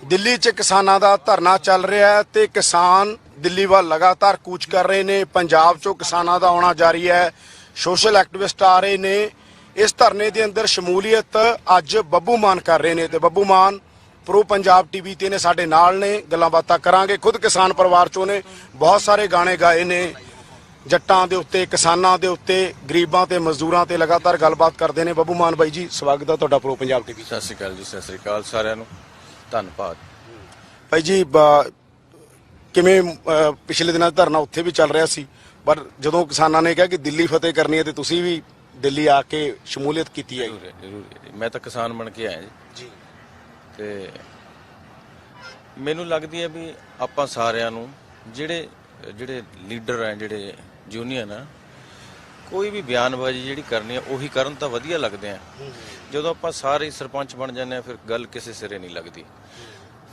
ਦਿੱਲੀ 'ਚ ਕਿਸਾਨਾਂ ਦਾ ਧਰਨਾ ਚੱਲ ਰਿਹਾ ਹੈ ਤੇ ਕਿਸਾਨ ਦਿੱਲੀ ਵੱਲ ਲਗਾਤਾਰ ਕੂਚ ਕਰ ਰਹੇ ਨੇ। ਪੰਜਾਬ 'ਚੋਂ ਕਿਸਾਨਾਂ ਦਾ ਆਉਣਾ ਜਾਰੀ ਹੈ। ਸੋਸ਼ਲ ਐਕਟਿਵਿਸਟ ਆ ਰਹੇ ਨੇ। ਇਸ ਧਰਨੇ ਦੇ ਅੰਦਰ ਸ਼ਮੂਲੀਅਤ ਅੱਜ ਬੱਬੂ ਮਾਨ ਕਰ ਰਹੇ ਨੇ ਤੇ ਬੱਬੂ ਮਾਨ ਪ੍ਰੋ ਪੰਜਾਬ ਟੀਵੀ ਤੇ ਨੇ, ਸਾਡੇ ਨਾਲ ਨੇ, ਗੱਲਾਂ ਬਾਤਾਂ ਕਰਾਂਗੇ। ਖੁਦ ਕਿਸਾਨ ਪਰਿਵਾਰ 'ਚੋਂ ਨੇ, ਬਹੁਤ ਸਾਰੇ ਗਾਣੇ ਗਾਏ ਨੇ ਜੱਟਾਂ ਦੇ ਉੱਤੇ, ਕਿਸਾਨਾਂ ਦੇ ਉੱਤੇ, ਗਰੀਬਾਂ ਤੇ ਮਜ਼ਦੂਰਾਂ ਤੇ ਲਗਾਤਾਰ ਗੱਲਬਾਤ ਕਰਦੇ ਨੇ। ਬੱਬੂ ਮਾਨ ਬਾਈ ਜੀ, ਸਵਾਗਤ ਹੈ ਤੁਹਾਡਾ ਪ੍ਰੋ ਪੰਜਾਬ ਟੀਵੀ। ਸਤਿ ਸ਼੍ਰੀ ਅਕਾਲ ਜੀ, ਸਤਿ ਸ਼੍ਰੀ ਅਕਾਲ ਸਾਰਿਆਂ ਨੂੰ, ਧੰਨਵਾਦ। ਭਾਈ ਜੀ, ਕਿਵੇਂ ਪਿਛਲੇ ਦਿਨਾਂ 'ਚ ਧਰਨਾ ਉੱਥੇ ਵੀ ਚੱਲ ਰਿਹਾ ਸੀ, ਪਰ ਜਦੋਂ ਕਿਸਾਨਾਂ ਨੇ ਕਿਹਾ ਕਿ ਦਿੱਲੀ ਫਤਿਹ ਕਰਨੀ ਹੈ ਤੇ ਤੁਸੀਂ ਵੀ ਦਿੱਲੀ ਆ ਕੇ ਸ਼ਮੂਲੀਅਤ ਕੀਤੀ ਹੈ। ਜ਼ਰੂਰ ਜੀ, ਮੈਂ ਤਾਂ ਕਿਸਾਨ ਬਣ ਕੇ ਆਇਆ ਜੀ ਤੇ ਮੈਨੂੰ ਲੱਗਦੀ ਹੈ ਵੀ ਆਪਾਂ ਸਾਰਿਆਂ ਨੂੰ ਜਿਹੜੇ ਲੀਡਰ ਹੈ, ਜਿਹੜੇ ਯੂਨੀਅਨ ਆ, ਕੋਈ ਵੀ ਬਿਆਨਬਾਜ਼ੀ ਜਿਹੜੀ ਕਰਨੀ ਹੈ ਉਹੀ ਕਰਨ ਤਾਂ ਵਧੀਆ ਲੱਗਦੇ ਆ। ਜਦੋਂ ਆਪਾਂ ਸਾਰੇ ਸਰਪੰਚ ਬਣ ਜਾਂਦੇ ਆ ਫਿਰ ਗੱਲ ਕਿਸੇ ਸਿਰੇ ਨਹੀਂ ਲੱਗਦੀ।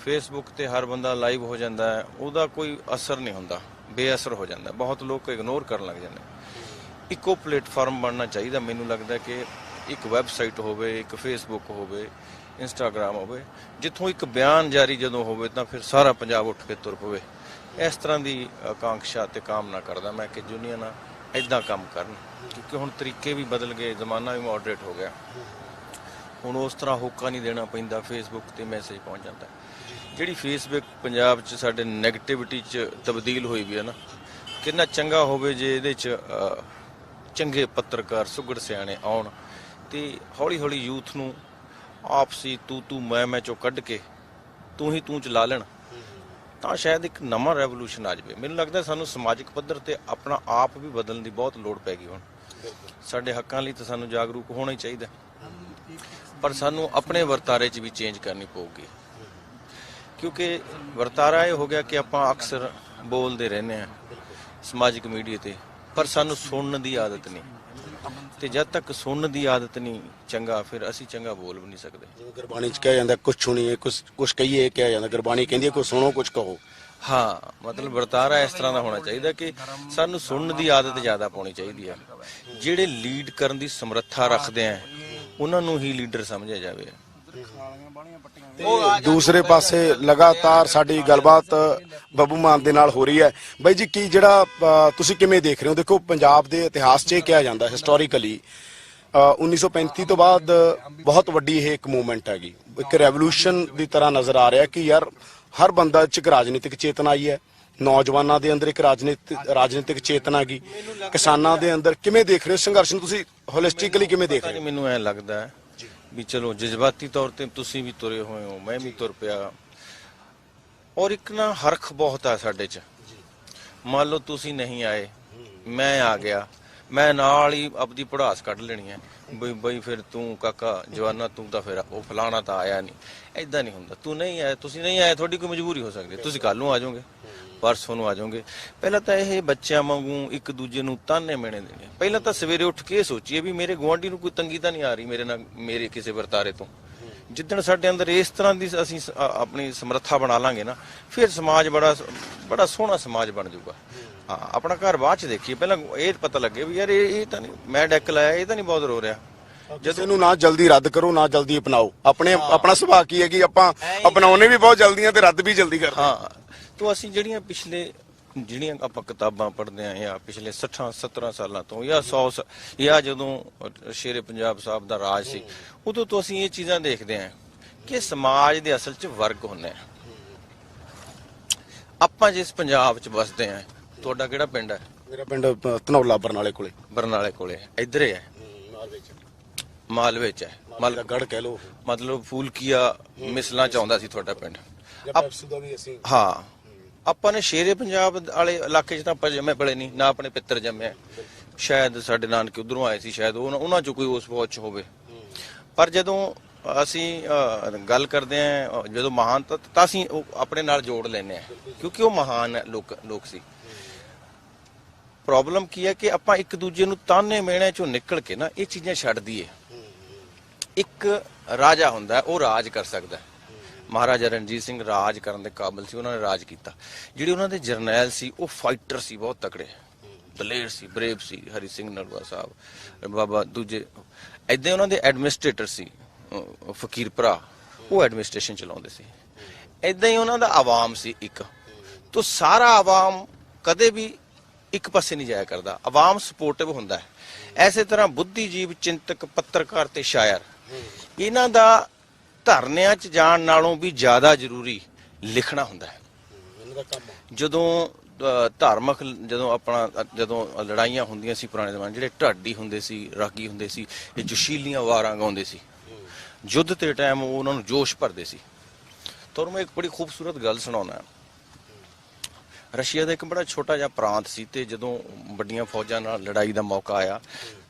ਫੇਸਬੁੱਕ ਤੇ ਹਰ ਬੰਦਾ ਲਾਈਵ ਹੋ ਜਾਂਦਾ ਹੈ, ਉਹਦਾ ਕੋਈ ਅਸਰ ਨਹੀਂ ਹੁੰਦਾ, ਬੇਅਸਰ ਹੋ ਜਾਂਦਾ। ਬਹੁਤ ਲੋਕ ਇਗਨੋਰ ਕਰਨ ਲੱਗ ਜਾਂਦੇ। ਇੱਕੋ ਪਲੇਟਫਾਰਮ ਬਣਨਾ ਚਾਹੀਦਾ। ਮੈਨੂੰ ਲੱਗਦਾ ਕਿ ਇੱਕ ਵੈਬਸਾਈਟ ਹੋਵੇ, ਇੱਕ ਫੇਸਬੁੱਕ ਹੋਵੇ, ਇੰਸਟਾਗ੍ਰਾਮ ਹੋਵੇ, ਜਿੱਥੋਂ ਇੱਕ ਬਿਆਨ ਜਾਰੀ ਜਦੋਂ ਹੋਵੇ ਤਾਂ ਫਿਰ ਸਾਰਾ ਪੰਜਾਬ ਉੱਠ ਕੇ ਤੁਰ ਪਵੇ। ਇਸ ਤਰ੍ਹਾਂ ਦੀ ਆਕਾਂਖਸ਼ਾ ਤੇ ਕਾਮਨਾ ਕਰਦਾ ਮੈਂ ਕਿ ਯੂਨੀਅਨ ਇੱਦਾਂ ਕੰਮ ਕਰਨ, ਕਿਉਂਕਿ ਹੁਣ ਤਰੀਕੇ ਵੀ ਬਦਲ ਗਏ, ਜ਼ਮਾਨਾ ਵੀ ਮੋਡਰੇਟ ਹੋ ਗਿਆ। ਹੁਣ ਉਸ ਤਰ੍ਹਾਂ ਹੋਕਾ ਨਹੀਂ ਦੇਣਾ ਪੈਂਦਾ, ਫੇਸਬੁੱਕ ਤੇ ਮੈਸੇਜ ਪਹੁੰਚ ਜਾਂਦਾ। ਜਿਹੜੀ ਫੇਸਬੁੱਕ ਪੰਜਾਬ 'ਚ ਸਾਡੇ ਨੈਗੇਟਿਵਿਟੀ 'ਚ ਤਬਦੀਲ ਹੋਈ ਵੀ ਹੈ ਨਾ, ਕਿੰਨਾ ਚੰਗਾ ਹੋਵੇ ਜੇ ਇਹਦੇ 'ਚ ਚੰਗੇ ਪੱਤਰਕਾਰ, ਸੁਘੜ ਸਿਆਣੇ ਆਉਣ ਤੇ ਹੌਲੀ ਹੌਲੀ ਯੂਥ ਨੂੰ ਆਪਸੀ ਤੂੰ ਮੈਂ ਚੋਂ ਕੱਢ ਕੇ ਤੂੰ ਹੀ ਤੂੰ ਚ ਲਾ ਲੈਣ, ਤਾਂ ਸ਼ਾਇਦ ਇੱਕ ਨਵਾਂ ਰੈਵੋਲੂਸ਼ਨ ਆ ਜਾਵੇ। ਮੈਨੂੰ ਲੱਗਦਾ ਸਾਨੂੰ ਸਮਾਜਿਕ ਪੱਧਰ ਤੇ ਆਪਣਾ ਆਪ ਵੀ ਬਦਲਣ ਦੀ ਬਹੁਤ ਲੋੜ ਪੈ ਗਈ। ਹੁਣ ਸਾਡੇ ਹੱਕਾਂ ਲਈ ਤਾਂ ਸਾਨੂੰ ਜਾਗਰੂਕ ਹੋਣਾ ਹੀ ਚਾਹੀਦਾ, ਪਰ ਸਾਨੂੰ ਆਪਣੇ ਵਰਤਾਰੇ 'ਚ ਵੀ ਚੇਂਜ ਕਰਨੀ ਪਊਗੀ। ਕਿਉਂਕਿ ਵਰਤਾਰਾ ਇਹ ਹੋ ਗਿਆ ਕਿ ਆਪਾਂ ਅਕਸਰ ਬੋਲਦੇ ਰਹਿੰਦੇ ਹਾਂ ਸਮਾਜਿਕ ਮੀਡੀਆ ਤੇ, ਪਰ ਸਾਨੂੰ ਸੁਣਨ ਦੀ ਆਦਤ ਨਹੀਂ। ਤੇ ਜਦ ਤੱਕ ਸੁਣਨ ਦੀ ਆਦਤ ਨਹੀਂ ਚੰਗਾ, ਫਿਰ ਅਸੀਂ ਚੰਗਾ ਬੋਲ ਵੀ ਨਹੀਂ ਸਕਦੇ। ਜਿਵੇਂ ਗੁਰਬਾਣੀ 'ਚ ਕਿਹਾ ਜਾਂਦਾ ਕੁਛ ਸੁਣੀਏ, ਕੁਛ ਕਹੀਏ, ਕਿਹਾ ਜਾਂਦਾ ਗੁਰਬਾਣੀ ਕਹਿੰਦੀ ਹੈ ਕੁਛ ਸੁਣੋ ਕੁਛ ਕਹੋ। ਹਾਂ, ਮਤਲਬ ਵਰਤਾਰਾ ਇਸ ਤਰ੍ਹਾਂ ਦਾ ਹੋਣਾ ਚਾਹੀਦਾ ਕਿ ਸਾਨੂੰ ਸੁਣਨ ਦੀ ਆਦਤ ਜ਼ਿਆਦਾ ਪਾਉਣੀ ਚਾਹੀਦੀ ਹੈ। ਜਿਹੜੇ ਲੀਡ ਕਰਨ ਦੀ ਸਮਰੱਥਾ ਰੱਖਦੇ ਆ ਉਹਨਾਂ ਨੂੰ ਹੀ ਲੀਡਰ ਸਮਝਿਆ ਜਾਵੇ। ਦੂਸਰੇ ਪਾਸੇ ਲਗਾਤਾਰ ਸਾਡੀ ਗੱਲਬਾਤ ਬੱਬੂ ਮਾਨ ਦੇ ਨਾਲ ਹੋ ਰਹੀ ਹੈ। ਬਾਈ ਜੀ, ਕੀ ਜਿਹੜਾ ਤੁਸੀਂ ਕਿਵੇਂ ਦੇਖ ਰਹੇ ਹੋ? ਦੇਖੋ, ਪੰਜਾਬ ਦੇ ਇਤਿਹਾਸ 'ਚ ਇਹ ਕਿਹਾ ਜਾਂਦਾ ਹਿਸਟੋਰੀਕਲੀ 1935 ਤੋਂ ਬਾਅਦ ਬਹੁਤ ਵੱਡੀ ਇਹ ਇੱਕ ਮੂਵਮੈਂਟ ਹੈਗੀ, ਇੱਕ ਰੈਵੋਲੂਸ਼ਨ ਦੀ ਤਰ੍ਹਾਂ ਨਜ਼ਰ ਆ ਰਿਹਾ ਕਿ ਯਾਰ ਹਰ ਬੰਦਾ 'ਚ ਇੱਕ ਰਾਜਨੀਤਿਕ ਚੇਤਨਾ ਆਈ ਹੈ, ਨੌਜਵਾਨਾਂ ਦੇ ਅੰਦਰ ਇੱਕ ਰਾਜਨੀਤਿਕ ਚੇਤਨਾ ਹੈਗੀ, ਕਿਸਾਨਾਂ ਦੇ ਅੰਦਰ। ਕਿਵੇਂ ਦੇਖ ਰਹੇ ਹੋ ਸੰਘਰਸ਼ ਨੂੰ ਤੁਸੀਂ ਹੋਲਿਸਟਿਕਲੀ, ਕਿਵੇਂ ਦੇਖ ਰਹੇ ਹੋ? ਮੈਨੂੰ ਐਂ ਲੱਗਦਾ ਹੈ ਵੀ ਚਲੋ ਜਜ਼ਬਾਤੀ ਤੌਰ ਤੇ ਤੁਸੀਂ ਵੀ ਤੁਰੇ ਹੋਏ ਹੋ, ਮੈਂ ਵੀ ਤੁਰ ਪਿਆ, ਔਰ ਇੱਕ ਨਾ ਹਰਖ ਬਹੁਤ ਆ ਸਾਡੇ 'ਚ। ਮੰਨ ਲਓ ਤੁਸੀਂ ਨਹੀਂ ਆਏ, ਮੈਂ ਆ ਗਿਆ, ਮੈਂ ਨਾਲ ਹੀ ਆਪਦੀ ਪੜਾਸ ਕੱਢ ਲੈਣੀ ਹੈ ਬਈ ਫਿਰ ਤੂੰ ਕਾਕਾ ਜਵਾਨਾ, ਤੂੰ ਤਾਂ ਫਿਰ ਉਹ ਫਲਾਣਾ ਤਾਂ ਆਇਆ ਨਹੀਂ। ਏਦਾਂ ਨਹੀਂ ਹੁੰਦਾ। ਤੂੰ ਨਹੀਂ ਆਇਆ, ਤੁਸੀਂ ਨਹੀਂ ਆਏ, ਤੁਹਾਡੀ ਕੋਈ ਮਜਬੂਰੀ ਹੋ ਸਕਦੀ, ਤੁਸੀਂ ਕੱਲ ਨੂੰ ਆ ਜਾਓਗੇ, ਪਰਸੋਂ ਨੂੰ ਆ ਜਾਓਗੇ। ਪਹਿਲਾਂ ਤਾਂ ਇਹ ਬੱਚਿਆਂ ਵਾਂਗੂ ਇੱਕ ਦੂਜੇ ਨੂੰ ਤਾਨੇ ਮਿਹਣੇ ਦੇਣੇ। ਪਹਿਲਾਂ ਤਾਂ ਸਵੇਰੇ ਉੱਠ ਕੇ ਸੋਚੀਏ ਵੀ ਮੇਰੇ ਗੁਆਂਢੀ ਨੂੰ ਕੋਈ ਤੰਗੀ ਤਾਂ ਨਹੀਂ ਆ ਰਹੀ ਮੇਰੇ ਨਾਲ, ਮੇਰੇ ਕਿਸੇ ਵਰਤਾਰੇ ਤੋਂ। ਜਿੱਦਣ ਸਾਡੇ ਅੰਦਰ ਇਸ ਤਰ੍ਹਾਂ ਦੀ ਅਸੀਂ ਆਪਣੀ ਸਮਰੱਥਾ ਬਣਾ ਲਾਂਗੇ ਨਾ, ਫਿਰ ਸਮਾਜ ਬੜਾ ਸੋਹਣਾ ਸਮਾਜ ਬਣ ਜਾਊਗਾ। ਹਾਂ, ਆਪਣਾ ਘਰ ਬਾਅਦ 'ਚ ਦੇਖੀਏ, ਪਹਿਲਾਂ ਇਹ ਪਤਾ ਲੱਗੇ ਵੀ ਯਾਰ ਇਹ ਤਾਂ ਨਹੀਂ, ਮੈਂ ਡੈਕ ਲਾਇਆ, ਇਹ ਤਾਂ ਨਹੀਂ ਬਹੁਤ ਰੋ ਰਿਹਾ। ਜਦੋਂ ਨੂੰ ਨਾ ਜਲਦੀ ਰੱਦ ਕਰੋ, ਨਾ ਜਲਦੀ ਅਪਣਾਓ। ਆਪਣਾ ਸੁਭਾਅ ਕੀ ਹੈ ਕਿ ਆਪਾਂ ਅਪਣਾਉਣੇ ਵੀ ਬਹੁਤ ਜਲਦੀ ਆ ਤੇ ਰੱਦ ਵੀ ਜਲਦੀ ਕਰਦੇ। ਹਾਂ, ਤੋਂ ਅਸੀਂ ਜਿਹੜੀਆਂ ਆਪਾਂ ਕਿਤਾਬਾਂ ਪੜ੍ਹਦੇ ਆ, ਜਾਂ ਪਿਛਲੇ 60-70 ਸਾਲਾਂ ਤੋਂ, ਜਾਂ 100 ਜਾਂ ਜਦੋਂ ਸ਼ੇਰੇ ਪੰਜਾਬ ਸਾਹਿਬ ਦਾ ਰਾਜ ਸੀ, ਉਦੋਂ ਤੋਂ ਅਸੀਂ ਇਹ ਚੀਜ਼ਾਂ ਦੇਖਦੇ ਆ ਕਿ ਸਮਾਜ ਦੇ ਅਸਲ 'ਚ ਵਰਗ ਹੁੰਦੇ ਆ। ਆਪਾਂ ਜਿਸ ਪੰਜਾਬ 'ਚ ਵਸਦੇ ਆ, ਤੁਹਾਡਾ ਕਿਹੜਾ ਪਿੰਡ ਹੈ? ਮੇਰਾ ਪਿੰਡ ਧਨੌਲਾ, ਬਰਨਾਲੇ ਕੋਲੇ। ਬਰਨਾਲੇ ਕੋਲੇ, ਇੱਧਰ ਹੈ, ਮਾਲਵੇ 'ਚ ਹੈ, ਗੜ ਕਹਿ ਲੋ, ਮਤਲਬ ਫੂਲਕੀਆ ਮਿਸਲਾਂ 'ਚ ਆਉਂਦਾ ਸੀ ਤੁਹਾਡਾ ਪਿੰਡ। ਹਾਂ, ਆਪਾਂ ਨੇ ਸ਼ੇਰੇ ਪੰਜਾਬ ਵਾਲੇ ਇਲਾਕੇ 'ਚ ਤਾਂ ਆਪਾਂ ਜੰਮੇ ਪਲੇ ਨਹੀਂ, ਨਾ ਆਪਣੇ ਪਿੱਤਰ ਜੰਮਿਆ। ਸ਼ਾਇਦ ਸਾਡੇ ਨਾਨਕੇ ਉਧਰੋਂ ਆਏ ਸੀ, ਸ਼ਾਇਦ ਉਹਨਾਂ 'ਚ ਕੋਈ ਉਸ ਫੌਜ 'ਚ ਹੋਵੇ। ਪਰ ਜਦੋਂ ਅਸੀਂ ਗੱਲ ਕਰਦੇ ਹਾਂ ਜਦੋਂ ਮਹਾਨ, ਤਾਂ ਅਸੀਂ ਆਪਣੇ ਨਾਲ ਜੋੜ ਲੈਂਦੇ ਹਾਂ, ਕਿਉਂਕਿ ਉਹ ਮਹਾਨ ਲੋਕ ਸੀ। ਪ੍ਰੋਬਲਮ ਕੀ ਹੈ ਕਿ ਆਪਾਂ ਇੱਕ ਦੂਜੇ ਨੂੰ ਤਾਨੇ ਮਿਹਣੇ 'ਚੋਂ ਨਿਕਲ ਕੇ ਨਾ ਇਹ ਚੀਜ਼ਾਂ ਛੱਡ ਦਈਏ। ਇੱਕ ਰਾਜਾ ਹੁੰਦਾ, ਉਹ ਰਾਜ ਕਰ ਸਕਦਾ। ਮਹਾਰਾਜਾ ਰਣਜੀਤ ਸਿੰਘ ਰਾਜ ਕਰਨ ਦੇ ਕਾਬਿਲ ਸੀ, ਉਹਨਾਂ ਨੇ ਰਾਜ ਕੀਤਾ। ਜਿਹੜੇ ਉਹਨਾਂ ਦੇ ਜਰਨੈਲ ਸੀ, ਉਹ ਫਾਈਟਰ ਸੀ, ਬਹੁਤ ਤਕੜੇ, ਦਲੇਰ ਸੀ, ਬਰੇਵ ਸੀ। ਹਰੀ ਸਿੰਘ ਨਲੂਆ ਸਾਹਿਬ, ਬਾਬਾ ਦੂਜੇ ਏਦਾਂ ਉਹਨਾਂ ਦੇ ਐਡਮਿਨਿਸਟ੍ਰੇਟਰ ਸੀ, ਫਕੀਰ ਭਰਾ, ਉਹ ਐਡਮਿਨਿਸਟ੍ਰੇਸ਼ਨ ਚਲਾਉਂਦੇ ਸੀ। ਇਦਾਂ ਹੀ ਉਹਨਾਂ ਦਾ ਆਵਾਮ ਸੀ ਇੱਕ। ਤੋ ਸਾਰਾ ਆਵਾਮ ਕਦੇ ਵੀ ਇੱਕ ਪਾਸੇ ਨਹੀਂ ਜਾਇਆ ਕਰਦਾ, ਆਵਾਮ ਸਪੋਰਟਿਵ ਹੁੰਦਾ ਹੈ। ਐਸੇ ਤਰ੍ਹਾਂ ਬੁੱਧੀਜੀਵ, ਚਿੰਤਕ, ਪੱਤਰਕਾਰ ਤੇ ਸ਼ਾਇਰ, ਇਹਨਾਂ ਦਾ ਧਰਨਿਆਂ 'ਚ ਜਾਣ ਨਾਲੋਂ ਵੀ ਜ਼ਿਆਦਾ ਜ਼ਰੂਰੀ ਲਿਖਣਾ ਹੁੰਦਾ ਹੈ। ਜਦੋਂ ਧਾਰਮਿਕ ਜਦੋਂ ਲੜਾਈਆਂ ਹੁੰਦੀਆਂ ਸੀ ਪੁਰਾਣੇ ਜ਼ਮਾਨੇ, ਜਿਹੜੇ ਢਾਡੀ ਹੁੰਦੇ ਸੀ, ਰਾਗੀ ਹੁੰਦੇ ਸੀ, ਇਹ ਜੋਸ਼ੀਲੀਆਂ ਵਾਰਾਂ ਗਾਉਂਦੇ ਸੀ। ਯੁੱਧ ਦੇ ਟਾਈਮ ਉਹ ਉਹਨਾਂ ਨੂੰ ਜੋਸ਼ ਭਰਦੇ ਸੀ। ਤੁਹਾਨੂੰ ਮੈਂ ਇੱਕ ਬੜੀ ਖੂਬਸੂਰਤ ਗੱਲ ਸੁਣਾਉਣਾ। ਰਸ਼ੀਆ ਦਾ ਇੱਕ ਬੜਾ ਛੋਟਾ ਜਿਹਾ ਪ੍ਰਾਂਤ ਸੀ, ਤੇ ਜਦੋਂ ਵੱਡੀਆਂ ਫੌਜਾਂ ਨਾਲ ਲੜਾਈ ਦਾ ਮੌਕਾ ਆਇਆ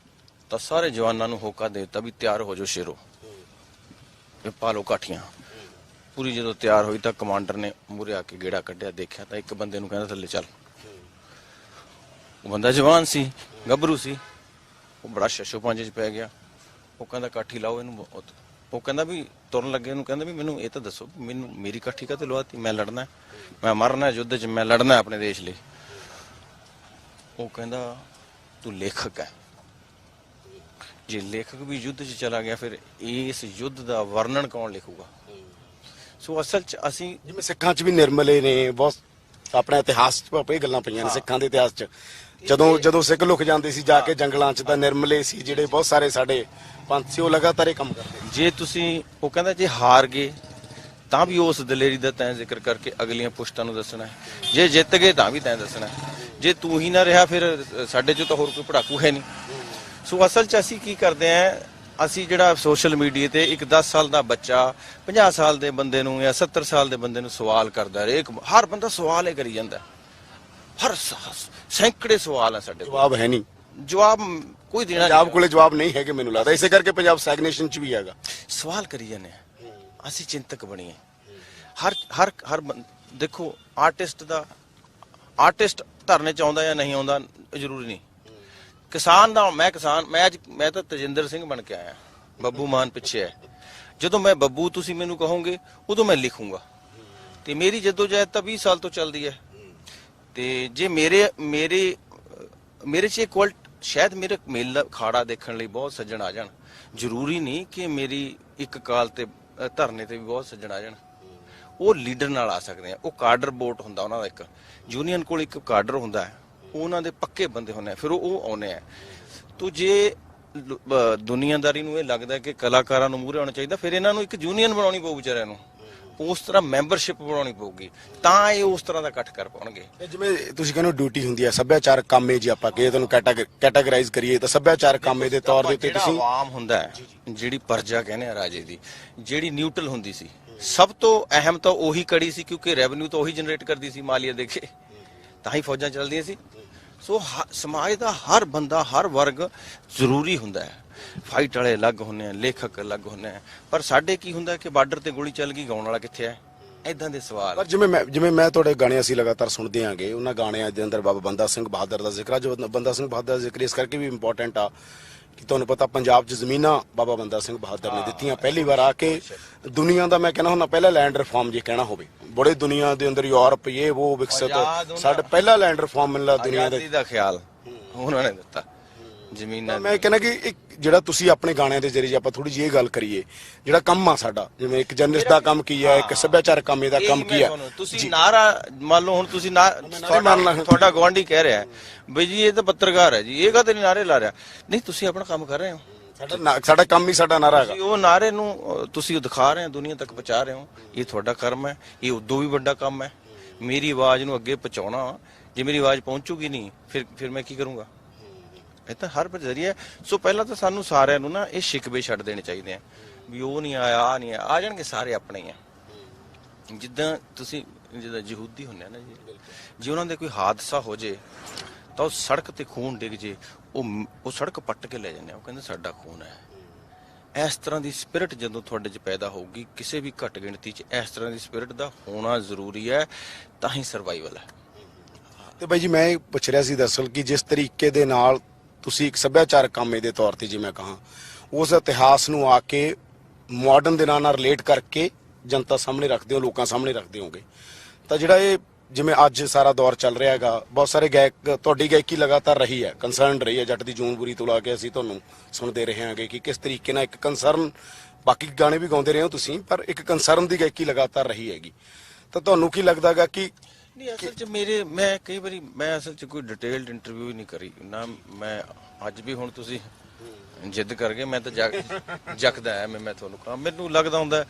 ਤਾਂ ਸਾਰੇ ਜਵਾਨਾਂ ਨੂੰ ਹੋਕਾ ਦੇ ਦਿੱਤਾ ਵੀ ਤਿਆਰ ਹੋ ਜਾਓ ਸ਼ੇਰੋ, ਪਾ ਲਓ ਕਾਠੀਆਂ। ਪੂਰੀ ਜਦੋਂ ਤਿਆਰ ਹੋਈ ਤਾਂ ਕਮਾਂਡਰ ਨੇ ਮੂਹਰੇ ਆ ਕੇ ਗੇੜਾ ਕੱਢਿਆ, ਦੇਖਿਆ ਤਾਂ ਇੱਕ ਬੰਦੇ ਨੂੰ ਕਹਿੰਦਾ ਥੱਲੇ ਚੱਲ। ਉਹ ਬੰਦਾ ਜਵਾਨ ਸੀ, ਗੱਭਰੂ ਸੀ, ਉਹ ਬੜਾ ਸ਼ਸ਼ੋ ਪੰਜੇ 'ਚ ਪੈ ਗਿਆ। ਉਹ ਕਹਿੰਦਾ ਕਾਠੀ ਲਾਓ ਇਹਨੂੰ। ਉਹ ਕਹਿੰਦਾ ਵੀ ਤੁਰਨ ਲੱਗੇ ਉਹਨੂੰ ਕਹਿੰਦਾ ਵੀ ਮੈਨੂੰ ਇਹ ਤਾਂ ਦੱਸੋ, ਮੈਨੂੰ ਮੇਰੀ ਕਾਠੀ ਕਾਹਤੇ ਲਵਾਤੀ? ਮੈਂ ਲੜਨਾ, ਮੈਂ ਮਰਨਾ ਯੁੱਧ 'ਚ, ਮੈਂ ਲੜਨਾ ਆਪਣੇ ਦੇਸ਼ ਲਈ। ਉਹ ਕਹਿੰਦਾ ਤੂੰ ਲੇਖਕ ਹੈ, ਜੇ ਲੇਖਕ ਵੀ ਯੁੱਧ 'ਚ ਚਲਾ ਗਿਆ ਫਿਰ ਇਸ ਯੁੱਧ ਦਾ ਵਰਣਨ ਕੌਣ ਲਿਖੂਗਾ? ਸੋ ਅਸਲ 'ਚ ਅਸੀਂ ਜਿਵੇਂ ਸਿੱਖਾਂ 'ਚ ਵੀ ਨਿਰਮਲੇ ਨੇ, ਬਹੁਤ ਆਪਣੇ ਇਤਿਹਾਸ 'ਚ ਭਾਪੇ ਗੱਲਾਂ ਪਈਆਂ ਨੇ ਸਿੱਖਾਂ ਦੇ ਇਤਿਹਾਸ 'ਚ। ਜਦੋਂ ਸਿੱਖ ਲੁਕ ਜਾਂਦੇ ਸੀ ਜਾ ਕੇ ਜੰਗਲਾਂ 'ਚ, ਤਾਂ ਨਿਰਮਲੇ ਸੀ ਜਿਹੜੇ ਬਹੁਤ ਸਾਰੇ ਸਾਡੇ ਪੰਥ ਸੀ, ਉਹ ਲਗਾਤਾਰ ਇਹ ਕੰਮ ਕਰਦੇ। ਜੇ ਤੁਸੀਂ, ਉਹ ਕਹਿੰਦਾ ਜੇ ਹਾਰ ਗਏ ਤਾਂ ਵੀ ਉਸ ਦਲੇਰੀ ਦਾ ਤੈਂ ਜ਼ਿਕਰ ਕਰਕੇ ਅਗਲੀਆਂ ਪੁਸ਼ਤਾਂ ਨੂੰ ਦੱਸਣਾ ਹੈ, ਜੇ ਜਿੱਤ ਗਏ ਤਾਂ ਵੀ ਤੈਂ ਦੱਸਣਾ ਹੈ। ਜੇ ਤੂੰ ਹੀ ਨਾ ਰਿਹਾ ਫਿਰ ਸਾਡੇ 'ਚੋਂ ਤਾਂ ਹੋਰ ਕੋਈ ਪੜਾਕੂ ਹੈ ਨਹੀਂ। ਸੋ ਅਸਲ 'ਚ ਅਸੀਂ ਕੀ ਕਰਦੇ ਹਾਂ, ਅਸੀਂ ਜਿਹੜਾ ਸੋਸ਼ਲ ਮੀਡੀਆ ਤੇ ਇੱਕ 10 ਸਾਲ ਦਾ ਬੱਚਾ 50 ਸਾਲ ਦੇ ਬੰਦੇ ਨੂੰ ਜਾਂ 70 ਸਾਲ ਦੇ ਬੰਦੇ ਨੂੰ ਸਵਾਲ ਕਰਦਾ ਰਹੇ, ਹਰ ਬੰਦਾ ਸਵਾਲ ਹੀ ਕਰੀ ਜਾਂਦਾ, ਹਰ ਸੈਂਕੜੇ ਸਵਾਲ ਆ ਸਾਡੇ ਕੋਲ, ਜਵਾਬ ਹੈ ਨਹੀਂ, ਜਵਾਬ ਕੋਈ ਦੇਣਾ ਪੰਜਾਬ ਕੋਲੇ ਜਵਾਬ ਨਹੀਂ ਹੈਗੇ ਮੈਨੂੰ ਲੱਗਦਾ। ਇਸੇ ਕਰਕੇ ਪੰਜਾਬ ਸਟੈਗਨੇਸ਼ਨ 'ਚ ਵੀ ਹੈਗਾ। ਸਵਾਲ ਕਰੀ ਜਾਂਦੇ ਆ। ਅਸੀਂ ਚਿੰਤਕ ਬਣੀਏ। ਹਰ ਦੇਖੋ ਆਰਟਿਸਟ ਧਰਨੇ 'ਚ ਆਉਂਦਾ ਜਾਂ ਨਹੀਂ ਆਉਂਦਾ ਜ਼ਰੂਰੀ ਨਹੀਂ। ਕਿਸਾਨ ਦਾ ਮੈਂ ਤਾਂ ਤਜਿੰਦਰ ਸਿੰਘ ਬਣ ਕੇ ਆਇਆ, ਬੱਬੂ ਮਾਨ ਪਿੱਛੇ ਹੈ। ਜਦੋਂ ਮੈਂ ਬੱਬੂ ਤੁਸੀਂ ਮੈਨੂੰ ਕਹੋਗੇ ਉਦੋਂ ਮੈਂ ਲਿਖੂੰਗਾ, ਤੇ ਮੇਰੀ ਜਦੋਜਹਿਦ ਤਾਂ 20 ਸਾਲ ਤੋਂ ਚੱਲਦੀ ਹੈ। ਤੇ ਜੇ ਮੇਰੇ 'ਚ ਇੱਕ ਸ਼ਾਇਦ ਮੇਰੇ ਮੇਲਾ ਖਾੜਾ ਦੇਖਣ ਲਈ ਬਹੁਤ ਸੱਜਣ ਆ ਜਾਣ, ਜ਼ਰੂਰੀ ਨਹੀਂ ਕਿ ਮੇਰੀ ਇੱਕ ਕਾਲ ਤੇ ਧਰਨੇ ਤੇ ਵੀ ਬਹੁਤ ਸੱਜਣ ਆ ਜਾਣ। ਉਹ ਲੀਡਰ ਨਾਲ ਆ ਸਕਦੇ ਆ। ਉਹ ਕਾਡਰ ਵੋਟ ਹੁੰਦਾ ਉਹਨਾਂ ਦਾ, ਇੱਕ ਯੂਨੀਅਨ ਕੋਲ ਇੱਕ ਕਾਡਰ ਹੁੰਦਾ ਹੈ, ਉਹਨਾਂ ਦੇ ਪੱਕੇ ਬੰਦੇ ਹੁੰਦੇ ਆ, ਫਿਰ ਉਹ ਆਉਨੇ ਆ। ਤੋ ਜੇ ਦੁਨੀਆਦਾਰੀ ਨੂੰ ਇਹ ਲੱਗਦਾ ਕਿ ਕਲਾਕਾਰਾਂ ਨੂੰ ਮੂਹਰੇ ਆਉਣਾ ਚਾਹੀਦਾ, ਫਿਰ ਇਹਨਾਂ ਨੂੰ ਇੱਕ ਯੂਨੀਅਨ ਬਣਾਉਣੀ ਪਊ ਵਿਚਾਰਿਆਂ ਨੂੰ, ਉਸ ਤਰ੍ਹਾਂ ਮੈਂਬਰਸ਼ਿਪ ਬਣਾਉਣੀ ਪਊਗੀ, ਤਾਂ ਇਹ ਉਸ ਤਰ੍ਹਾਂ ਦਾ ਇਕੱਠ ਕਰ ਪਾਉਣਗੇ। ਜਿਵੇਂ ਤੁਸੀਂ ਕਹਿੰਦੇ ਡਿਊਟੀ ਹੁੰਦੀ ਹੈ ਸੱਭਿਆਚਾਰਕ ਕਾਮੇ, ਜੀ ਆਪਾਂ ਕਹੇ ਤੁਹਾਨੂੰ ਕੈਟਾਗਰਾਈਜ਼ ਕਰੀਏ ਤਾਂ ਸੱਭਿਆਚਾਰਕ ਕਾਮੇ ਦੇ ਤੌਰ ਦੇ ਉੱਤੇ ਤੁਸੀਂ ਆਵਾਮ ਹੁੰਦਾ ਹੈ, ਜਿਹੜੀ ਪਰਜਾ ਕਹਿੰਦੇ ਆ ਰਾਜੇ ਦੀ, ਜਿਹੜੀ ਨਿਊਟਰਲ ਹੁੰਦੀ ਸੀ, ਸਭ ਤੋਂ ਅਹਿਮ ਤਾਂ ਉਹੀ ਕੜੀ ਸੀ, ਕਿਉਂਕਿ ਰੈਵਨਿਊ ਤਾਂ ਉਹੀ ਜਨਰੇਟ ਕਰਦੀ ਸੀ ਮਾਲੀਆ ਦੇ ਕੇ, ਤਾਂ ਹੀ ਫੌਜਾਂ ਚੱਲਦੀਆਂ ਸੀ। ਸੋ ਸਮਾਜ ਦਾ ਹਰ ਬੰਦਾ, ਹਰ ਵਰਗ ਜ਼ਰੂਰੀ ਹੁੰਦਾ ਹੈ। ਫਾਈਟ ਵਾਲੇ ਅਲੱਗ ਹੁੰਦੇ ਆ, ਲੇਖਕ ਅਲੱਗ ਹੁੰਦੇ ਆ, ਪਰ ਸਾਡੇ ਕੀ ਹੁੰਦਾ ਕਿ ਬਾਰਡਰ ਤੇ ਗੋਲੀ ਚੱਲ ਗਈ, ਗਾਉਣ ਵਾਲਾ ਕਿੱਥੇ ਹੈ? ਇਦਾਂ ਦੇ ਸਵਾਲ। ਪਰ ਜਿਵੇਂ ਮੈਂ ਤੁਹਾਡੇ ਗਾਣੇ ਅਸੀਂ ਲਗਾਤਾਰ ਸੁਣਦੇ ਆਂਗੇ, ਉਹਨਾਂ ਗਾਣਿਆਂ ਦੇ ਅੰਦਰ ਬਾਬਾ ਬੰਦਾ ਸਿੰਘ ਬਹਾਦਰ ਦਾ ਜ਼ਿਕਰ ਆ। ਜੋ ਬੰਦਾ ਸਿੰਘ ਬਹਾਦਰ ਦਾ ਜ਼ਿਕਰ ਇਸ ਕਰਕੇ ਵੀ ਇੰਪੋਰਟੈਂਟ ਆ ਕਿ ਤੁਹਾਨੂੰ ਪਤਾ ਪੰਜਾਬ 'ਚ ਜ਼ਮੀਨਾਂ ਬਾਬਾ ਬੰਦਾ ਸਿੰਘ ਬਹਾਦਰ ਨੇ ਦਿੱਤੀਆਂ। ਪਹਿਲੀ ਵਾਰ ਆ ਕੇ ਦੁਨੀਆ ਦਾ, ਮੈਂ ਕਹਿੰਦਾ ਹੁੰਦਾ, ਪਹਿਲਾ ਲੈਂਡ ਰਿਫਾਰਮ ਜੇ ਕਹਿਣਾ ਹੋਵੇ, ਬੜੇ ਦੁਨੀਆ ਦੇ ਅੰਦਰ ਯੂਰਪ ਇਹ ਉਹ ਵਿਕਸਿਤ, ਸਾਡਾ ਪਹਿਲਾ ਲੈਂਡ ਰਿਫਾਰਮ ਮਿਲਦਾ ਦੁਨੀਆ ਦਾ ਖਿਆਲ ਉਹਨਾਂ ਨੇ ਦਿੱਤਾ ਜ਼ਮੀਨਾਂ। ਮੈਂ ਕਹਿੰਦਾ ਕਿ ਇੱਕ ਜਿਹੜਾ ਤੁਸੀਂ ਆਪਣੇ ਗਾਣਿਆਂ ਦੇ ਜ਼ਰੀਏ ਆਪਾਂ ਥੋੜੀ ਜਿਹੀ ਇਹ ਗੱਲ ਕਰੀਏ, ਜਿਹੜਾ ਕੰਮ ਆ ਸਾਡਾ, ਜਿਵੇਂ ਇੱਕ ਜਰਨਲਿਸਟ ਦਾ ਕੰਮ ਕੀ ਹੈ, ਇੱਕ ਸੱਭਿਆਚਾਰਕ ਕੰਮ ਦਾ ਕੰਮ ਕੀ ਹੈ। ਤੁਸੀਂ ਨਾਰਾ ਮੰਨ ਲਓ, ਹੁਣ ਤੁਸੀਂ ਤੁਹਾਡਾ ਗਵਾਂਢੀ ਕਹਿ ਰਿਹਾ ਬਈ ਜੀ ਇਹ ਤਾਂ ਪੱਤਰਕਾਰ ਹੈ ਜੀ, ਇਹ ਕਾਹਤੇ ਨਾਰੇ ਲਾ ਰਿਹਾ? ਨਹੀਂ, ਤੁਸੀਂ ਆਪਣਾ ਕੰਮ ਕਰ ਰਹੇ ਹੋ, ਸਾਡਾ ਕੰਮ ਹੀ ਸਾਡਾ ਨਾਰਾ ਹੈਗਾ। ਉਹ ਨਾਰੇ ਨੂੰ ਤੁਸੀਂ ਦਿਖਾ ਰਹੇ ਹੋ, ਦੁਨੀਆ ਤੱਕ ਪਹੁੰਚਾ ਰਹੇ ਹੋ, ਇਹ ਤੁਹਾਡਾ ਕਰਮ ਹੈ। ਇਹ ਉਦੋਂ ਵੀ ਵੱਡਾ ਕੰਮ ਹੈ, ਮੇਰੀ ਆਵਾਜ਼ ਨੂੰ ਅੱਗੇ ਪਹੁੰਚਾਉਣਾ। ਜੇ ਮੇਰੀ ਆਵਾਜ਼ ਪਹੁੰਚੂਗੀ ਨਹੀਂ, ਫਿਰ ਮੈਂ ਕੀ ਕਰੂੰਗਾ? ਇਹ ਤਾਂ ਹਰ ਜ਼ਰੀਆ। ਸੋ ਪਹਿਲਾਂ ਤਾਂ ਸਾਨੂੰ ਸਾਰਿਆਂ ਨੂੰ ਨਾ ਇਹ ਸ਼ਿਕਵੇ ਛੱਡ ਦੇਣੇ ਚਾਹੀਦੇ ਆ ਵੀ ਉਹ ਨਹੀਂ ਆਇਆ, ਆ ਨਹੀਂ ਆ ਜਾਣਗੇ, ਸਾਰੇ ਆਪਣੇ ਹੀ ਆ। ਜਿੱਦਾਂ ਯਹੂਦੀ ਹੁੰਦੇ ਆ ਨਾ ਜੀ, ਜੇ ਉਹਨਾਂ ਦੇ ਕੋਈ ਹਾਦਸਾ ਹੋ ਜੇ ਤਾਂ ਉਹ ਸੜਕ ਤੇ ਖੂਨ ਡਿੱਗ ਜੇ, ਉਹ ਸੜਕ ਪੱਟ ਕੇ ਲੈ ਜਾਂਦੇ ਆ, ਉਹ ਕਹਿੰਦੇ ਸਾਡਾ ਖੂਨ ਹੈ। ਇਸ ਤਰ੍ਹਾਂ ਦੀ ਸਪਿਰਿਟ ਜਦੋਂ ਤੁਹਾਡੇ 'ਚ ਪੈਦਾ ਹੋਊਗੀ, ਕਿਸੇ ਵੀ ਘੱਟ ਗਿਣਤੀ 'ਚ ਇਸ ਤਰ੍ਹਾਂ ਦੀ ਸਪਿਰਿਟ ਦਾ ਹੋਣਾ ਜ਼ਰੂਰੀ ਹੈ, ਤਾਂ ਹੀ ਸਰਵਾਈਵਲ ਹੈ। ਤੇ ਬਾਈ ਜੀ, ਮੈਂ ਇਹ ਪੁੱਛ ਰਿਹਾ ਸੀ ਦਰਅਸਲ ਕਿ ਜਿਸ ਤਰੀਕੇ ਦੇ ਨਾਲ ਤੁਸੀਂ ਇੱਕ ਸੱਭਿਆਚਾਰਕ ਕਾਮੇ ਦੇ ਤੌਰ ਤੇ, ਜੇ ਮੈਂ ਕਹਾਂ, ਉਸ ਇਤਿਹਾਸ ਨੂੰ ਆ ਕੇ ਮਾਡਰਨ ਦੇ ਨਾਲ ਰਿਲੇਟ ਕਰਕੇ ਜਨਤਾ ਸਾਹਮਣੇ ਰੱਖਦੇ ਹੋ, ਲੋਕਾਂ ਸਾਹਮਣੇ ਰੱਖਦੇ ਹੋਗੇ, ਤਾਂ ਜਿਹੜਾ ਇਹ ਜਿਵੇਂ ਅੱਜ ਸਾਰਾ ਦੌਰ ਚੱਲ ਰਿਹਾ ਹੈਗਾ, ਬਹੁਤ ਸਾਰੇ ਗਾਇਕ, ਤੁਹਾਡੀ ਗਾਇਕੀ ਲਗਾਤਾਰ ਰਹੀ ਹੈ, ਕੰਸਰਨ ਰਹੀ ਹੈ, ਜੱਟ ਦੀ ਜੂਨਪੁਰੀ ਤੋਂ ਲਾ ਕੇ ਅਸੀਂ ਤੁਹਾਨੂੰ ਸੁਣਦੇ ਰਹੇ ਹਾਂਗੇ ਕਿ ਕਿਸ ਤਰੀਕੇ ਨਾਲ ਇੱਕ ਕੰਸਰਨ, ਬਾਕੀ ਗਾਣੇ ਵੀ ਗਾਉਂਦੇ ਰਹੇ ਹੋ ਤੁਸੀਂ, ਪਰ ਇੱਕ ਕੰਸਰਨ ਦੀ ਗਾਇਕੀ ਲਗਾਤਾਰ ਰਹੀ ਹੈਗੀ। ਤਾਂ ਤੁਹਾਨੂੰ ਕੀ ਲੱਗਦਾਗਾ ਕਿ ਨਹੀਂ ਅਸਲ 'ਚ ਮੈਂ ਕਈ ਵਾਰੀ ਮੈਂ ਅਸਲ 'ਚ ਕੋਈ ਡਿਟੇਲਡ ਇੰਟਰਵਿਊ ਹੀ ਨਹੀਂ ਕਰੀ ਨਾ। ਮੈਂ ਅੱਜ ਵੀ ਹੁਣ ਤੁਸੀਂ ਜਿੱਦ ਕਰ ਗਏ, ਮੈਂ ਤਾਂ ਜੱਕਦਾ ਹੈ ਮੈਂ ਤੁਹਾਨੂੰ ਕਹਾਂ। ਮੈਨੂੰ ਲੱਗਦਾ ਹੁੰਦਾ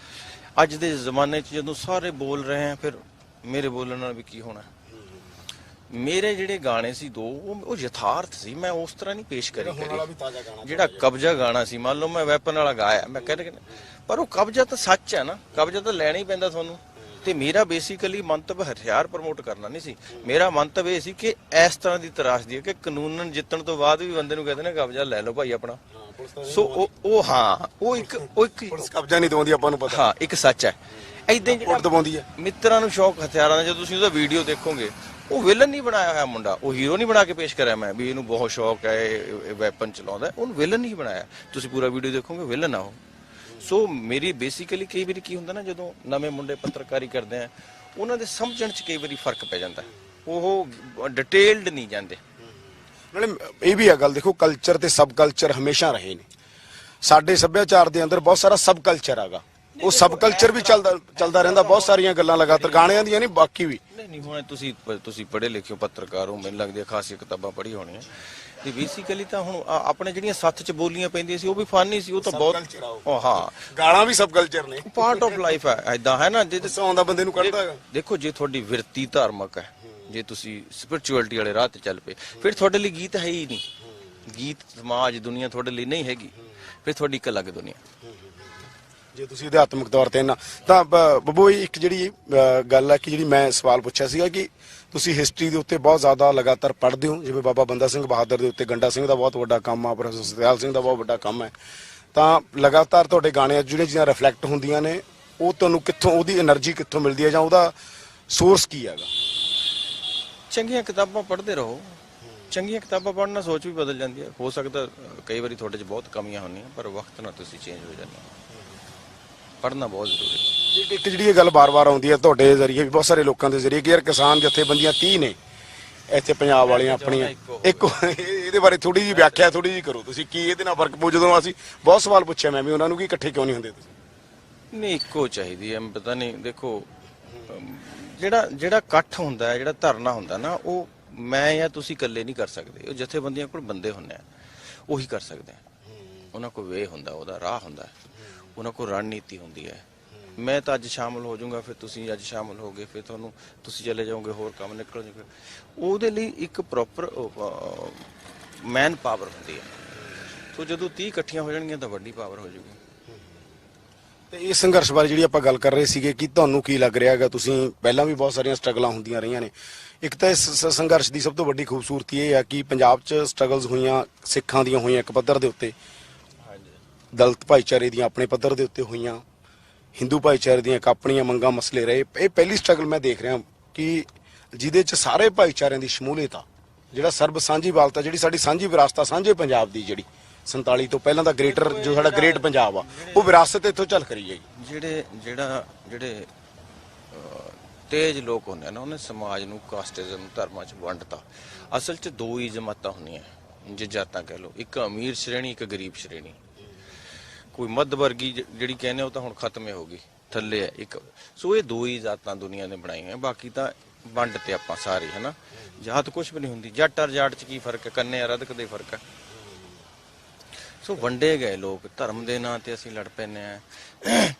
ਅੱਜ ਦੇ ਜ਼ਮਾਨੇ 'ਚ ਜਦੋਂ ਸਾਰੇ ਬੋਲ ਰਹੇ ਆ, ਫਿਰ ਮੇਰੇ ਬੋਲਣ ਨਾਲ ਵੀ ਕੀ ਹੋਣਾ। ਮੇਰੇ ਜਿਹੜੇ ਗਾਣੇ ਸੀ ਦੋ ਉਹ ਯਥਾਰਥ ਸੀ, ਮੈਂ ਉਸ ਤਰ੍ਹਾਂ ਨਹੀਂ ਪੇਸ਼ ਕਰੀ। ਜਿਹੜਾ ਕਬਜ਼ਾ ਗਾਣਾ ਸੀ, ਮੰਨ ਲਓ ਮੈਂ ਵੈਪਨ ਵਾਲਾ ਗਾਇਆ, ਮੈਂ ਕਹਿੰਦਾ ਪਰ ਉਹ ਕਬਜ਼ਾ ਤਾਂ ਸੱਚ ਹੈ ਨਾ, ਕਬਜ਼ਾ ਤਾਂ ਲੈਣਾ ਹੀ ਪੈਂਦਾ ਤੁਹਾਨੂੰ। ਤੇ ਮੇਰਾ ਬੇਸਿਕਲੀ ਮੰਤਵ ਹਥਿਆਰ ਪ੍ਰਮੋਟ ਕਰਨਾ ਨਹੀਂ ਸੀ। ਮੇਰਾ ਮੰਤਵ ਇਹ ਸੀ ਕਿ ਇਸ ਤਰ੍ਹਾਂ ਦੀ ਤਰਾਸਦੀ ਹੈ ਕਿ ਕਾਨੂੰਨ ਜਿੱਤਣ ਤੋਂ ਬਾਅਦ ਵੀ ਬੰਦੇ ਨੂੰ ਕਹਿੰਦੇ ਨੇ ਕਬਜ਼ਾ ਲੈ ਲਓ ਭਾਈ ਆਪਣਾ। ਸੋ ਉਹ ਇੱਕ ਪੁਲਿਸ ਕਬਜ਼ਾ ਨਹੀਂ ਦਵਾਉਂਦੀ, ਆਪਾਂ ਨੂੰ ਪਤਾ। ਹਾਂ, ਇੱਕ ਸੱਚ ਹੈ। ਏਦਾਂ ਜਿਹੜਾ ਦਵਾਉਂਦੀ ਹੈ ਮਿੱਤਰਾਂ ਨੂੰ ਸ਼ੌਕ ਹਥਿਆਰਾਂ ਦਾ, ਜਦੋਂ ਤੁਸੀਂ ਉਹਦਾ ਵੀਡੀਓ ਦੇਖੋਗੇ, ਉਹ ਵਿਲਨ ਨਹੀਂ ਬਣਾਇਆ ਹੋਇਆ ਮੁੰਡਾ, ਉਹ ਹੀਰੋ ਨਹੀਂ ਬਣਾ ਕੇ ਪੇਸ਼ ਕਰਿਆ ਮੈਂ ਵੀ ਇਹਨੂੰ ਬਹੁਤ ਸ਼ੌਕ ਹੈ, ਇਹ ਵੈਪਨ ਚਲਾਉਂਦਾ। ਉਹਨੂੰ ਵਿਲਨ ਨਹੀਂ ਬਣਾਇਆ। ਤੁਸੀਂ ਪੂਰਾ ਵੀਡੀਓ ਦੇਖੋਗੇ, ਵਿਲਨ ਆ ਉਹ। ਸੋ ਮੇਰੀ ਬੇਸਿਕਲੀ ਕਈ ਵਾਰੀ ਕੀ ਹੁੰਦਾ ਨਾ, ਜਦੋਂ ਨਵੇਂ ਮੁੰਡੇ ਪੱਤਰਕਾਰੀ ਕਰਦੇ ਆ, ਉਹਨਾਂ ਦੇ ਸਮਝਣ 'ਚ ਕਈ ਵਾਰੀ ਫਰਕ ਪੈ ਜਾਂਦਾ, ਉਹ ਡਿਟੇਲਡ ਨਹੀਂ ਜਾਂਦੇ। ਨਾਲੇ ਇਹ ਵੀ ਹੈ ਗੱਲ, ਦੇਖੋ ਕਲਚਰ ਤੇ ਸਬ ਕਲਚਰ ਹਮੇਸ਼ਾ ਰਹੇ ਨੇ। ਸਾਡੇ ਸੱਭਿਆਚਾਰ ਦੇ ਅੰਦਰ ਬਹੁਤ ਸਾਰਾ ਸਬ ਕਲਚਰ ਹੈਗਾ, ਉਹ ਸਬ ਕਲਚਰ ਵੀ ਚੱਲਦਾ ਰਹਿੰਦਾ। ਬਹੁਤ ਸਾਰੀਆਂ ਗੱਲਾਂ ਲਗਾਤਾਰ ਗਾਣਿਆਂ ਦੀਆਂ ਨਹੀਂ, ਬਾਕੀ ਵੀ ਨਹੀਂ ਹੁਣ ਤੁਸੀਂ ਪੜ੍ਹੇ ਲਿਖੇ ਪੱਤਰਕਾਰ ਹੋ, ਮੈਨੂੰ ਲੱਗਦੀ ਖਾਸੀ ਕਿਤਾਬਾਂ ਪੜ੍ਹੀ ਹੋਣੀਆਂ। ਤੇ ਬੇਸਿਕਲੀ ਤਾਂ ਹੁਣ ਆਪਣੇ ਜਿਹੜੀਆਂ ਸੱਥ 'ਚ ਬੋਲੀਆਂ ਪੈਂਦੀਆਂ ਸੀ, ਉਹ ਵੀ ਫਨ ਹੀ ਸੀ। ਉਹ ਤਾਂ ਬਹੁਤ ਹਾਂ, ਗਾਲਾਂ ਵੀ ਸਬ ਕਲਚਰ ਨੇ, ਪਾਰਟ ਆਫ ਲਾਈਫ ਹੈ। ਐਦਾਂ ਹੈ ਨਾ, ਜੇ ਆਉਂਦਾ ਬੰਦੇ ਨੂੰ ਕੱਢਦਾ ਹੈਗਾ। ਦੇਖੋ, ਜੇ ਤੁਹਾਡੀ ਵਿਰਤੀ ਧਾਰਮਿਕ ਹੈ, ਜੇ ਤੁਸੀਂ ਸਪਿਰਚੁਅਲਿਟੀ ਵਾਲੇ ਰਾਹ ਤੇ ਚੱਲ ਪਏ, ਫਿਰ ਤੁਹਾਡੇ ਲਈ ਗੀਤ ਹੈ ਹੀ ਨਹੀਂ। ਗੀਤ, ਸਮਾਜ, ਦੁਨੀਆ ਤੁਹਾਡੇ ਲਈ ਨਹੀਂ ਹੈਗੀ, ਫਿਰ ਤੁਹਾਡੀ ਇੱਕ ਅਲੱਗ ਦੁਨੀਆ। ਜੇ ਤੁਸੀਂ ਅਧਿਆਤਮਿਕ ਤੌਰ ਤੇ ਨਾ ਤਾਂ ਬੱਬੂ, ਇੱਕ ਜਿਹੜੀ ਗੱਲ ਹੈ ਕਿ ਜਿਹੜੀ ਮੈਂ ਸਵਾਲ ਪੁੱਛਿਆ ਸੀਗਾ ਕਿ ਤੁਸੀਂ ਹਿਸਟਰੀ ਦੇ ਉੱਤੇ ਬਹੁਤ ਜ਼ਿਆਦਾ ਲਗਾਤਾਰ ਪੜ੍ਹਦੇ ਹੋ, ਜਿਵੇਂ ਬਾਬਾ ਬੰਦਾ ਸਿੰਘ ਬਹਾਦਰ ਦੇ ਉੱਤੇ ਗੰਡਾ ਸਿੰਘ ਦਾ ਬਹੁਤ ਵੱਡਾ ਕੰਮ ਆ, ਪ੍ਰੋਫੈਸਰ ਸਤਿਆਲ ਸਿੰਘ ਦਾ ਬਹੁਤ ਵੱਡਾ ਕੰਮ ਹੈ, ਤਾਂ ਲਗਾਤਾਰ ਤੁਹਾਡੇ ਗਾਣਿਆਂ ਜਿਹੜੀਆਂ ਚੀਜ਼ਾਂ ਰਿਫਲੈਕਟ ਹੁੰਦੀਆਂ ਨੇ, ਉਹ ਤੁਹਾਨੂੰ ਕਿੱਥੋਂ, ਉਹਦੀ એનર્ਜੀ ਕਿੱਥੋਂ ਮਿਲਦੀ ਹੈ, ਜਾਂ ਉਹਦਾ ਸੋਰਸ ਕੀ ਹੈਗਾ? ਚੰਗੀਆਂ ਕਿਤਾਬਾਂ ਪੜ੍ਹਦੇ ਰਹੋ। ਚੰਗੀਆਂ ਕਿਤਾਬਾਂ ਪੜ੍ਹਨ ਨਾਲ ਸੋਚ ਵੀ ਬਦਲ ਜਾਂਦੀ ਹੈ। ਹੋ ਸਕਦਾ ਕਈ ਵਾਰੀ ਤੁਹਾਡੇ 'ਚ ਬਹੁਤ ਕਮੀਆਂ ਹੁੰਦੀਆਂ, ਪਰ ਵਕਤ ਨਾਲ ਤੁਸੀਂ ਚੇਂਜ ਹੋ ਜਾਂਦੇ ਹੋ। ਪੜ੍ਹਨਾ ਬਹੁਤ ਜ਼ਰੂਰੀ ਹੈ। ਇੱਕ ਜਿਹੜੀ ਇਹ ਗੱਲ ਬਾਰ-ਬਾਰ ਆਉਂਦੀ ਹੈ ਤੁਹਾਡੇ ਜ਼ਰੀਏ ਵੀ, ਬਹੁਤ ਸਾਰੇ ਲੋਕਾਂ ਦੇ ਜ਼ਰੀਏ, ਕਿ ਯਾਰ ਕਿਸਾਨ ਜਥੇਬੰਦੀਆਂ 30 ਨੇ ਇੱਥੇ ਪੰਜਾਬ ਵਾਲੀਆਂ ਆਪਣੀਆਂ, ਇੱਕ ਇਹਦੇ ਬਾਰੇ ਥੋੜੀ ਜਿਹੀ ਵਿਆਖਿਆ ਥੋੜੀ ਜਿਹੀ ਕਰੋ ਤੁਸੀਂ, ਕੀ ਇਹਦੇ ਨਾਲ ਫਰਕ ਪਊ? ਜਦੋਂ ਅਸੀਂ ਬਹੁਤ ਸਵਾਲ ਪੁੱਛਿਆ ਮੈਂ ਵੀ ਉਹਨਾਂ ਨੂੰ, ਕਿ ਇਕੱਠੇ ਕਿਉਂ ਨਹੀਂ ਹੁੰਦੇ ਤੁਸੀਂ? ਨਹੀਂ, ਇੱਕੋ ਚਾਹੀਦੀ ਹੈ। ਪਤਾ ਨਹੀਂ, ਦੇਖੋ ਜਿਹੜਾ ਇਕੱਠ ਹੁੰਦਾ ਹੈ, ਜਿਹੜਾ ਧਰਨਾ ਹੁੰਦਾ ਨਾ, ਉਹ ਮੈਂ ਜਾਂ ਤੁਸੀਂ ਇਕੱਲੇ ਨਹੀਂ ਕਰ ਸਕਦੇ। ਉਹ ਜਥੇਬੰਦੀਆਂ ਕੋਲ ਬੰਦੇ ਹੁੰਦੇ ਆ, ਉਹੀ ਕਰ ਸਕਦੇ ਆ। ਉਹਨਾਂ ਕੋਲ ਵੇ ਹੁੰਦਾ, ਉਹਦਾ ਰਾਹ ਹੁੰਦਾ, ਉਹਨਾਂ ਕੋਲ ਰਣਨੀਤੀ ਹੁੰਦੀ ਹੈ। ਮੈਂ ਤਾਂ ਅੱਜ ਸ਼ਾਮਲ ਹੋ ਜਾਊਂਗਾ, ਫਿਰ ਤੁਸੀਂ ਅੱਜ ਸ਼ਾਮਲ ਹੋਗੇ, ਫਿਰ ਤੁਸੀਂ ਚਲੇ ਜਾਓਗੇ, ਹੋਰ ਕੰਮ ਨਿਕਲ ਜਾਊਗਾ। ਉਹਦੇ ਲਈ ਇੱਕ ਪ੍ਰੋਪਰ ਮੈਨ ਪਾਵਰ ਹੁੰਦੀ ਹੈ। ਸੋ ਜਦੋਂ 30 ਇਕੱਠੀਆਂ ਹੋ ਜਾਣਗੀਆਂ ਤਾਂ ਵੱਡੀ ਪਾਵਰ ਹੋ ਜਾਊਗੀ। ਤੇ ਇਸ ਸੰਘਰਸ਼ ਬਾਰੇ ਜਿਹੜੀ ਆਪਾਂ ਗੱਲ ਕਰ ਰਹੇ ਸੀਗੇ, ਕਿ ਤੁਹਾਨੂੰ ਕੀ ਲੱਗ ਰਿਹਾ ਹੈਗਾ? ਤੁਸੀਂ ਪਹਿਲਾਂ ਵੀ ਬਹੁਤ ਸਾਰੀਆਂ ਸਟਰਗਲਾਂ ਹੁੰਦੀਆਂ ਰਹੀਆਂ ਨੇ। ਇੱਕ ਤਾਂ ਇਸ ਸੰਘਰਸ਼ ਦੀ ਸਭ ਤੋਂ ਵੱਡੀ ਖੂਬਸੂਰਤੀ ਇਹ ਹੈ ਕਿ ਪੰਜਾਬ 'ਚ ਸਟਰਗਲਸ ਹੋਈਆਂ, ਸਿੱਖਾਂ ਦੀਆਂ ਹੋਈਆਂ ਇੱਕ ਪੱਧਰ ਦੇ ਉੱਤੇ, ਦਲਿਤ ਭਾਈਚਾਰੇ ਦੀਆਂ ਆਪਣੇ ਪੱਧਰ ਦੇ ਉੱਤੇ ਹੋਈਆਂ, ਹਿੰਦੂ ਭਾਈਚਾਰੇ ਦੀਆਂ ਇੱਕ ਆਪਣੀਆਂ ਮੰਗਾਂ ਮਸਲੇ ਰਹੇ। ਇਹ ਪਹਿਲੀ ਸਟਰਗਲ ਮੈਂ ਦੇਖ ਰਿਹਾ ਕਿ ਜਿਹਦੇ 'ਚ ਸਾਰੇ ਭਾਈਚਾਰਿਆਂ ਦੀ ਸ਼ਮੂਲੀਅਤ ਆ, ਜਿਹੜਾ ਸਰਬ ਸਾਂਝੀਵਾਲਤਾ, ਜਿਹੜੀ ਸਾਡੀ ਸਾਂਝੀ ਵਿਰਾਸਤ ਆ, ਸਾਂਝੇ ਪੰਜਾਬ ਦੀ, ਜਿਹੜੀ 47 ਤੋਂ ਪਹਿਲਾਂ ਦਾ ਗ੍ਰੇਟਰ, ਜੋ ਸਾਡਾ ਗ੍ਰੇਟ ਪੰਜਾਬ ਆ, ਉਹ ਵਿਰਾਸਤ ਇੱਥੋਂ ਝਲਕ ਰਹੀ ਹੈ। ਜਿਹੜੇ ਤੇਜ ਲੋਕ ਹੁੰਦੇ ਨੇ, ਉਹਨੇ ਸਮਾਜ ਨੂੰ ਕਾਸਟਿਜ਼ਮ, ਧਰਮਾਂ 'ਚ ਵੰਡਤਾ। ਅਸਲ 'ਚ ਦੋ ਹੀ ਜਮਾਤਾਂ ਹੁੰਦੀਆਂ, ਜੇ ਜਾਤਾਂ ਕਹਿ ਲਓ, ਇੱਕ ਅਮੀਰ ਸ਼੍ਰੇਣੀ, ਇੱਕ ਗਰੀਬ ਸ਼੍ਰੇਣੀ। ਕੋਈ ਮੱਧ ਵਰਗੀ ਜਿਹੜੀ ਕਹਿੰਦੇ ਉਹ ਤਾਂ ਹੁਣ ਖਤਮ ਹੋ ਗਈ, ਥੱਲੇ ਹੈ ਇੱਕ। ਸੋ ਇਹ ਦੋ ਹੀ ਜਾਤਾਂ ਦੁਨੀਆ ਨੇ ਬਣਾਈਆਂ, ਬਾਕੀ ਤਾਂ ਵੰਡ ਤੇ ਆਪਾਂ ਸਾਰੇ, ਹੈ ਨਾ। ਜਾਤ ਕੁਛ ਵੀ ਨਹੀਂ ਹੁੰਦੀ। ਜੱਟ ਔਰ ਜਾਟ 'ਚ ਕੀ ਫਰਕ ਹੈ? ਕੰਨੇ ਆ ਰਦਕ ਦੇ ਫਰਕ ਹੈ। ਸੋ ਵੰਡੇ ਗਏ ਲੋਕ, ਧਰਮ ਦੇ ਨਾਂ ਤੇ ਅਸੀਂ ਲੜ ਪੈਂਦੇ ਆ।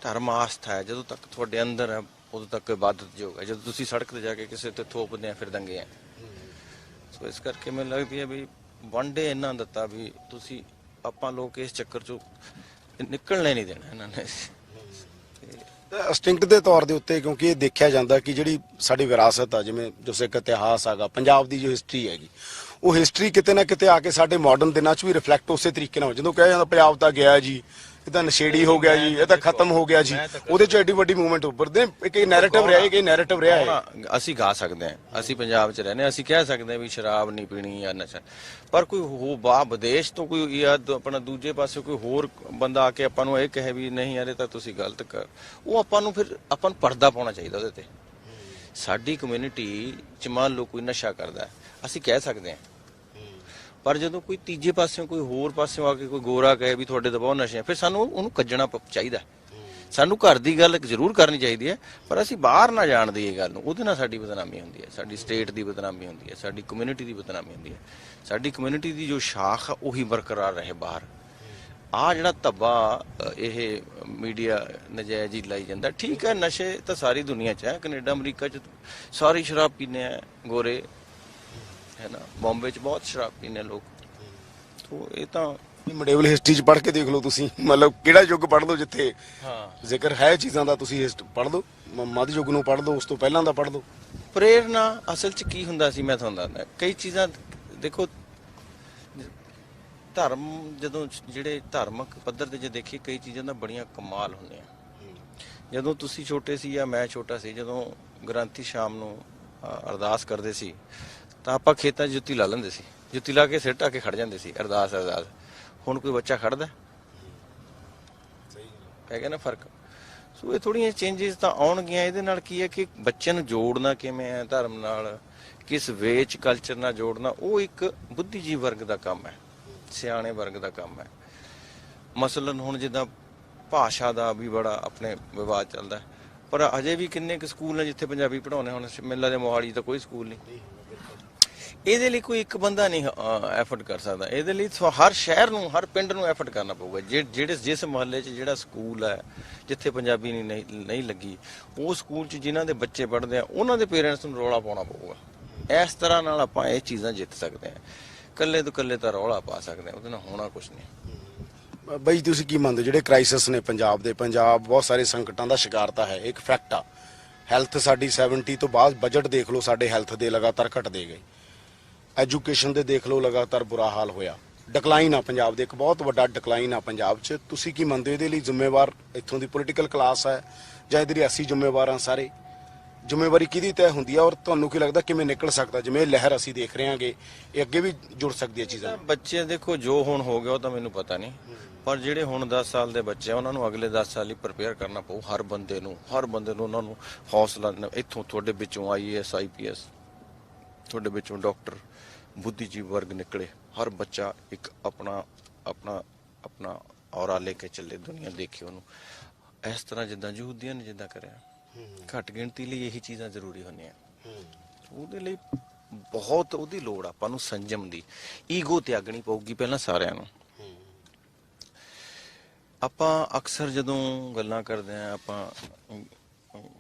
ਧਰਮ ਆਸਥਾ ਹੈ, ਜਦੋਂ ਤੱਕ ਤੁਹਾਡੇ ਅੰਦਰ ਹੈ ਉਦੋਂ ਤੱਕ ਇਬਾਦਤ ਯੋਗ ਹੈ। ਜਦੋਂ ਤੁਸੀਂ ਸੜਕ ਤੇ ਜਾ ਕੇ ਕਿਸੇ ਤੇ ਥੋਪਦੇ ਆ, ਫਿਰ ਦੰਗੇ ਆ। ਸੋ ਇਸ ਕਰਕੇ ਮੈਨੂੰ ਲੱਗਦੀ ਹੈ ਵੀ ਵੰਡੇ ਇਹਨਾਂ ਦਿੱਤਾ ਵੀ ਤੁਸੀਂ, ਆਪਾਂ ਲੋਕ ਇਸ ਚੱਕਰ 'ਚੋਂ ਨਿਕਲਣੇ ਨਹੀਂ ਦੇਣਾ ਇਹਨਾਂ ਨੇ। ਇੰਸਟਿੰਕਟ ਦੇ ਤੌਰ ਦੇ ਉੱਤੇ, ਕਿਉਂਕਿ ਇਹ ਦੇਖਿਆ ਜਾਂਦਾ ਕਿ ਜਿਹੜੀ ਸਾਡੀ ਵਿਰਾਸਤ ਆ, ਜਿਵੇਂ ਜੋ ਸਿੱਖ ਇਤਿਹਾਸ ਹੈਗਾ, ਪੰਜਾਬ ਦੀ ਜੋ ਹਿਸਟਰੀ ਹੈਗੀ, ਉਹ ਹਿਸਟਰੀ ਕਿਤੇ ਨਾ ਕਿਤੇ ਆ ਕੇ ਸਾਡੇ ਮਾਡਰਨ ਦਿਨਾਂ 'ਚ ਵੀ ਰਿਫਲੈਕਟ ਉਸੇ ਤਰੀਕੇ ਨਾਲ ਹੋ। ਜਦੋਂ ਕਿਹਾ ਜਾਂਦਾ ਪੰਜਾਬ ਤਾਂ ਗਿਆ ਜੀ, ਇਹ ਤਾਂ ਨਸ਼ੇੜੀ ਹੋ ਗਿਆ ਜੀ, ਇਹ ਤਾਂ ਖਤਮ ਹੋ ਗਿਆ ਜੀ, ਉਹਦੇ 'ਚ ਐਡੀ ਵੱਡੀ ਮੂਵਮੈਂਟ ਉੱਪਰਦੇ ਇੱਕ ਨੈਰੇਟਿਵ ਰਿਹਾ, ਕਿ ਨੈਰੇਟਿਵ ਰਿਹਾ ਹੈ। ਅਸੀਂ ਗਾ ਸਕਦੇ ਹਾਂ, ਅਸੀਂ ਪੰਜਾਬ 'ਚ ਰਹਿੰਦੇ, ਅਸੀਂ ਕਹਿ ਸਕਦੇ ਹਾਂ ਵੀ ਸ਼ਰਾਬ ਨਹੀਂ ਪੀਣੀ ਜਾਂ ਨਸ਼ਾ, ਪਰ ਕੋਈ ਵਿਦੇਸ਼ ਤੋਂ ਕੋਈ ਜਾਂ ਆਪਣਾ ਦੂਜੇ ਪਾਸੇ ਕੋਈ ਹੋਰ ਬੰਦਾ ਆ ਕੇ ਆਪਾਂ ਨੂੰ ਇਹ ਕਹੇ ਵੀ ਨਹੀਂ ਯਾਰ ਇਹ ਤਾਂ ਤੁਸੀਂ ਗਲਤ ਕਰ, ਉਹ ਆਪਾਂ ਨੂੰ ਪਰਦਾ ਪਾਉਣਾ ਚਾਹੀਦਾ ਉਹਦੇ ਤੇ। ਸਾਡੀ ਕਮਿਊਨਿਟੀ 'ਚ ਮੰਨ ਲਓ ਕੋਈ ਨਸ਼ਾ ਕਰਦਾ, ਅਸੀਂ ਕਹਿ ਸਕਦੇ ਹਾਂ, ਪਰ ਜਦੋਂ ਕੋਈ ਤੀਜੇ ਪਾਸਿਓਂ, ਕੋਈ ਹੋਰ ਪਾਸਿਓਂ ਆ ਕੇ ਕੋਈ ਗੋਰਾ ਕਹੇ ਵੀ ਤੁਹਾਡੇ ਤਾਂ ਬਹੁਤ ਨਸ਼ੇ ਆ, ਫਿਰ ਸਾਨੂੰ ਉਹਨੂੰ ਕੱਜਣਾ ਚਾਹੀਦਾ। ਸਾਨੂੰ ਘਰ ਦੀ ਗੱਲ ਜ਼ਰੂਰ ਕਰਨੀ ਚਾਹੀਦੀ ਹੈ, ਪਰ ਅਸੀਂ ਬਾਹਰ ਨਾ ਜਾਣ ਦੀ ਇਹ ਗੱਲ ਨੂੰ, ਉਹਦੇ ਨਾਲ ਸਾਡੀ ਬਦਨਾਮੀ ਹੁੰਦੀ ਹੈ, ਸਾਡੀ ਸਟੇਟ ਦੀ ਬਦਨਾਮੀ ਹੁੰਦੀ ਹੈ, ਸਾਡੀ ਕਮਿਊਨਿਟੀ ਦੀ ਬਦਨਾਮੀ ਹੁੰਦੀ ਹੈ। ਸਾਡੀ ਕਮਿਊਨਿਟੀ ਦੀ ਜੋ ਸ਼ਾਖ ਆ ਉਹੀ ਬਰਕਰਾਰ ਰਹੇ ਬਾਹਰ। ਆਹ ਜਿਹੜਾ ਧੱਬਾ ਇਹ ਮੀਡੀਆ ਨਜਾਇਜ਼ ਹੀ ਲਾਈ ਜਾਂਦਾ। ਠੀਕ ਹੈ, ਨਸ਼ੇ ਤਾਂ ਸਾਰੀ ਦੁਨੀਆ 'ਚ ਹੈ, ਕੈਨੇਡਾ ਅਮਰੀਕਾ 'ਚ ਸਾਰੀ ਸ਼ਰਾਬ ਪੀਂਦੇ ਆ ਗੋਰੇ, ਹੈ ਨਾ, ਬੰਬੇ 'ਚ ਬਹੁਤ ਸ਼ਰਾਬ ਪੀਂਦੇ ਲੋਕ। ਤੋ ਇਹ ਤਾਂ ਮਿਡੇਵਲ ਹਿਸਟਰੀ 'ਚ ਪੜ੍ਹ ਕੇ ਦੇਖ ਲਓ ਤੁਸੀਂ, ਮਤਲਬ ਕਿਹੜਾ ਯੁੱਗ ਪੜ੍ਹ ਲਓ ਜਿੱਥੇ ਜ਼ਿਕਰ ਹੈ ਚੀਜ਼ਾਂ ਦਾ, ਤੁਸੀਂ ਪੜ੍ਹ ਲਓ, ਮੱਧ ਯੁੱਗ ਨੂੰ ਪੜ੍ਹ ਲਓ, ਉਸ ਤੋਂ ਪਹਿਲਾਂ ਦਾ ਪੜ੍ਹ ਲਓ। ਪ੍ਰੇਰਨਾ ਅਸਲ 'ਚ ਕੀ ਹੁੰਦਾ ਸੀ ਮੈਂ ਤੁਹਾਨੂੰ ਦੱਸਦਾ। ਕਈ ਚੀਜ਼ਾਂ ਦੇਖੋ, ਧਰਮ ਜਦੋਂ ਜਿਹੜੇ ਧਾਰਮਿਕ ਪੱਧਰ ਤੇ ਜੇ ਦੇਖੀਏ, ਕਈ ਚੀਜ਼ਾਂ ਦਾ ਬੜੀਆਂ ਕਮਾਲ ਹੁੰਦੀਆਂ। ਜਦੋਂ ਤੁਸੀਂ ਛੋਟੇ ਸੀ ਜਾਂ ਮੈਂ ਛੋਟਾ ਸੀ, ਜਦੋਂ ਗ੍ਰੰਥੀ ਸ਼ਾਮ ਨੂੰ ਅਰਦਾਸ ਕਰਦੇ ਸੀ ਤਾਂ ਆਪਾਂ ਖੇਤਾਂ 'ਚ ਜੁੱਤੀ ਲਾ ਲੈਂਦੇ ਸੀ, ਜੁੱਤੀ ਲਾ ਕੇ ਸਿਰ ਢੱਕ ਕੇ ਖੜ ਜਾਂਦੇ ਸੀ, ਅਰਦਾਸ। ਹੁਣ ਕੋਈ ਬੱਚਾ ਖੜਦਾ? ਹੈਗਾ ਨਾ ਫਰਕ। ਸੋ ਇਹ ਥੋੜ੍ਹੀਆਂ ਚੇਂਜਸ ਤਾਂ ਆਉਣਗੀਆਂ। ਇਹਦੇ ਨਾਲ ਕੀ ਹੈ ਕਿ ਬੱਚਿਆਂ ਨੂੰ ਜੋੜਨਾ ਕਿਵੇਂ ਹੈ ਧਰਮ ਨਾਲ, ਕਿਸ ਵੇਚ ਕਲਚਰ ਨਾਲ ਜੋੜਨਾ, ਉਹ ਇੱਕ ਬੁੱਧੀਜੀਵ ਵਰਗ ਦਾ ਕੰਮ ਹੈ, ਸਿਆਣੇ ਵਰਗ ਦਾ ਕੰਮ ਹੈ। ਮਸਲਨ ਹੁਣ ਜਿੱਦਾਂ ਭਾਸ਼ਾ ਦਾ ਵੀ ਬੜਾ ਆਪਣੇ ਵਿਵਾਦ ਚੱਲਦਾ, ਪਰ ਅਜੇ ਵੀ ਕਿੰਨੇ ਕੁ ਸਕੂਲ ਨੇ ਜਿੱਥੇ ਪੰਜਾਬੀ ਪੜ੍ਹਾਉਂਦੇ। ਹੁਣ ਮੇਲਾ ਦੇ ਮੋਹਾਲੀ ਤਾਂ ਕੋਈ ਸਕੂਲ ਨਹੀਂ। ਇਹਦੇ ਲਈ ਕੋਈ ਇੱਕ ਬੰਦਾ ਨਹੀਂ ਐਫਰਟ ਕਰ ਸਕਦਾ। ਇਹਦੇ ਲਈ ਹਰ ਸ਼ਹਿਰ ਨੂੰ, ਹਰ ਪਿੰਡ ਨੂੰ ਐਫਰਟ ਕਰਨਾ ਪਊਗਾ। ਜਿਹੜੇ ਜਿਸ ਮੁਹੱਲੇ 'ਚ ਜਿਹੜਾ ਸਕੂਲ ਹੈ ਜਿੱਥੇ ਪੰਜਾਬੀ ਨਹੀਂ ਲੱਗੀ, ਉਹ ਸਕੂਲ 'ਚ ਜਿਨ੍ਹਾਂ ਦੇ ਬੱਚੇ ਪੜ੍ਹਦੇ ਆ ਉਹਨਾਂ ਦੇ ਪੇਰੈਂਟਸ ਨੂੰ ਰੌਲਾ ਪਾਉਣਾ ਪਊਗਾ। ਇਸ ਤਰ੍ਹਾਂ ਨਾਲ ਆਪਾਂ ਇਹ ਚੀਜ਼ਾਂ ਜਿੱਤ ਸਕਦੇ ਹਾਂ। ਇਕੱਲੇ ਤੋਂ ਇਕੱਲੇ ਤਾਂ ਰੌਲਾ ਪਾ ਸਕਦੇ ਹਾਂ, ਉਹਦੇ ਨਾਲ ਹੋਣਾ ਕੁਛ ਨਹੀਂ। ਬਾਈ ਤੁਸੀਂ ਕੀ ਮੰਨਦੇ ਜਿਹੜੇ ਕ੍ਰਾਈਸਿਸ ਨੇ ਪੰਜਾਬ ਦੇ? ਪੰਜਾਬ ਬਹੁਤ ਸਾਰੇ ਸੰਕਟਾਂ ਦਾ ਸ਼ਿਕਾਰ ਤਾਂ ਹੈ, ਇੱਕ ਫੈਕਟ ਆ। ਹੈਲਥ ਸਾਡੀ 70 ਤੋਂ ਬਾਅਦ ਬਜਟ ਦੇਖ ਲਓ ਸਾਡੇ ਹੈਲਥ ਦੇ ਲਗਾਤਾਰ ਘਟਦੇ ਗਏ। ਐਜੂਕੇਸ਼ਨ ਦੇ ਦੇਖ ਲਓ ਲਗਾਤਾਰ ਬੁਰਾ ਹਾਲ ਹੋਇਆ। ਡਿਕਲਾਈਨ ਆ ਪੰਜਾਬ ਦੇ, ਇੱਕ ਬਹੁਤ ਵੱਡਾ ਡਿਕਲਾਈਨ ਆ ਪੰਜਾਬ 'ਚ। ਤੁਸੀਂ ਕੀ ਮੰਨਦੇ ਹੋ ਇਹਦੇ ਲਈ ਜ਼ਿੰਮੇਵਾਰ ਇੱਥੋਂ ਦੀ ਪੋਲੀਟੀਕਲ ਕਲਾਸ ਹੈ ਜਾਂ ਇਹਦੇ ਅਸੀਂ ਜ਼ਿੰਮੇਵਾਰ ਹਾਂ ਸਾਰੇ? ਜ਼ਿੰਮੇਵਾਰੀ ਕਿਹਦੀ ਤੈਅ ਹੁੰਦੀ ਆ ਔਰ ਤੁਹਾਨੂੰ ਕੀ ਲੱਗਦਾ ਕਿਵੇਂ ਨਿਕਲ ਸਕਦਾ? ਜਿਵੇਂ ਇਹ ਲਹਿਰ ਅਸੀਂ ਦੇਖ ਰਹੇ ਹਾਂਗੇ, ਇਹ ਅੱਗੇ ਵੀ ਜੁੜ ਸਕਦੀ ਹੈ ਚੀਜ਼ਾਂ? ਬੱਚੇ ਦੇਖੋ, ਜੋ ਹੁਣ ਹੋ ਗਿਆ ਉਹ ਤਾਂ ਮੈਨੂੰ ਪਤਾ ਨਹੀਂ, ਪਰ ਜਿਹੜੇ ਹੁਣ 10 ਸਾਲ ਦੇ ਬੱਚੇ ਆ ਉਹਨਾਂ ਨੂੰ ਅਗਲੇ 10 ਸਾਲ ਲਈ ਪ੍ਰਪੇਅਰ ਕਰਨਾ ਪਊ। ਹਰ ਬੰਦੇ ਨੂੰ ਉਹਨਾਂ ਨੂੰ ਹੌਸਲਾ, ਇੱਥੋਂ ਤੁਹਾਡੇ ਵਿੱਚੋਂ IAS IPS, ਤੁਹਾਡੇ ਵਿੱਚੋਂ ਡਾਕਟਰ, ਬੁੱਧੀਜੀਵ ਵਰਗ ਨਿਕਲੇ। ਹਰ ਬੱਚਾ ਇੱਕ ਆਪਣਾ ਔਰਾ ਲੈ ਕੇ ਚੱਲੇ, ਦੁਨੀਆ ਦੇਖੇ ਉਹਨੂੰ। ਇਸ ਤਰ੍ਹਾਂ ਜਿੱਦਾਂ ਯਹੂਦੀਆਂ ਨੇ ਜਿੱਦਾਂ ਕਰਿਆ, ਘੱਟ ਗਿਣਤੀ ਲਈ ਇਹੀ ਚੀਜ਼ਾਂ ਜ਼ਰੂਰੀ ਹੁੰਦੀਆਂ। ਉਹਦੇ ਲਈ ਬਹੁਤ ਉਹਦੀ ਲੋੜ ਆਪਾਂ ਨੂੰ ਸੰਜਮ ਦੀ। ਈਗੋ ਤਿਆਗਣੀ ਪਊਗੀ ਪਹਿਲਾਂ ਸਾਰਿਆਂ ਨੂੰ। ਆਪਾਂ ਅਕਸਰ ਜਦੋਂ ਗੱਲਾਂ ਕਰਦੇ ਹਾਂ, ਆਪਾਂ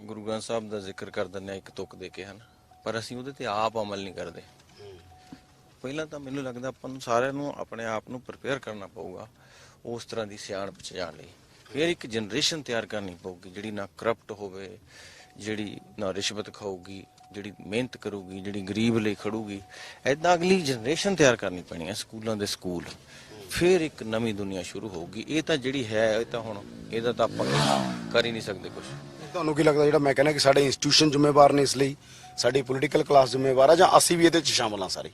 ਗੁਰੂ ਗ੍ਰੰਥ ਸਾਹਿਬ ਦਾ ਜ਼ਿਕਰ ਕਰ ਦਿੰਦੇ ਹਾਂ ਇੱਕ ਤੁਕ ਦੇ ਕੇ, ਹਨ, ਪਰ ਅਸੀਂ ਉਹਦੇ ਤੇ ਆਪ ਅਮਲ ਨਹੀਂ ਕਰਦੇ। ਪਹਿਲਾਂ ਤਾਂ ਮੈਨੂੰ ਲੱਗਦਾ ਆਪਾਂ ਨੂੰ ਸਾਰਿਆਂ ਨੂੰ ਆਪਣੇ ਆਪ ਨੂੰ ਪ੍ਰਪੇਅਰ ਕਰਨਾ ਪਊਗਾ ਉਸ ਤਰ੍ਹਾਂ ਦੀ ਸਿਆਣਪ 'ਚ ਜਾਣ ਲਈ। ਫਿਰ ਇੱਕ ਜਨਰੇਸ਼ਨ ਤਿਆਰ ਕਰਨੀ ਪਊਗੀ ਜਿਹੜੀ ਨਾ ਕਰਪਟ ਹੋਵੇ, ਜਿਹੜੀ ਨਾ ਰਿਸ਼ਵਤ ਖਾਊਗੀ, ਜਿਹੜੀ ਮਿਹਨਤ ਕਰੂਗੀ, ਜਿਹੜੀ ਗਰੀਬ ਲਈ ਖੜੂਗੀ। ਏਦਾਂ ਅਗਲੀ ਜਨਰੇਸ਼ਨ ਤਿਆਰ ਕਰਨੀ ਪੈਣੀ ਹੈ, ਸਕੂਲਾਂ ਦੇ ਸਕੂਲ। ਫਿਰ ਇੱਕ ਨਵੀਂ ਦੁਨੀਆ ਸ਼ੁਰੂ ਹੋਊਗੀ। ਇਹ ਤਾਂ ਜਿਹੜੀ ਹੈ, ਇਹ ਤਾਂ ਹੁਣ ਇਹਦਾ ਤਾਂ ਆਪਾਂ ਕਰ ਹੀ ਨਹੀਂ ਸਕਦੇ ਕੁਝ। ਤੁਹਾਨੂੰ ਕੀ ਲੱਗਦਾ ਜਿਹੜਾ ਮੈਂ ਕਹਿੰਦਾ ਕਿ ਸਾਡੇ ਇੰਸਟੀਟਿਊਸ਼ਨ ਜ਼ਿੰਮੇਵਾਰ ਨੇ ਇਸ ਲਈ, ਸਾਡੀ ਪੋਲੀਟੀਕਲ ਕਲਾਸ ਜ਼ਿੰਮੇਵਾਰ ਆ, ਜਾਂ ਅਸੀਂ ਵੀ ਇਹਦੇ 'ਚ ਸ਼ਾਮਲ ਹਾਂ ਸਾਰੇ?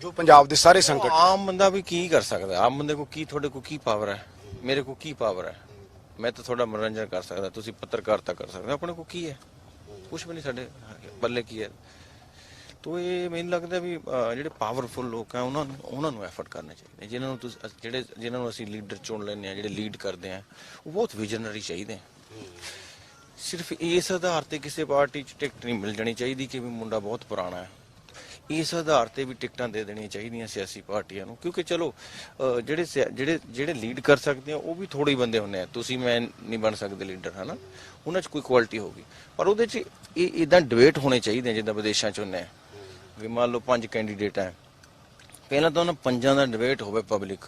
ਜੋ ਪੰਜਾਬ ਦੇ ਸਾਰੇ ਸੰਕਟ, ਆਮ ਬੰਦਾ ਵੀ ਕੀ ਕਰ ਸਕਦਾ? ਆਮ ਬੰਦੇ ਕੋ ਕੀ, ਤੁਹਾਡੇ ਕੋ ਕੀ ਪਾਵਰ ਹੈ? ਮੇਰੇ ਕੋ ਕੀ ਪਾਵਰ ਹੈ? ਮੈਂ ਤਾਂ ਤੁਹਾਡਾ ਮਨੋਰੰਜਨ ਕਰ ਸਕਦਾ, ਤੁਸੀਂ ਪੱਤਰਕਾਰਤਾ ਕਰ ਸਕਦੇ, ਆਪਣੇ ਕੋ ਕੀ ਹੈ? ਕੁਛ ਵੀ ਨਹੀਂ, ਸਾਡੇ ਪੱਲੇ ਕੀ ਹੈ? ਤੋ ਇਹ ਮੈਨੂੰ ਲੱਗਦਾ ਵੀ ਜਿਹੜੇ ਪਾਵਰਫੁਲ ਲੋਕ ਆ ਉਹਨਾਂ ਨੂੰ ਐਫਰਟ ਕਰਨੇ ਚਾਹੀਦੇ। ਜਿਨ੍ਹਾਂ ਨੂੰ ਅਸੀਂ ਲੀਡਰ ਚੁਣ ਲੈਂਦੇ ਹਾਂ, ਜਿਹੜੇ ਲੀਡ ਕਰਦੇ ਆ, ਉਹ ਬਹੁਤ ਵਿਜ਼ਨਰੀ ਚਾਹੀਦੇ। ਸਿਰਫ ਇਸ ਆਧਾਰ ਤੇ ਕਿਸੇ ਪਾਰਟੀ 'ਚ ਟਿਕਟ ਨਹੀਂ ਮਿਲ ਜਾਣੀ ਚਾਹੀਦੀ ਕਿ ਵੀ ਮੁੰਡਾ ਬਹੁਤ ਪੁਰਾਣਾ ਹੈ। ਇਸ ਆਧਾਰ ਤੇ ਵੀ ਟਿਕਟਾਂ ਦੇ ਦੇਣੀਆਂ ਚਾਹੀਦੀਆਂ ਸਿਆਸੀ ਪਾਰਟੀਆਂ ਨੂੰ, ਕਿਉਂਕਿ ਚਲੋ ਜਿਹੜੇ ਲੀਡ ਕਰ ਸਕਦੇ ਆ ਉਹ ਵੀ ਥੋੜੇ ਹੀ ਬੰਦੇ ਹੁੰਦੇ ਆ। ਤੁਸੀਂ ਮੈਂ ਨਹੀਂ ਬਣ ਸਕਦੇ ਲੀਡਰ, ਹੈ ਨਾ, ਉਹਨਾਂ 'ਚ ਕੋਈ ਕੁਆਲਿਟੀ ਹੋਊਗੀ, ਪਰ ਉਹਦੇ 'ਚ ਇੱਦਾਂ ਡਿਬੇਟ ਹੋਣੇ ਚਾਹੀਦੇ ਜਿੱਦਾਂ ਵਿਦੇਸ਼ਾਂ 'ਚ ਹੁੰਦੇ ਆ। ਵੀ ਮੰਨ ਲਓ 5 ਕੈਂਡੀਡੇਟ ਹੈ, ਪਹਿਲਾਂ ਤਾਂ ਉਹਨਾਂ 5 ਦਾ ਡਿਬੇਟ ਹੋਵੇ ਪਬਲਿਕ,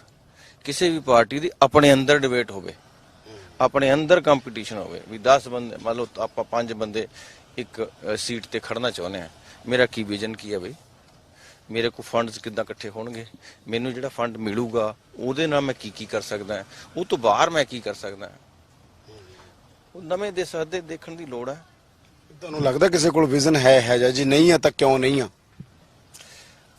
ਕਿਸੇ ਵੀ ਪਾਰਟੀ ਦੀ ਆਪਣੇ ਅੰਦਰ ਡਿਬੇਟ ਹੋਵੇ, ਆਪਣੇ ਅੰਦਰ ਕੰਪੀਟੀਸ਼ਨ ਹੋਵੇ। ਵੀ 10 ਬੰਦੇ, ਮੰਨ ਲਓ ਆਪਾਂ 5 ਬੰਦੇ ਇੱਕ ਸੀਟ ਤੇ ਖੜਨਾ ਚਾਹੁੰਦੇ ਆ, ਮੇਰਾ ਕੀ ਵਿਜ਼ਨ ਕੀ ਹੈ ਬਈ, ਮੇਰੇ ਕੋਲ ਫੰਡਸ ਕਿੱਦਾਂ ਇਕੱਠੇ ਹੋਣਗੇ, ਮੈਨੂੰ ਜਿਹੜਾ ਫੰਡ ਮਿਲੂਗਾ ਉਹਦੇ ਨਾਲ ਮੈਂ ਕੀ ਕਰ ਸਕਦਾ, ਉਹ ਤੋਂ ਬਾਹਰ ਮੈਂ ਕੀ ਕਰ ਸਕਦਾ। ਉਹ ਨਵੇਂ ਦੇ ਸਾਦੇ ਦੇਖਣ ਦੀ ਲੋੜ ਹੈ। ਤੁਹਾਨੂੰ ਲੱਗਦਾ ਕਿਸੇ ਕੋਲ ਵਿਜ਼ਨ ਹੈ ਜਾਂ ਜੇ ਨਹੀਂ ਹੈ ਤਾਂ ਕਿਉਂ ਨਹੀਂ ਆ?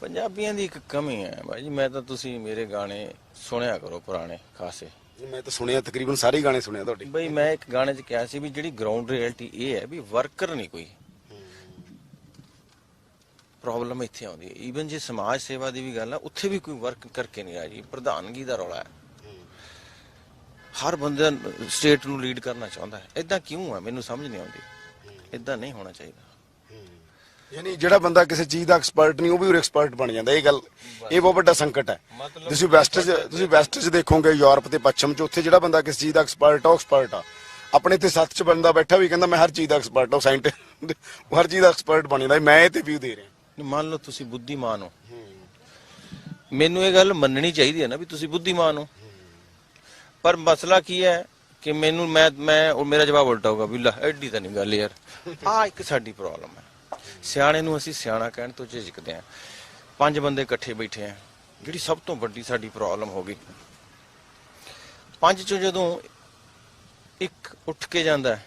ਪੰਜਾਬੀਆਂ ਦੀ ਇੱਕ ਕਮੀ ਹੈ ਭਾਈ ਜੀ। ਮੈਂ ਤਾਂ, ਤੁਸੀਂ ਮੇਰੇ ਗਾਣੇ ਸੁਣਿਆ ਕਰੋ ਪੁਰਾਣੇ ਖਾਸੇ। ਮੈਂ ਤਾਂ ਸੁਣਿਆ, ਤਕਰੀਬਨ ਸਾਰੇ ਗਾਣੇ ਸੁਣਿਆ ਤੁਹਾਡੇ। ਬਈ ਮੈਂ ਇੱਕ ਗਾਣੇ 'ਚ ਕਿਹਾ ਸੀ ਵੀ ਜਿਹੜੀ ਗਰਾਊਂਡ ਰਿਐਲਿਟੀ ਇਹ ਹੈ ਵੀ ਵਰਕਰ ਨਹੀਂ ਕੋਈ। ਪ੍ਰੋਬਲਮ ਇੱਥੇ ਆਉਂਦੀ ਹੈ। ਈਵਨ ਜੇ ਸਮਾਜ ਸੇਵਾ ਦੀ ਵੀ ਗੱਲ ਹੈ, ਉੱਥੇ ਵੀ ਕੋਈ ਵਰਕ ਕਰਕੇ ਨਹੀਂ ਰਾਜੀ। ਪ੍ਰਧਾਨਗੀ ਦਾ ਰੌਲਾ ਹੈ। ਹਰ ਬੰਦਾ ਸਟੇਟ ਨੂੰ ਲੀਡ ਕਰਨਾ ਚਾਹੁੰਦਾ ਹੈ। ਇਦਾਂ ਕਿਉਂ ਹੈ, ਮੈਨੂੰ ਸਮਝ ਨਹੀਂ ਆਉਂਦੀ। ਇਦਾਂ ਨਹੀਂ ਹੋਣਾ ਚਾਹੀਦਾ। ਯਾਨੀ ਜਿਹੜਾ ਬੰਦਾ ਕਿਸੇ ਚੀਜ਼ ਦਾ ਐਕਸਪਰਟ ਨਹੀਂ ਉਹ ਵੀ ਉਹ ਐਕਸਪਰਟ ਬਣ ਜਾਂਦਾ। ਇਹ ਗੱਲ, ਇਹ ਬਹੁਤ ਵੱਡਾ ਸੰਕਟ ਹੈ। ਤੁਸੀਂ ਵੈਸਟ 'ਚ ਦੇਖੋਗੇ, ਯੂਰਪ ਤੇ ਪੱਛਮ 'ਚ, ਉੱਥੇ ਜਿਹੜਾ ਬੰਦਾ ਕਿਸੇ ਚੀਜ਼ ਦਾ ਐਕਸਪਰਟ ਆ ਉਹ ਐਕਸਪਰਟ ਆ। ਆਪਣੇ ਇੱਥੇ ਸੱਤ 'ਚ ਬੰਦਾ ਬੈਠਾ ਵੀ ਕਹਿੰਦਾ ਮੈਂ ਹਰ ਚੀਜ਼ ਦਾ ਐਕਸਪਰਟ ਆ, ਸਾਇੰਟਿਸਟ ਹਰ ਚੀਜ਼ ਦਾ ਐਕਸਪਰਟ ਬਣ ਜਾਂਦਾ। ਮੈਂ ਇਹ ਤੇ ਵਿਊ ਦੇ ਰਿਹਾ। ਮੰਨ ਲਓ ਤੁਸੀਂ ਬੁੱਧੀਮਾਨ ਹੋ, ਮੈਨੂੰ ਇਹ ਗੱਲ ਮੰਨਣੀ ਚਾਹੀਦੀ ਹੈ ਨਾ ਵੀ ਤੁਸੀਂ ਬੁੱਧੀਮਾਨ ਹੋ, ਪਰ ਮਸਲਾ ਕੀ ਹੈ ਕਿ ਮੈਨੂੰ ਮੈਂ ਉਹ ਮੇਰਾ ਜਵਾਬ ਉਲਟਾ ਹੋਊਗਾ ਵੀ ਲੈ ਐਡੀ ਤਾਂ ਨਹੀਂ ਗੱਲ ਯਾਰ। ਆਹ ਇੱਕ ਸਾਡੀ ਪ੍ਰੋਬਲਮ ਹੈ। ਸਿਆਣੇ ਨੂੰ ਅਸੀਂ ਸਿਆਣਾ ਕਹਿਣ ਤੋਂ ਝਿਜਕਦੇ ਹਾਂ। 5 ਬੰਦੇ ਇਕੱਠੇ ਬੈਠੇ ਆ, ਜਿਹੜੀ ਸਭ ਤੋਂ ਵੱਡੀ ਸਾਡੀ ਪ੍ਰੋਬਲਮ ਹੋ ਗਈ। 5 ਚੋਂ ਜਦੋਂ ਇੱਕ ਉੱਠ ਕੇ ਜਾਂਦਾ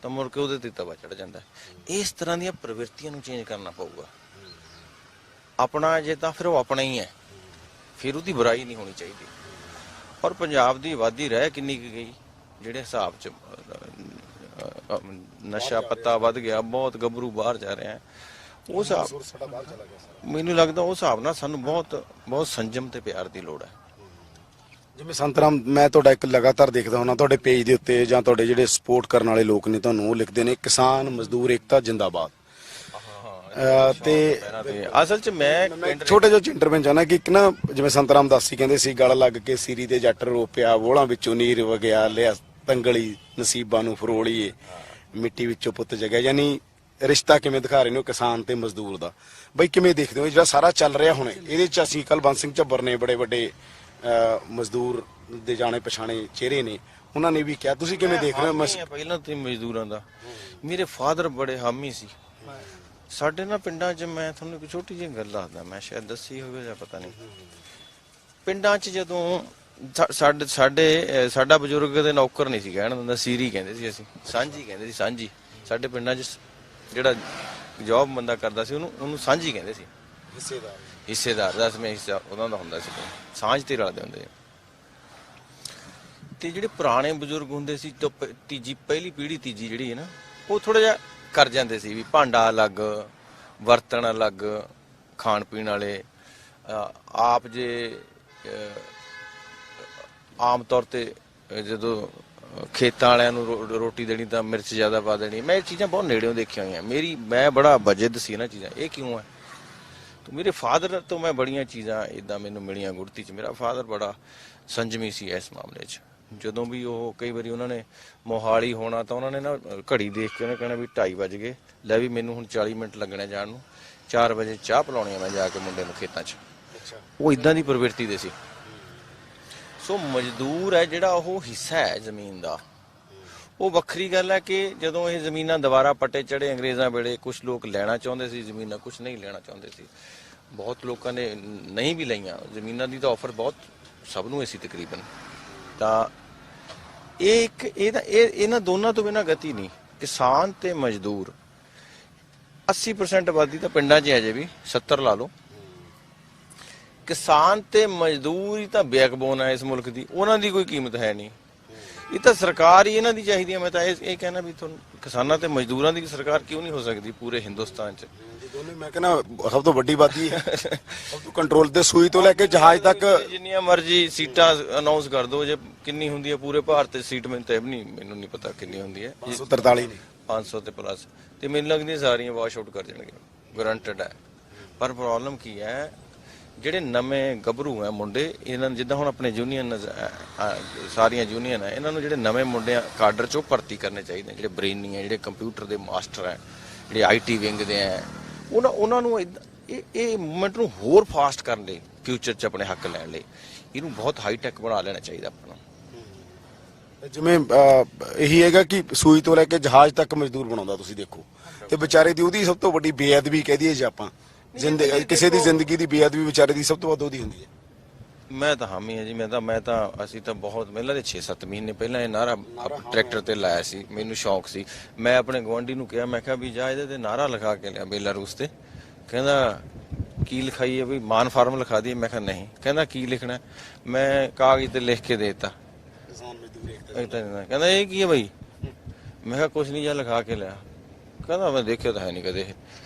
ਤਾਂ ਮੁੜ ਕੇ ਉਹਦੇ ਤੇ ਤਵਾ ਚੜ ਜਾਂਦਾ। ਇਸ ਤਰ੍ਹਾਂ ਦੀਆਂ ਪ੍ਰਵਿਰਤੀਆਂ ਨੂੰ ਚੇਂਜ ਕਰਨਾ ਪਊਗਾ। ਆਪਣਾ ਜੇ ਤਾਂ ਫਿਰ ਉਹ ਆਪਣਾ ਹੀ ਹੈ, ਫਿਰ ਉਹਦੀ ਬੁਰਾਈ ਨਹੀਂ ਹੋਣੀ ਚਾਹੀਦੀ। ਔਰ ਪੰਜਾਬ ਦੀ ਆਬਾਦੀ ਰਹਿ ਕਿੰਨੀ ਕੁ ਗਈ, ਜਿਹੜੇ ਹਿਸਾਬ 'ਚ ਨਸ਼ਾ ਪੱਤਾ ਵੱਧ ਗਿਆ, ਬਹੁਤ ਗੱਭਰੂ ਬਾਹਰ ਜਾ ਰਹੇ ਆ, ਉਹ ਹਿਸਾਬ ਮੈਨੂੰ ਲੱਗਦਾ ਉਸ ਹਿਸਾਬ ਨਾਲ ਸਾਨੂੰ ਬਹੁਤ ਸੰਜਮ ਤੇ ਪਿਆਰ ਦੀ ਲੋੜ ਹੈ। ਜਿਵੇਂ ਸੰਤਰਾਮ, ਮੈਂ ਤੁਹਾਡਾ ਇੱਕ ਲਗਾਤਾਰ ਦੇਖਦਾ ਹੁੰਦਾ ਤੁਹਾਡੇ ਪੇਜ ਦੇ ਉੱਤੇ, ਜਾਂ ਤੁਹਾਡੇ ਜਿਹੜੇ ਸਪੋਰਟ ਕਰਨ ਵਾਲੇ ਲੋਕ ਨੇ ਤੁਹਾਨੂੰ, ਉਹ ਲਿਖਦੇ ਨੇ ਕਿਸਾਨ ਮਜ਼ਦੂਰ ਏਕਤਾ ਜਿੰਦਾਬਾਦ। ਤੇ ਅਸਲ 'ਚ ਮੈਂ ਛੋਟੇ ਜਿਹੇ ਇੰਟਰਵਿਊ ਚਾਹਣਾ ਕਿ ਇੱਕ ਨਾ, ਜਿਵੇਂ ਸੰਤਰਾਮ ਦਾਸੀ ਕਹਿੰਦੇ ਸੀ, ਗਲ ਲੱਗ ਕੇ ਸੀਰੀ ਤੇ ਜੱਟ ਰੋਪਿਆ, ਵੋਲਾਂ ਵਿੱਚੋਂ ਨੀਰ ਵਗਿਆ, ਲਿਆ ਤੰਗਲੀ ਨਸੀਬਾਂ ਨੂੰ ਫਰੋਲੀਏ, ਮਿੱਟੀ ਵਿੱਚੋਂ ਪੁੱਤ ਜਗਿਆ। ਯਾਨੀ ਰਿਸ਼ਤਾ ਕਿਵੇਂ ਦਿਖਾ ਰਹੇ ਨੇ ਕਿਸਾਨ ਤੇ ਮਜ਼ਦੂਰ ਦਾ। ਬਈ ਕਿਵੇਂ ਦੇਖਦੇ ਹੋ ਜਿਹੜਾ ਸਾਰਾ ਚੱਲ ਰਿਹਾ ਹੁਣ ਇਹਦੇ 'ਚ? ਅਸੀਂ ਕੁਲਵੰਤ ਸਿੰਘ ਝੱਬਰ ਨੇ, ਬੜੇ ਵੱਡੇ ਮਜ਼ਦੂਰ ਦੇ ਜਾਣੇ ਪਛਾਣੇ ਚਿਹਰੇ ਨੇ, ਉਹਨਾਂ ਨੇ ਵੀ ਕਿਹਾ, ਤੁਸੀਂ ਕਿਵੇਂ ਦੇਖ ਰਹੇ ਹੋ? ਪਹਿਲਾਂ ਤੇ ਮਜ਼ਦੂਰਾਂ ਦਾ, ਮੇਰੇ ਫਾਦਰ ਬੜੇ ਹਾਮੀ ਸੀ। ਸਾਡੇ ਨਾ ਪਿੰਡਾਂ 'ਚ, ਮੈਂ ਤੁਹਾਨੂੰ ਇੱਕ ਛੋਟੀ ਜਿਹੀ ਗੱਲ ਦੱਸਦਾ, ਮੈਂ ਸ਼ਾਇਦ ਦੱਸੀ ਹੋਵੇ ਜਾਂ ਪਤਾ ਨਹੀਂ। ਪਿੰਡਾਂ 'ਚ ਜਦੋਂ ਸਾਡਾ ਬਜ਼ੁਰਗ ਦੇ ਨੌਕਰ ਨਹੀਂ ਸੀ ਕਹਿਣ ਦਿੰਦਾ, ਸੀਰੀ ਕਹਿੰਦੇ ਸੀ ਅਸੀਂ, ਸਾਂਝੀ ਕਹਿੰਦੇ ਸੀ। ਸਾਂਝੀ ਸਾਡੇ ਪਿੰਡਾਂ 'ਚ ਜਿਹੜਾ ਜੌਬ ਬੰਦਾ ਕਰਦਾ ਸੀ ਉਹਨੂੰ ਸਾਂਝੀ ਕਹਿੰਦੇ ਸੀ। ਹਿੱਸੇਦਾਰ 10ਵਾਂ ਹਿੱਸਾ ਉਹਨਾਂ ਦਾ ਹੁੰਦਾ ਸੀ, ਸਾਂਝ ਤੇ ਰਲਦੇ ਹੁੰਦੇ। ਤੇ ਜਿਹੜੇ ਪੁਰਾਣੇ ਬਜ਼ੁਰਗ ਹੁੰਦੇ ਸੀ, ਪਹਿਲੀ ਪੀੜ੍ਹੀ ਤੀਜੀ ਜਿਹੜੀ ਹੈ ਨਾ, ਉਹ ਥੋੜਾ ਜਿਹਾ ਕਰ ਜਾਂਦੇ ਸੀ ਵੀ ਭਾਂਡਾ ਅਲੱਗ, ਬਰਤਨ ਅਲੱਗ, ਖਾਣ ਪੀਣ ਵਾਲੇ। ਆਪ ਜੇ ਆਮ ਤੌਰ ਤੇ ਜਦੋਂ ਖੇਤਾਂ ਵਾਲਿਆਂ ਨੂੰ ਰੋਟੀ ਦੇਣੀ ਤਾਂ ਮਿਰਚ ਜ਼ਿਆਦਾ ਪਾ ਦੇਣੀ। ਮੈਂ ਇਹ ਚੀਜ਼ਾਂ ਬਹੁਤ ਨੇੜਿਓਂ ਦੇਖੀਆਂ ਹੋਈਆਂ। ਮੈਂ ਬੜਾ ਵਜਦ ਸੀ ਇਹਨਾਂ ਚੀਜ਼ਾਂ। ਇਹ ਕਿਉਂ ਹੈ? ਮੇਰੇ ਫਾਦਰ ਤੋਂ ਮੈਂ ਬੜੀਆਂ ਚੀਜ਼ਾਂ ਇਦਾਂ ਮੈਨੂੰ ਮਿਲੀਆਂ ਗੁੜਤੀ 'ਚ। ਮੇਰਾ ਫਾਦਰ ਬੜਾ ਸੰਜਮੀ ਸੀ ਇਸ ਮਾਮਲੇ 'ਚ। ਜਦੋਂ ਵੀ ਉਹ ਕਈ ਵਾਰੀ ਉਹਨਾਂ ਨੇ ਮੋਹਾਲੀ ਹੋਣਾ ਤਾਂ ਉਹਨਾਂ ਨੇ ਨਾ ਘੜੀ ਦੇਖ ਕੇ ਉਹਨੇ ਕਹਿਣਾ ਵੀ 2:30 ਵੱਜ ਗਏ, ਲੈ ਵੀ ਮੈਨੂੰ ਹੁਣ 40 ਮਿੰਟ ਲੱਗਣੇ ਜਾਣ ਨੂੰ, 4 ਵਜੇ ਚਾਹ ਪਿਲਾਉਣੀ ਆ ਮੈਂ ਜਾ ਕੇ ਮੁੰਡੇ ਨੂੰ ਖੇਤਾਂ 'ਚ। ਉਹ ਇਦਾਂ ਦੀ ਪ੍ਰਵਿਰਤੀ ਦੇ ਸੀ। ਸੋ ਮਜ਼ਦੂਰ ਹੈ ਜਿਹੜਾ, ਉਹ ਹਿੱਸਾ ਹੈ ਜ਼ਮੀਨ ਦਾ। ਉਹ ਵੱਖਰੀ ਗੱਲ ਹੈ ਕਿ ਜਦੋਂ ਇਹ ਜ਼ਮੀਨਾਂ ਦੁਬਾਰਾ ਪੱਟੇ ਚੜੇ ਅੰਗਰੇਜ਼ਾਂ ਵੇਲੇ, ਕੁਝ ਲੋਕ ਲੈਣਾ ਚਾਹੁੰਦੇ ਸੀ ਜ਼ਮੀਨਾਂ, ਕੁਝ ਨਹੀਂ ਲੈਣਾ ਚਾਹੁੰਦੇ ਸੀ। ਬਹੁਤ ਲੋਕਾਂ ਨੇ ਨਹੀਂ ਵੀ ਲਈਆਂ ਜ਼ਮੀਨਾਂ ਦੀ, ਤਾਂ ਆਫਰ ਬਹੁਤ ਸਭ ਨੂੰ ਸੀ ਤਕਰੀਬਨ। ਤਾਂ ਇਹਨਾਂ ਦੋਨਾਂ ਤੋਂ ਬਿਨਾਂ ਗਤੀ ਨਹੀਂ। ਕਿਸਾਨ ਤੇ ਮਜ਼ਦੂਰ 80% ਆਬਾਦੀ ਤਾਂ ਪਿੰਡਾਂ 'ਚ ਹੈ, ਅਜੇ ਵੀ 70 ਲਾ ਲਓ। ਕਿਸਾਨ ਤੇ ਮਜ਼ਦੂਰ ਹੀ ਤਾਂ ਬੈਕਬੋਨ ਹੈ ਇਸ ਮੁਲਕ ਦੀ, ਉਹਨਾਂ ਦੀ ਕੋਈ ਕੀਮਤ ਹੈ ਨਹੀਂ। ਇਹ ਤਾਂ ਸਰਕਾਰ ਹੀ ਇਹਨਾਂ ਦੀ ਚਾਹੀਦੀ ਹੈ। ਮੈਂ ਤਾਂ ਇਹ ਕਹਿਣਾ ਵੀ ਤੁਹਾਨੂੰ ਕਿਸਾਨਾਂ ਤੇ ਮਜ਼ਦੂਰਾਂ ਦੀ ਸਰਕਾਰ ਕਿਉਂ ਨਹੀਂ ਹੋ ਸਕਦੀ ਪੂਰੇ ਹਿੰਦੁਸਤਾਨ 'ਚ? ਮੈਂ ਕਹਿੰਦਾ ਸਭ ਤੋਂ ਵੱਡੀ ਆਬਾਦੀ ਹੈ, ਸਭ ਤੋਂ ਕੰਟਰੋਲ ਤੇ, ਸੂਈ ਤੋਂ ਲੈ ਕੇ ਜਹਾਜ਼ ਤੱਕ ਜਿੰਨੀਆਂ ਮਰਜ਼ੀ ਸੀਟਾਂ ਅਨਾਉਂਸ ਕਰ ਦਿਓ, ਜੇ ਕਿੰਨੀ ਹੁੰਦੀ ਹੈ ਪੂਰੇ ਭਾਰਤ 'ਚ ਸੀਟ, ਮੈਨੂੰ ਨਹੀਂ ਪਤਾ ਕਿੰਨੀ ਹੁੰਦੀ ਹੈ। 543 ਨੇ, 500 ਤੇ ਪਲੱਸ। ਤੇ ਮੈਨੂੰ ਲੱਗਦੀ ਸਾਰੀਆਂ ਵਾਸ਼ ਆਊਟ ਕਰ ਜਾਣਗੇ, ਗਰੰਟਡ ਹੈ। ਪਰ ਪ੍ਰੋਬਲਮ ਕੀ ਹੈ, ਜਿਹੜੇ ਨਵੇਂ ਗੱਭਰੂ ਹੈ ਮੁੰਡੇ, ਇਹਨਾਂ ਨੂੰ ਜਿੱਦਾਂ ਹੁਣ ਆਪਣੇ ਯੂਨੀਅਨ ਸਾਰੀਆਂ ਯੂਨੀਅਨ ਹੈ, ਇਹਨਾਂ ਨੂੰ ਜਿਹੜੇ ਨਵੇਂ ਮੁੰਡੇ ਕਾਡਰ 'ਚੋਂ ਭਰਤੀ ਕਰਨੇ ਚਾਹੀਦੇ, ਜਿਹੜੇ ਬ੍ਰੇਨੀ ਹੈ, ਜਿਹੜੇ ਕੰਪਿਊਟਰ ਦੇ ਮਾਸਟਰ ਹੈ, ਜਿਹੜੇ IT ਵਿੰਗ ਦੇ ਹੈ, ਉਹਨਾਂ ਨੂੰ ਇਹ ਮੂਵਮੈਂਟ ਨੂੰ ਹੋਰ ਫਾਸਟ ਕਰਨ ਲਈ, ਫਿਊਚਰ 'ਚ ਆਪਣੇ ਹੱਕ ਲੈਣ ਲਈ, ਇਹਨੂੰ ਬਹੁਤ ਹਾਈ ਟੈਕ ਬਣਾ ਲੈਣਾ ਚਾਹੀਦਾ ਆਪਣਾ। ਜਿਵੇਂ ਇਹੀ ਹੈਗਾ ਕਿ ਸੂਈ ਤੋਂ ਲੈ ਕੇ ਜਹਾਜ਼ ਤੱਕ ਮਜ਼ਦੂਰ ਬਣਾਉਂਦਾ, ਤੁਸੀਂ ਦੇਖੋ। ਤੇ ਵਿਚਾਰੇ ਦੀ ਉਹਦੀ ਸਭ ਤੋਂ ਵੱਡੀ ਬੇਅਦਬੀ ਕਹਿ ਦਈਏ ਜੇ ਆਪਾਂ, ਕਿਸੇ ਦੀ ਜ਼ਿੰਦਗੀ ਦੀ ਬੇਅਦਬੀ ਵਿਚਾਰੇ ਦੀ ਸਭ ਤੋਂ ਵੱਧ ਉਹਦੀ ਹੁੰਦੀ ਹੈ। ਮੈਂ ਤਾਂ ਹਾਮੀ ਹਾਂ ਜੀ। ਅਸੀਂ ਤਾਂ ਬਹੁਤ ਪਹਿਲਾਂ ਦੇ 6-7 ਮਹੀਨੇ ਪਹਿਲਾਂ ਇਹ ਨਾਰਾ ਟਰੈਕਟਰ ਤੇ ਲਾਇਆ ਸੀ। ਮੈਨੂੰ ਸ਼ੌਂਕ ਸੀ। ਮੈਂ ਆਪਣੇ ਗੁਆਂਢੀ ਨੂੰ ਕਿਹਾ, ਮੈਂ ਕਿਹਾ ਵੀ ਜਾ ਇਹਦੇ ਤੇ ਨਾਰਾ ਲਿਖਾ ਕੇ ਲਿਆ ਬੇਲਾਰੂਸ ਤੇ। ਕਹਿੰਦਾ ਕੀ ਲਿਖਾਈਏ, ਵੀ ਮਾਨ ਫਾਰਮ ਲਿਖਾ ਦਈਏ? ਮੈਂ ਕਿਹਾ ਨਹੀਂ। ਕਹਿੰਦਾ ਕੀ ਲਿਖਣਾ? ਮੈਂ ਕਾਗਜ਼ ਤੇ ਲਿਖ ਕੇ ਦੇ ਦਿੱਤਾ। ਕਹਿੰਦਾ ਇਹ ਕੀ ਹੈ ਬਈ? ਮੈਂ ਕਿਹਾ ਕੁਛ ਨਹੀਂ, ਜਾ ਲਿਖਾ ਕੇ ਲਿਆ। ਕਹਿੰਦਾ ਮੈਂ ਦੇਖਿਆ ਤਾਂ ਹੈ ਨਹੀਂ ਕਦੇ।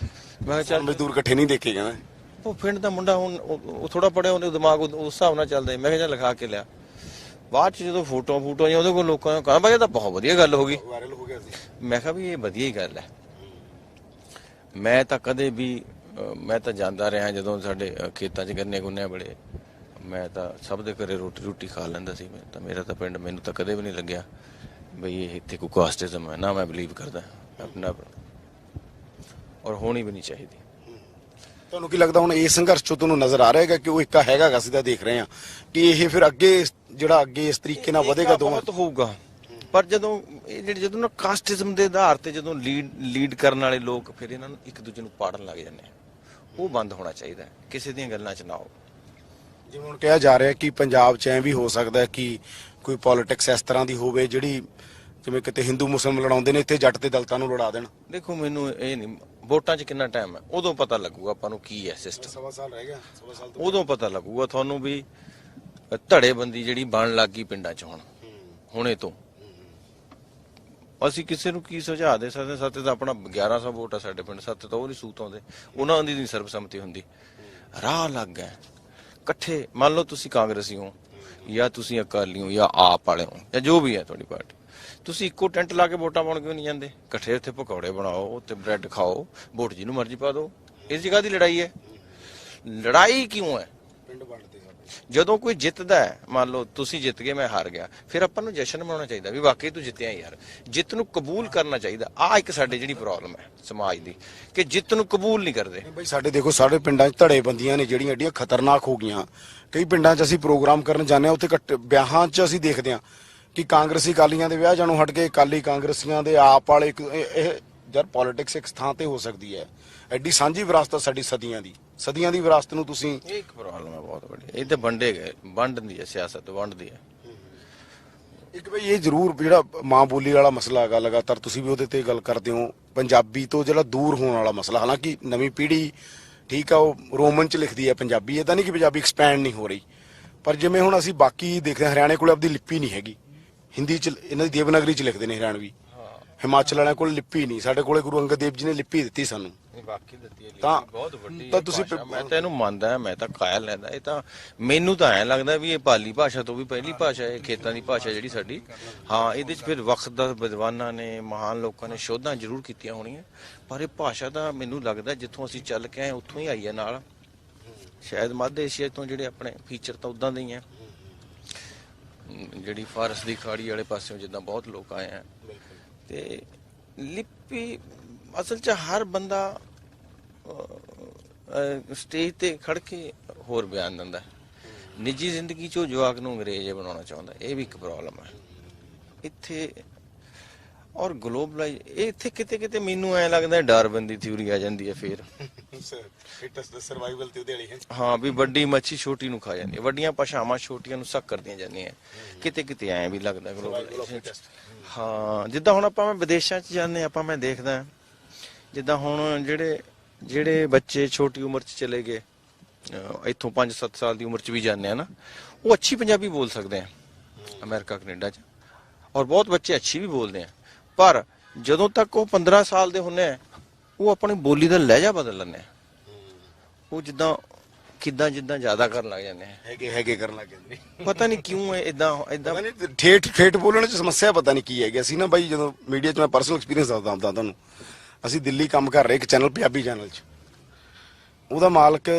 ਮੈਂ ਕਿਹਾ ਚੱਲ ਮਜ਼ਦੂਰ ਇਕੱਠੇ ਨਹੀਂ ਦੇਖੇ। ਕਹਿੰਦਾ ਉਹ ਪਿੰਡ ਦਾ ਮੁੰਡਾ, ਹੁਣ ਉਹ ਥੋੜਾ ਪੜਿਆ, ਉਹਦੇ ਦਿਮਾਗ ਉਸ ਹਿਸਾਬ ਨਾਲ ਚੱਲਦਾ। ਮੈਂ ਕਿਹਾ ਚੱਲ ਲਿਖਾ ਕੇ ਲਿਆ। ਬਾਅਦ ਚ ਜਦੋਂ ਫੋਟੋ ਆਈਆਂ ਉਹਦੇ ਕੋਲ ਲੋਕਾਂ ਨੇ ਕਹਾ ਭਾਈ ਇਹ ਤਾਂ ਬਹੁਤ ਵਧੀਆ ਗੱਲ ਹੋ ਗਈ। ਵਾਇਰਲ ਹੋ ਗਿਆ ਸੀ। ਮੈਂ ਕਿਹਾ ਵੀ ਇਹ ਵਧੀਆ ਹੀ ਗੱਲ ਹੈ। ਮੈਂ ਤਾਂ ਕਦੇ ਵੀ ਮੈਂ ਤਾਂ ਜਾਂਦਾ ਰਿਹਾ ਜਦੋਂ ਸਾਡੇ ਖੇਤਾਂ 'ਚ ਗੰਨੇ ਗੁੰਨੇ ਬੜੇ, ਮੈਂ ਤਾਂ ਸਭ ਦੇ ਘਰੇ ਰੋਟੀ ਖਾ ਲੈਂਦਾ ਸੀ। ਮੈਂ ਤਾਂ ਮੇਰਾ ਤਾਂ ਪਿੰਡ, ਮੈਨੂੰ ਤਾਂ ਕਦੇ ਵੀ ਨਹੀਂ ਲੱਗਿਆ ਬਈ ਇਹ ਇੱਥੇ ਕੋਈ ਕਾਸਟਿਜ਼ਮ ਹੈ, ਨਾ ਮੈਂ ਬਿਲੀਵ ਕਰਦਾ ਆਪਣਾ, ਔਰ ਹੋਣੀ ਵੀ ਨਹੀਂ ਚਾਹੀਦੀ। ਤੁਹਾਨੂੰ ਕੀ ਲੱਗਦਾ ਹੁਣ ਇਸ ਸੰਘਰਸ਼ ਚੋਂ ਤੁਹਾਨੂੰ ਨਜ਼ਰ ਆ ਰਿਹਾ ਹੈਗਾ ਕਿ ਉਹ ਇੱਕਾ ਹੈਗਾ, ਅਸੀਂ ਤਾਂ ਦੇਖ ਰਹੇ ਹਾਂ ਕਿ ਇਹ ਫਿਰ ਅੱਗੇ ਜਿਹੜਾ ਅੱਗੇ ਇਸ ਤਰੀਕੇ ਨਾਲ ਵਧੇਗਾ ਦੋਵਾਂ ਬਹੁਤ ਹੋਊਗਾ। ਪਰ ਜਦੋਂ ਇਹ ਜਿਹੜੇ ਜਦੋਂ ਨਾ ਕਾਸਟਿਜ਼ਮ ਦੇ ਆਧਾਰ ਤੇ ਜਦੋਂ ਲੀਡ ਕਰਨ ਵਾਲੇ ਲੋਕ ਫਿਰ ਇਹਨਾਂ ਨੂੰ ਇੱਕ ਦੂਜੇ ਨੂੰ ਪਾੜਨ ਲੱਗ ਜਾਂਦੇ ਆ, ਉਹ ਬੰਦ ਹੋਣਾ ਚਾਹੀਦਾ। ਕਿਸੇ ਦੀਆਂ ਗੱਲਾਂ 'ਚ ਨਾ ਆਓ। ਜਿਵੇਂ ਹੁਣ ਕਿਹਾ ਜਾ ਰਿਹਾ ਕਿ ਪੰਜਾਬ 'ਚ ਐ ਵੀ ਹੋ ਸਕਦਾ ਕਿ ਕੋਈ ਪੋਲਿਟਿਕਸ ਇਸ ਤਰ੍ਹਾਂ ਦੀ ਹੋਵੇ ਜਿਹੜੀ ਜਿਵੇਂ ਕਿਤੇ ਹਿੰਦੂ ਮੁਸਲਮਾਨ ਲੜਾਉਂਦੇ ਨੇ, ਇੱਥੇ ਜੱਟ ਤੇ ਦਲਿਤਾਂ ਨੂੰ ਲੜਾ ਦੇਣ। ਦੇਖੋ ਮੈਨੂੰ ਇਹ ਨਹੀਂ, ਵੋਟਾਂ 'ਚ ਕਿੰਨਾ ਟਾਈਮ ਹੈ, ਉਦੋਂ ਪਤਾ ਲੱਗੂਗਾ ਆਪਾਂ ਨੂੰ ਕੀ ਹੈ ਸਿਸਟਮ। ਸਵਾ ਸਾਲ ਰਹਿ ਗਿਆ, ਸਵਾ ਸਾਲ ਤੋਂ ਉਦੋਂ ਪਤਾ ਲੱਗੂਗਾ ਤੁਹਾਨੂੰ ਵੀ ਧੜੇਬੰਦੀ ਜਿਹੜੀ ਬਣ ਲੱਗ ਗਈ ਪਿੰਡਾਂ 'ਚ ਹੁਣੇ ਤੋਂ। ਅਸੀਂ ਕਿਸੇ ਨੂੰ ਕੀ ਸੁਝਾਅ ਦੇ ਸਕਦੇ? ਸਾਤੇ ਤਾਂ ਆਪਣਾ 1100 ਵੋਟ ਆ ਸਾਡੇ ਪਿੰਡ, ਸਾਤੇ ਤਾਂ ਉਹ ਨਹੀਂ ਸੂਤ ਆਉਂਦੇ, ਉਹਨਾਂ ਦੀ ਨਹੀਂ ਸਰਬਸੰਮਤੀ ਹੁੰਦੀ। ਰਾਹ ਲੱਗ ਗਿਆ ਇਕੱਠੇ, ਮੰਨ ਲਓ ਤੁਸੀਂ ਕਾਂਗਰਸੀ ਹੋ ਜਾਂ ਤੁਸੀਂ ਅਕਾਲੀ ਹੋ ਜਾਂ ਆਪ ਵਾਲੇ ਹੋ ਜਾਂ ਜੋ ਵੀ ਹੈ ਤੁਹਾਡੀ ਪਾਰਟੀ, ਤੁਸੀਂ ਇੱਕੋ ਟੈਂਟ ਲਾ ਕੇ ਵੋਟਾਂ ਪਾਉਣ ਕਿਉਂ ਨਹੀਂ ਜਾਂਦੇ? ਇਕੱਠੇ ਉੱਥੇ ਪਕੌੜੇ ਬਣਾਓ, ਉੱਤੇ ਬ੍ਰੈਡ ਖਾਓ, ਵੋਟ ਜਿਹਨੂੰ ਮਰਜ਼ੀ ਪਾ ਦਿਓ। ਇਸ ਜਗ੍ਹਾ ਦੀ ਲੜਾਈ ਹੈ। ਲੜਾਈ ਕਿਉਂ ਹੈ? ਪਿੰਡ ਵੰਡਦੇ ਸਾਡੇ। ਜਦੋਂ ਕੋਈ ਜਿੱਤਦਾ ਹੈ, ਮੰਨ ਲਓ ਤੁਸੀਂ ਜਿੱਤ ਗਏ, ਮੈਂ ਹਾਰ ਗਿਆ, ਫਿਰ ਆਪਾਂ ਨੂੰ ਜਸ਼ਨ ਮਨਾਉਣਾ ਚਾਹੀਦਾ ਵੀ ਵਾਕਈ ਤੂੰ ਜਿੱਤਿਆ ਯਾਰ। ਜਿੱਤ ਨੂੰ ਕਬੂਲ ਕਰਨਾ ਚਾਹੀਦਾ। ਆਹ ਇੱਕ ਸਾਡੇ ਜਿਹੜੀ ਪ੍ਰੋਬਲਮ ਹੈ ਸਮਾਜ ਦੀ ਕਿ ਜਿੱਤ ਨੂੰ ਕਬੂਲ ਨਹੀਂ ਕਰਦੇ। ਬਈ ਸਾਡੇ ਦੇਖੋ, ਸਾਡੇ ਪਿੰਡਾਂ 'ਚ ਧੜੇਬੰਦੀਆਂ ਨੇ ਜਿਹੜੀਆਂ ਐਡੀਆਂ ਖਤਰਨਾਕ ਹੋ ਗਈਆਂ। ਕਈ ਪਿੰਡਾਂ 'ਚ ਅਸੀਂ ਪ੍ਰੋਗਰਾਮ ਕਰਨ ਜਾਂਦੇ ਹਾਂ, ਉੱਥੇ ਵਿਆਹਾਂ 'ਚ ਅਸੀਂ ਦੇਖਦੇ ਹਾਂ ਕਿ ਕਾਂਗਰਸੀ ਅਕਾਲੀਆਂ ਦੇ ਵਿਆਹ ਜਾਣੋਂ ਹਟ ਕੇ ਅਕਾਲੀ ਕਾਂਗਰਸੀਆਂ ਦੇ ਆਪ ਵਾਲੇ ਇਹ ਯਾਰ ਪੋਲਿਟਿਕਸ ਇੱਕ ਥਾਂ ਤੇ ਹੋ ਸਕਦੀ ਹੈ। ਐਡੀ ਸਾਂਝੀ ਵਿਰਾਸਤ ਸਾਡੀ ਸਦੀਆਂ ਦੀ ਵਿਰਾਸਤ ਨੂੰ ਤੁਸੀਂ, ਇਹ ਇੱਕ ਪ੍ਰੋਬਲਮ ਹੈ ਬਹੁਤ ਵੱਡੀ। ਇਹ ਤੇ ਵੰਡੇ ਗਏ, ਵੰਡਦੀ ਹੈ ਸਿਆਸਤ, ਵੰਡਦੀ ਹੈ। ਇੱਕ ਬਈ ਇਹ ਜ਼ਰੂਰ ਜਿਹੜਾ ਮਾਂ ਬੋਲੀ ਵਾਲਾ ਮਸਲਾ ਹੈਗਾ, ਲਗਾਤਾਰ ਤੁਸੀਂ ਵੀ ਉਹਦੇ ਤੇ ਗੱਲ ਕਰਦੇ ਹੋ, ਪੰਜਾਬੀ ਤੋਂ ਜਿਹੜਾ ਦੂਰ ਹੋਣ ਵਾਲਾ ਮਸਲਾ। ਹਾਲਾਂਕਿ ਨਵੀਂ ਪੀੜ੍ਹੀ ਠੀਕ ਆ, ਉਹ ਰੋਮਨ 'ਚ ਲਿਖਦੀ ਹੈ ਪੰਜਾਬੀ, ਇਹ ਤਾਂ ਨਹੀਂ ਕਿ ਪੰਜਾਬੀ ਐਕਸਪੈਂਡ ਨਹੀਂ ਹੋ ਰਹੀ। ਪਰ ਜਿਵੇਂ ਹੁਣ ਅਸੀਂ ਬਾਕੀ ਦੇਖਦੇ ਹਾਂ, ਹਰਿਆਣੇ ਕੋਲ ਆਪਦੀ ਲਿਪੀ ਨਹੀਂ ਹੈਗੀ, ਹਿੰਦੀ 'ਚ ਇਹਨਾਂ ਦੀ ਦੇਵਨਾਗਰੀ 'ਚ ਲਿਖਦੇ ਨੇ ਹਰਿਆਣਵੀ। ਹਿਮਾਚਲ ਵਾਲਿਆਂ ਕੋਲ ਲਿਪੀ ਨਹੀਂ, ਸਾਡੇ ਕੋਲੇ ਗੁਰੂ ਅੰਗਦ ਦੇਵ ਜੀ ਨੇ ਲਿਪੀ ਦਿੱਤੀ ਸਾਨੂੰ। ਬਾਕੀ ਦਿੱਤੀ ਹੈ ਤਾਂ ਬਹੁਤ ਵੱਡੀ ਤਾਂ ਤੁਸੀਂ ਮੈਂ ਤਾਂ ਇਹਨੂੰ ਮੰਨਦਾ, ਮੈਂ ਤਾਂ ਕਾਇਲ ਲੈਂਦਾ। ਇਹ ਤਾਂ ਮੈਨੂੰ ਤਾਂ ਐਂ ਲੱਗਦਾ ਵੀ ਇਹ ਪਾਲੀ ਭਾਸ਼ਾ ਤੋਂ ਵੀ ਪਹਿਲੀ ਭਾਸ਼ਾ ਹੈ, ਖੇਤਾਂ ਦੀ ਭਾਸ਼ਾ ਜਿਹੜੀ ਸਾਡੀ। ਹਾਂ, ਇਹਦੇ 'ਚ ਫਿਰ ਵਕਤ ਦਾ ਵਿਦਵਾਨਾਂ ਨੇ, ਮਹਾਨ ਲੋਕਾਂ ਨੇ ਸ਼ੋਧਾਂ ਜ਼ਰੂਰ ਕੀਤੀਆਂ ਹੋਣੀਆਂ, ਪਰ ਇਹ ਭਾਸ਼ਾ ਤਾਂ ਮੈਨੂੰ ਲੱਗਦਾ ਜਿੱਥੋਂ ਅਸੀਂ ਚੱਲ ਕੇ ਆਏ ਉੱਥੋਂ ਹੀ ਆਈ ਹੈ ਨਾਲ। ਸ਼ਾਇਦ ਮੱਧ ਏਸ਼ੀਆ ਤੋਂ ਜਿਹੜੇ ਆਪਣੇ ਫੀਚਰ ਤਾਂ ਉਦਾਂ ਦੇ ਹੀ ਆ, ਜਿਹੜੀ ਫਾਰਸ ਦੀ ਖਾੜੀ ਵਾਲੇ ਪਾਸਿਓਂ ਜਿੱਦਾਂ ਬਹੁਤ ਲੋਕ ਆਏ ਆ। ਤੇ ਲਿਪੀ ਅਸਲ 'ਚ ਹਰ ਬੰਦਾ ਸਟੇਜ ਤੇ ਖੜ ਕੇ ਹੋਰ ਬਿਆਨ ਦਿੰਦਾ, ਨਿੱਜੀ ਜ਼ਿੰਦਗੀ 'ਚੋਂ ਜਵਾਕ ਨੂੰ ਅੰਗਰੇਜ਼ ਬਣਾਉਣਾ ਚਾਹੁੰਦਾ। ਇਹ ਵੀ ਇੱਕ ਪ੍ਰੋਬਲਮ ਹੈ ਇੱਥੇ। ਔਰ ਗਲੋਬਲਾਈਜ਼ ਇੱਥੇ ਕਿਤੇ ਕਿਤੇ ਮੈਨੂੰ ਐਂ ਲੱਗਦਾ ਡਾਰਵਿਨ ਥਿਊਰੀ ਆ ਜਾਂਦੀ ਹੈ ਫਿਰ। ਸਰਵਾਈਵਲ ਤੇ ਉਹਦੇ ਵਾਲੀ ਹੈ। ਹਾਂ, ਵੀ ਵੱਡੀ ਮੱਛੀ ਛੋਟੀ ਨੂੰ ਖਾ ਜਾਂਦੀ ਹੈ, ਵੱਡੀਆਂ ਭਾਸ਼ਾਵਾਂ ਛੋਟੀਆਂ ਨੂੰ ਸੱਕ ਕਰਦੀਆਂ ਜਾਂਦੀਆਂ। ਕਿਤੇ ਕਿਤੇ ਐਂ ਵੀ ਲੱਗਦਾ ਗਲੋਬਲਾਈਜ਼ੇਸ਼ਨ। ਹਾਂ, ਜਿੱਦਾਂ ਹੁਣ ਆਪਾਂ ਵਿਦੇਸ਼ਾਂ 'ਚ ਜਾਂਦੇ ਆਪਾਂ, ਮੈਂ ਦੇਖਦਾ ਜਿੱਦਾਂ ਹੁਣ ਜਿਹੜੇ ਬੱਚੇ ਛੋਟੀ ਉਮਰ 'ਚ ਚਲੇ ਗਏ, ਇੱਥੋਂ 5-7 ਸਾਲ ਦੀ ਉਮਰ 'ਚ ਵੀ ਜਾਂਦੇ ਆ ਨਾ, ਉਹ ਅੱਛੀ ਪੰਜਾਬੀ ਬੋਲ ਸਕਦੇ ਆ ਅਮਰੀਕਾ ਕੈਨੇਡਾ 'ਚ, ਔਰ ਬਹੁਤ ਬੱਚੇ ਅੱਛੀ ਵੀ ਬੋਲਦੇ ਆ। ਪਰ ਜਦੋਂ ਤੱਕ ਉਹ 15 ਸਾਲ ਦੇ ਹੁੰਦੇ ਆ, ਉਹ ਆਪਣੀ ਬੋਲੀ ਦਾ ਲਹਿਜਾ ਬਦਲ ਲੈਂਦੇ ਆ। ਉਹ ਜਿੱਦਾਂ ਜਿੱਦਾਂ ਜ਼ਿਆਦਾ ਕਰਨ ਲੱਗ ਜਾਂਦੇ ਆ, ਹੈਗੇ ਕਰਨ ਲੱਗ ਜਾਂਦੇ। ਪਤਾ ਨਹੀਂ ਕਿਉਂ ਇਦਾਂ ਠੇਠ ਬੋਲਣ 'ਚ ਸਮੱਸਿਆ ਪਤਾ ਨਹੀਂ ਕੀ ਹੈਗੀ। ਅਸੀਂ ਨਾ ਬਾਈ ਜਦੋਂ ਮੀਡੀਆ 'ਚ ਮੈਂ ਪਰਸਨਲ ਐਕਸਪੀਰੀਅੰਸ ਦੱਸਦਾ ਤੁਹਾਨੂੰ, ਅਸੀਂ ਦਿੱਲੀ ਕੰਮ ਕਰ ਰਹੇ ਇੱਕ ਚੈਨਲ, ਪੰਜਾਬੀ ਚੈਨਲ 'ਚ, ਉਹਦਾ ਮਾਲਕ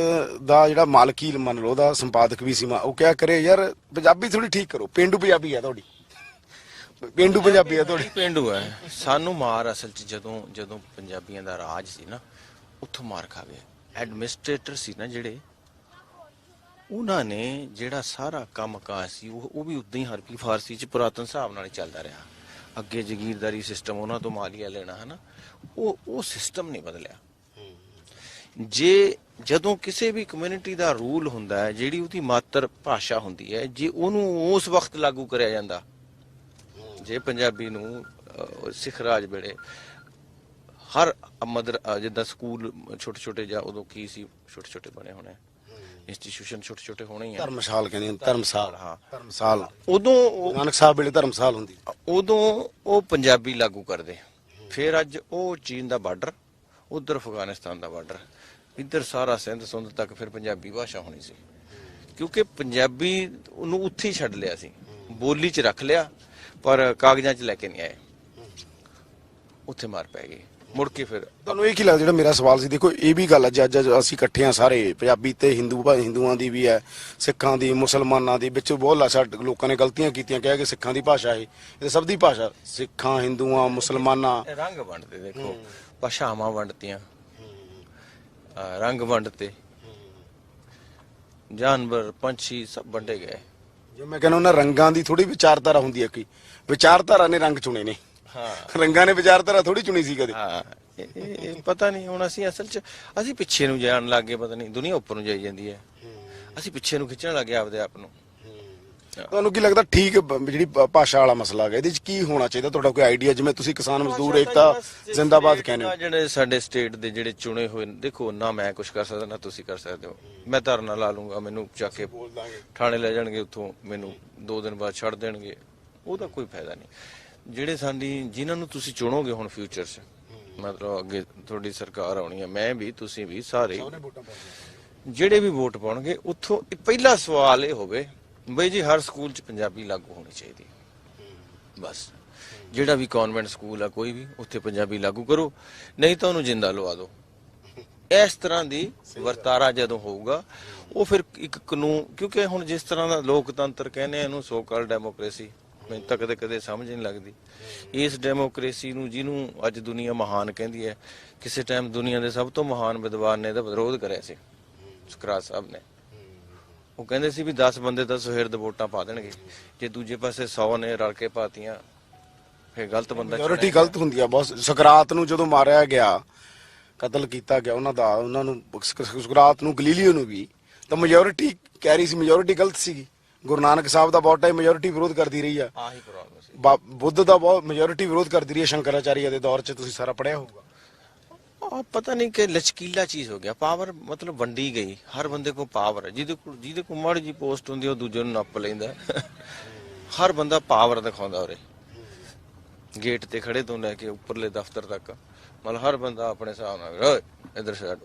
ਦਾ ਜਿਹੜਾ ਮਾਲਕੀ ਮੰਨ ਲਓ, ਉਹਦਾ ਸੰਪਾਦਕ ਵੀ ਸੀ। ਉਹ ਕਿਹਾ ਕਰੇ ਯਾਰ ਪੰਜਾਬੀ ਥੋੜੀ ਠੀਕ ਕਰੋ, ਪੇਂਡੂ ਪੰਜਾਬੀ ਹੈ ਤੁਹਾਡੀ, ਪੇਂਡੂ ਪੰਜਾਬੀ ਹੈ ਤੁਹਾਡੀ। ਪੇਂਡੂ ਹੈ ਸਾਨੂੰ ਮਾਰ ਅਸਲ 'ਚ ਜਦੋਂ ਪੰਜਾਬੀਆਂ ਦਾ ਰਾਜ ਸੀ ਨਾ, ਉੱਥੋਂ ਮਾਰ ਖਾ ਗਏ। ਐਡਮਿਨਿਸਟ੍ਰੇਟਰ ਸੀ ਨਾ ਜਿਹੜੇ, ਉਹਨਾਂ ਨੇ ਜਿਹੜਾ ਸਾਰਾ ਕੰਮ ਕਾਜ ਸੀ ਉਹ ਵੀ ਉਦਾਂ ਹੀ ਹਰਪੀ ਫਾਰਸੀ 'ਚ ਪੁਰਾਤਨ ਹਿਸਾਬ ਨਾਲ ਹੀ ਚੱਲਦਾ ਰਿਹਾ। ਅੱਗੇ ਜ਼ਗੀਰਦਾਰੀ ਸਿਸਟਮ, ਉਹਨਾਂ ਤੋਂ ਮਾਲੀਆ ਲੈਣਾ, ਹਨਾ, ਉਹ ਸਿਸਟਮ ਨਹੀਂ ਬਦਲਿਆ। ਜਦੋਂ ਕਿਸੇ ਵੀ ਕਮਿਊਨਿਟੀ ਦਾ ਰੂਲ ਹੁੰਦਾ ਹੈ, ਜਿਹੜੀ ਉਹਦੀ ਮਾਤਰ ਭਾਸ਼ਾ ਹੁੰਦੀ ਹੈ, ਜੇ ਉਹਨੂੰ ਉਸ ਵਕਤ ਲਾਗੂ ਕਰਿਆ ਜਾਂਦਾ, ਜੇ ਪੰਜਾਬੀ ਨੂੰ ਸਿੱਖ ਰਾਜ ਵੇਲੇ ਹਰ ਜਿੱਦਾਂ ਸਕੂਲ ਛੋਟੇ ਜਾਂ ਉਦੋਂ ਕੀ ਸੀ, ਛੋਟੇ ਬਣੇ ਹੋਣੇ ਇੰਸਟੀਟਿਊਸ਼ਨ, ਛੋਟੇ ਹੋਣੇ ਹੀ ਆ। ਧਰਮਸ਼ਾਲ ਕਹਿੰਦੇ, ਧਰਮਸ਼ਾਲ। ਹਾਂ, ਧਰਮਸ਼ਾਲ ਉਦੋਂ ਨਾਨਕ ਸਾਹਿਬ ਵੇਲੇ ਧਰਮਸ਼ਾਲ ਹੁੰਦੀ, ਉਦੋਂ ਉਹ ਪੰਜਾਬੀ ਲਾਗੂ ਕਰਦੇ। ਫਿਰ ਅੱਜ ਉਹ ਚੀਨ ਦਾ ਬਾਰਡਰ, ਉਧਰ ਅਫਗਾਨਿਸਤਾਨ ਦਾ ਬਾਰਡਰ, ਇੱਧਰ ਸਾਰਾ ਸਿੰਧ ਸੁੰਧ ਤੱਕ ਫਿਰ ਪੰਜਾਬੀ ਭਾਸ਼ਾ ਹੋਣੀ ਸੀ। ਕਿਉਂਕਿ ਪੰਜਾਬੀ ਨੂੰ ਉੱਥੇ ਹੀ ਛੱਡ ਲਿਆ ਸੀ, ਬੋਲੀ 'ਚ ਰੱਖ ਲਿਆ ਪਰ ਕਾਗਜ਼ਾਂ 'ਚ ਲੈ ਕੇ ਨਹੀਂ ਆਏ, ਉੱਥੇ ਮਾਰ ਪੈ ਗਈ। ਮੁੜ ਕੇ ਫਿਰ ਤੁਹਾਨੂੰ ਇਹ ਕੀ ਲੱਗਦਾ, ਜਿਹੜਾ ਮੇਰਾ ਸਵਾਲ ਸੀ, ਦੇਖੋ ਇਹ ਵੀ ਗੱਲ ਅੱਜ ਅਸੀਂ ਇਕੱਠੇ ਆ ਸਾਰੇ ਪੰਜਾਬੀ ਤੇ ਹਿੰਦੂਆਂ ਦੀ ਵੀ ਹੈ, ਸਿੱਖਾਂ ਦੀ, ਮੁਸਲਮਾਨਾਂ ਦੀ, ਵਿੱਚ ਬਹੁਤ ਲਾਸਾ ਲੋਕਾਂ ਨੇ ਗਲਤੀਆਂ ਕੀਤੀਆਂ, ਕਿਹਾ ਕਿ ਸਿੱਖਾਂ ਦੀ ਭਾਸ਼ਾ ਇਹ ਸਭ ਦੀ ਭਾਸ਼ਾ, ਸਿੱਖਾਂ, ਹਿੰਦੂਆਂ, ਮੁਸਲਮਾਨਾਂ, ਰੰਗ ਵੰਡਦੇ, ਦੇਖੋ ਭਾਸ਼ਾਵਾਂ ਵੰਡਤੀਆਂ, ਰੰਗ ਵੰਡਤੇ, ਜਾਨਵਰ, ਪੰਛੀ ਸਭ ਵੰਡੇ ਗਏ। ਜੇ ਮੈਂ ਕਹਿੰਦਾ ਉਹਨਾਂ ਰੰਗਾਂ ਦੀ ਥੋੜੀ ਵਿਚਾਰਧਾਰਾ ਹੁੰਦੀ ਹੈ, ਕਿ ਵਿਚਾਰਧਾਰਾ ਨੇ ਰੰਗ ਚੁਣੇ ਨੇ, ਹਾਂ ਰੰਗਾਂ ਨੇ ਵਿਚਾਰਧਾਰਾ ਥੋੜੀ ਚੁਣੀ ਸੀ ਕਦੇ। ਹਾਂ, ਇਹ ਪਤਾ ਨਹੀਂ ਹੁਣ ਅਸੀਂ ਅਸਲ 'ਚ ਅਸੀਂ ਪਿੱਛੇ ਨੂੰ ਜਾਣ ਲੱਗ ਗਏ, ਪਤਾ ਨਹੀਂ ਦੁਨੀਆ ਉੱਪਰ ਨੂੰ ਜਾਈ ਜਾਂਦੀ ਹੈ, ਅਸੀਂ ਪਿੱਛੇ ਨੂੰ ਖਿੱਚਣ ਲੱਗ ਗਏ ਆਪਦੇ ਆਪ ਨੂੰ। ਤੁਹਾਨੂੰ ਕੀ ਲੱਗਦਾ ਠੀਕ ਜਿਹੜੀ ਭਾਸ਼ਾ ਵਾਲਾ ਮਸਲਾ ਹੈ, ਇਹਦੇ 'ਚ ਕੀ ਹੋਣਾ ਚਾਹੀਦਾ, ਤੁਹਾਡਾ ਕੋਈ ਆਈਡੀਆ? ਜਿਵੇਂ ਤੁਸੀਂ ਕਿਸਾਨ ਮਜ਼ਦੂਰ ਏਕਤਾ ਜ਼ਿੰਦਾਬਾਦ ਕਹਿੰਦੇ ਹੋ, ਜਿਹੜੇ ਸਾਡੇ ਸਟੇਟ ਦੇ ਜਿਹੜੇ ਚੁਣੇ ਹੋਏ ਨੇ, ਦੇਖੋ ਨਾ ਮੈਂ ਕੁਝ ਕਰ ਸਕਦਾ ਨਾ ਤੁਸੀਂ ਕਰ ਸਕਦੇ ਹੋ, ਮੈਂ ਧਰਨਾ ਲਾ ਲੂੰਗਾ, ਮੈਨੂੰ ਚੱਕ ਕੇ ਥਾਣੇ ਲੈ ਜਾਣਗੇ, ਉੱਥੋਂ ਮੈਨੂੰ 2 ਦਿਨ ਬਾਅਦ ਛੱਡ ਦੇਣਗੇ, ਉਹਦਾ ਕੋਈ ਫਾਇਦਾ ਨਹੀਂ। ਜਿਹੜੇ ਜਿਨ੍ਹਾਂ ਨੂੰ ਤੁਸੀਂ ਚੁਣੋਗੇ ਹੁਣ ਫਿਊਚਰ 'ਚ, ਮਤਲਬ ਅੱਗੇ ਤੁਹਾਡੀ ਸਰਕਾਰ ਆਉਣੀ ਹੈ, ਮੈਂ ਵੀ, ਤੁਸੀਂ ਵੀ, ਸਾਰੇ ਜਿਹੜੇ ਵੀ ਵੋਟ ਪਾਉਣਗੇ, ਉੱਥੋਂ ਪਹਿਲਾ ਸਵਾਲ ਇਹ ਹੋਵੇ ਬਈ ਜੀ ਹਰ ਸਕੂਲ 'ਚ ਪੰਜਾਬੀ ਲਾਗੂ ਹੋਣੀ ਚਾਹੀਦੀ, ਬਸ ਜਿਹੜਾ ਵੀ ਕਨਵੈਂਟ ਸਕੂਲ ਆ ਕੋਈ ਵੀ, ਉੱਥੇ ਪੰਜਾਬੀ ਲਾਗੂ ਕਰੋ, ਨਹੀਂ ਤਾਂ ਉਹਨੂੰ ਜਿੰਦਾ ਲਵਾ ਦਿਓ। ਇਸ ਤਰ੍ਹਾਂ ਦੀ ਵਰਤਾਰਾ ਜਦੋਂ ਹੋਊਗਾ, ਉਹ ਫਿਰ ਇੱਕ ਕਾਨੂੰਨ, ਕਿਉਂਕਿ ਹੁਣ ਜਿਸ ਤਰ੍ਹਾਂ ਦਾ ਲੋਕਤੰਤਰ ਕਹਿੰਦੇ ਆ ਇਹਨੂੰ, ਸੋ ਕਾਲ ਡੈਮੋਕ੍ਰੇਸੀ, ਮੈਨੂੰ ਤਾਂ ਕਦੇ ਸਮਝ ਨਹੀਂ ਲੱਗਦੀ ਇਸ ਡੈਮੋਕ੍ਰੇਸੀ ਨੂੰ, ਜਿਹਨੂੰ ਅੱਜ ਦੁਨੀਆ ਮਹਾਨ ਕਹਿੰਦੀ ਹੈ। ਕਿਸੇ ਟਾਈਮ ਦੁਨੀਆ ਦੇ ਸਭ ਤੋਂ ਮਹਾਨ ਵਿਦਵਾਨ ਨੇ ਇਹਦਾ ਵਿਰੋਧ ਕਰਿਆ ਸੀ, ਸੁਕਰਾਤ ਸਾਹਿਬ ਨੇ। ਉਹ ਕਹਿੰਦੇ ਸੀ ਵੀ 10 ਬੰਦੇ ਤਾਂ ਸੁਹਿਰਦ ਵੋਟਾਂ ਪਾ ਦੇਣਗੇ, ਜੇ ਦੂਜੇ ਪਾਸੇ 100 ਨੇ ਰਲ ਕੇ ਪਾਤੀਆਂ ਫਿਰ ਗਲਤ ਬੰਦਾ। ਮੈਜੋਰਿਟੀ ਗਲਤ ਹੁੰਦੀ ਆ ਬਹੁਤ। ਸੁਕਰਾਤ ਨੂੰ ਜਦੋਂ ਮਾਰਿਆ ਗਿਆ, ਕਤਲ ਕੀਤਾ ਗਿਆ ਉਹਨਾਂ ਨੂੰ, ਸੁਕਰਾਤ ਨੂੰ, ਗਲੀਲੀਓ ਨੂੰ ਵੀ, ਤਾਂ ਮੈਜੋਰਿਟੀ ਕਹਿ ਰਹੀ ਸੀ ਮੈਜੋਰਿਟੀ ਗਲਤ ਸੀਗੀ। ਗੁਰੂ ਨਾਨਕ ਸਾਹਿਬ ਦਾ ਬਹੁਤ ਟਾਈਮ ਮੈਜੋਰਿਟੀ ਵਿਰੋਧ ਕਰਦੀ ਰਹੀ ਆ, ਆਹੀ ਪ੍ਰੋਬਲਮ ਸੀ। ਬੁੱਧ ਦਾ ਬਹੁਤ ਮੈਜੋਰਿਟੀ ਵਿਰੋਧ ਕਰਦੀ ਰਹੀ ਹੈ, ਸ਼ੰਕਰਾਚਾਰੀਆ ਦੇ ਦੌਰ 'ਚ ਤੁਸੀਂ ਸਾਰਾ ਪੜਿਆ ਹੋਊਗਾ। ਪਤਾ ਨਹੀਂ ਕਿ ਲਚਕੀਲਾ ਚੀਜ਼ ਹੋ ਗਿਆ, ਪਾਵਰ ਮਤਲਬ ਵੰਡੀ ਗਈ, ਹਰ ਬੰਦੇ ਕੋਲ ਪਾਵਰ ਹੈ, ਜਿਹਦੇ ਕੋਲ ਮਾੜੀ ਜੀ ਪੋਸਟ ਹੁੰਦੀ ਉਹ ਦੂਜੇ ਨੂੰ ਨੱਪ ਲੈਂਦਾ। ਹਰ ਬੰਦਾ ਪਾਵਰ ਦਿਖਾਉਂਦਾ ਉਰੇ, ਗੇਟ ਤੇ ਖੜੇ ਤੋਂ ਲੈ ਕੇ ਉੱਪਰਲੇ ਦਫ਼ਤਰ ਤੱਕ, ਮਤਲਬ ਹਰ ਬੰਦਾ ਆਪਣੇ ਹਿਸਾਬ ਨਾਲ ਇਧਰ ਛੱਡ,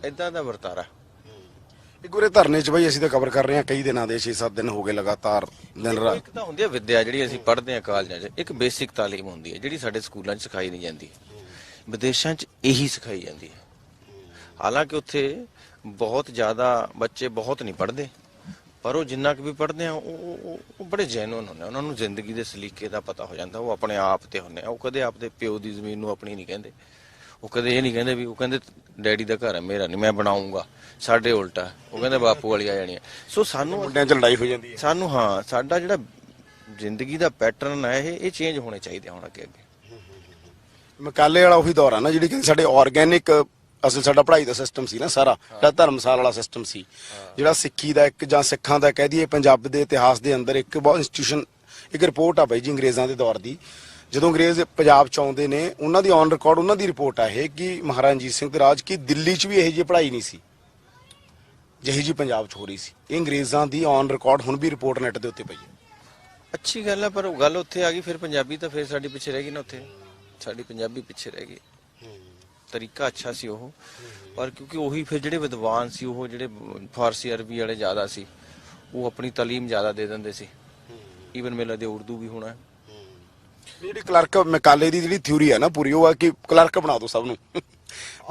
ਏਦਾਂ ਦਾ ਵਰਤਾਰਾ। ਇੱਕ ਵਾਰੇ ਧਰਨੇ 'ਚ ਬਈ ਅਸੀਂ ਤਾਂ ਕਵਰ ਕਰ ਰਹੇ ਹਾਂ ਕਈ ਦਿਨਾਂ ਦੇ, 6-7 ਦਿਨ ਹੋ ਗਏ ਲਗਾਤਾਰ ਦਿਨ ਰਾਤ। ਇੱਕ ਤਾਂ ਹੁੰਦੀ ਹੈ ਵਿੱਦਿਆ, ਜਿਹੜੀ ਅਸੀਂ ਪੜ੍ਹਦੇ ਹਾਂ ਕਾਲਜਾਂ 'ਚ, ਇੱਕ ਬੇਸਿਕ ਤਾਲੀਮ ਹੁੰਦੀ ਹੈ ਜਿਹੜੀ ਸਾਡੇ ਸਕੂਲਾਂ 'ਚ ਸਿਖਾਈ ਨਹੀਂ ਜਾਂਦੀ, ਵਿਦੇਸ਼ਾਂ 'ਚ ਇਹੀ ਸਿਖਾਈ ਜਾਂਦੀ ਹੈ। ਹਾਲਾਂਕਿ ਉੱਥੇ ਬਹੁਤ ਜ਼ਿਆਦਾ ਬੱਚੇ ਬਹੁਤ ਨਹੀਂ ਪੜ੍ਹਦੇ, ਪਰ ਉਹ ਜਿੰਨਾ ਕੁ ਵੀ ਪੜ੍ਹਦੇ ਆ ਉਹ ਬੜੇ ਜੈਨੂਨ ਹੁੰਦੇ ਆ, ਉਹਨਾਂ ਨੂੰ ਜ਼ਿੰਦਗੀ ਦੇ ਸਲੀਕੇ ਦਾ ਪਤਾ ਹੋ ਜਾਂਦਾ, ਉਹ ਆਪਣੇ ਆਪ ਤੇ ਹੁੰਦੇ ਆ, ਉਹ ਕਦੇ ਆਪਦੇ ਪਿਓ ਦੀ ਜ਼ਮੀਨ ਨੂੰ ਆਪਣੀ ਨਹੀਂ ਕਹਿੰਦੇ, ਉਹ ਕਦੇ ਇਹ ਨਹੀਂ ਕਹਿੰਦੇ ਵੀ, ਉਹ ਕਹਿੰਦੇ ਡੈਡੀ ਦਾ ਘਰ ਹੈ ਮੇਰਾ ਨਹੀਂ, ਮੈਂ ਬਣਾਉਂਗਾ। ਸਾਡੇ ਉਲਟਾ ਉਹ ਕਹਿੰਦੇ ਬਾਪੂ ਵਾਲੀ ਆ ਜਾਣੀ ਹੈ। ਸੋ ਸਾਨੂੰ ਮੁੰਡਿਆਂ 'ਚ ਲੜਾਈ ਹੋ ਜਾਂਦੀ ਹੈ। ਸਾਨੂੰ ਹਾਂ, ਸਾਡਾ ਜਿਹੜਾ ਜ਼ਿੰਦਗੀ ਦਾ ਪੈਟਰਨ ਹੈ ਇਹ ਚੇਂਜ ਹੋਣੇ ਚਾਹੀਦੇ ਹੁਣ ਅੱਗੇ। ਮਕਾਲੇ ਵਾਲਾ ਉਹੀ ਦੌਰ ਆ ਨਾ, ਜਿਹੜੀ ਕਿ ਸਾਡੇ ਆਰਗੈਨਿਕ, ਅਸਲ ਸਾਡਾ ਪੜ੍ਹਾਈ ਦਾ ਸਿਸਟਮ ਸੀ ਨਾ ਸਾਰਾ, ਜਿਹੜਾ ਧਰਮਸਾਲ ਵਾਲਾ ਸਿਸਟਮ ਸੀ, ਜਿਹੜਾ ਸਿੱਖੀ ਦਾ ਇੱਕ ਜਾਂ ਸਿੱਖਾਂ ਦਾ ਕਹਿ ਦਈਏ, ਪੰਜਾਬ ਦੇ ਇਤਿਹਾਸ ਦੇ ਅੰਦਰ ਇੱਕ ਬਹੁਤ ਇੰਸਟੀਟਿਊਸ਼ਨ, ਇੱਕ ਰਿਪੋਰਟ ਆ ਬਾਈ ਜੀ ਅੰਗਰੇਜ਼ਾਂ ਦੇ ਦੌਰ ਦੀ, ਜਦੋਂ ਅੰਗਰੇਜ਼ ਪੰਜਾਬ 'ਚ ਆਉਂਦੇ ਨੇ, ਉਹਨਾਂ ਦੀ ਔਨ ਰਿਕਾਰਡ ਉਹਨਾਂ ਦੀ ਰਿਪੋਰਟ ਆ ਇਹ, ਕਿ ਮਹਾਰਾਜਾ ਰਣਜੀਤ ਸਿੰਘ ਦੇ ਰਾਜ ਕੀ ਦਿੱਲੀ 'ਚ ਵੀ ਇਹੋ ਜਿਹੀ ਪੜ੍ਹਾਈ ਨਹੀਂ ਸੀ ਜਿਹੀ ਜੀ ਪੰਜਾਬ 'ਚ ਹੋ ਰਹੀ ਸੀ। ਇਹ ਅੰਗਰੇਜ਼ਾਂ ਦੀ ਔਨ ਰਿਕਾਰਡ ਹੁਣ ਵੀ ਰਿਪੋਰਟ ਨੈਟ ਦੇ ਉੱਤੇ ਪਈ ਹੈ। ਅੱਛੀ ਗੱਲ ਹੈ, ਪਰ ਉਹ ਗੱਲ ਉੱਥੇ ਆ ਗਈ, ਫਿਰ ਪੰਜਾਬੀ ਤਾਂ ਫਿਰ ਸਾਡੀ ਪਿੱਛੇ ਰਹਿ ਗਈ ਨਾ, ਉੱਥੇ ਸਾਡੀ ਪੰਜਾਬੀ ਪਿੱਛੇ ਰਹਿ ਗਈ। ਤਰੀਕਾ ਅੱਛਾ ਸੀ ਉਹ, ਪਰ ਕਿਉਂਕਿ ਉਹੀ ਫਿਰ ਜਿਹੜੇ ਵਿਦਵਾਨ ਸੀ, ਉਹ ਜਿਹੜੇ ਫਾਰਸੀ ਅਰਬੀ ਵਾਲੇ ਜ਼ਿਆਦਾ ਸੀ, ਉਹ ਆਪਣੀ ਤਾਲੀਮ ਜ਼ਿਆਦਾ ਦੇ ਦਿੰਦੇ ਸੀ। ਈਵਨ ਮੇਲਾ ਦੇ ਉਰਦੂ ਵੀ ਹੋਣਾ। ਜਿਹੜੀ ਕਲਰਕ ਮੈਕਾਲੇ ਦੀ ਜਿਹੜੀ ਥਿਊਰੀ ਹੈ ਨਾ ਪੂਰੀ, ਉਹ ਆ ਕਿ ਕਲਰਕ ਬਣਾ ਦਿਓ ਸਭ ਨੂੰ,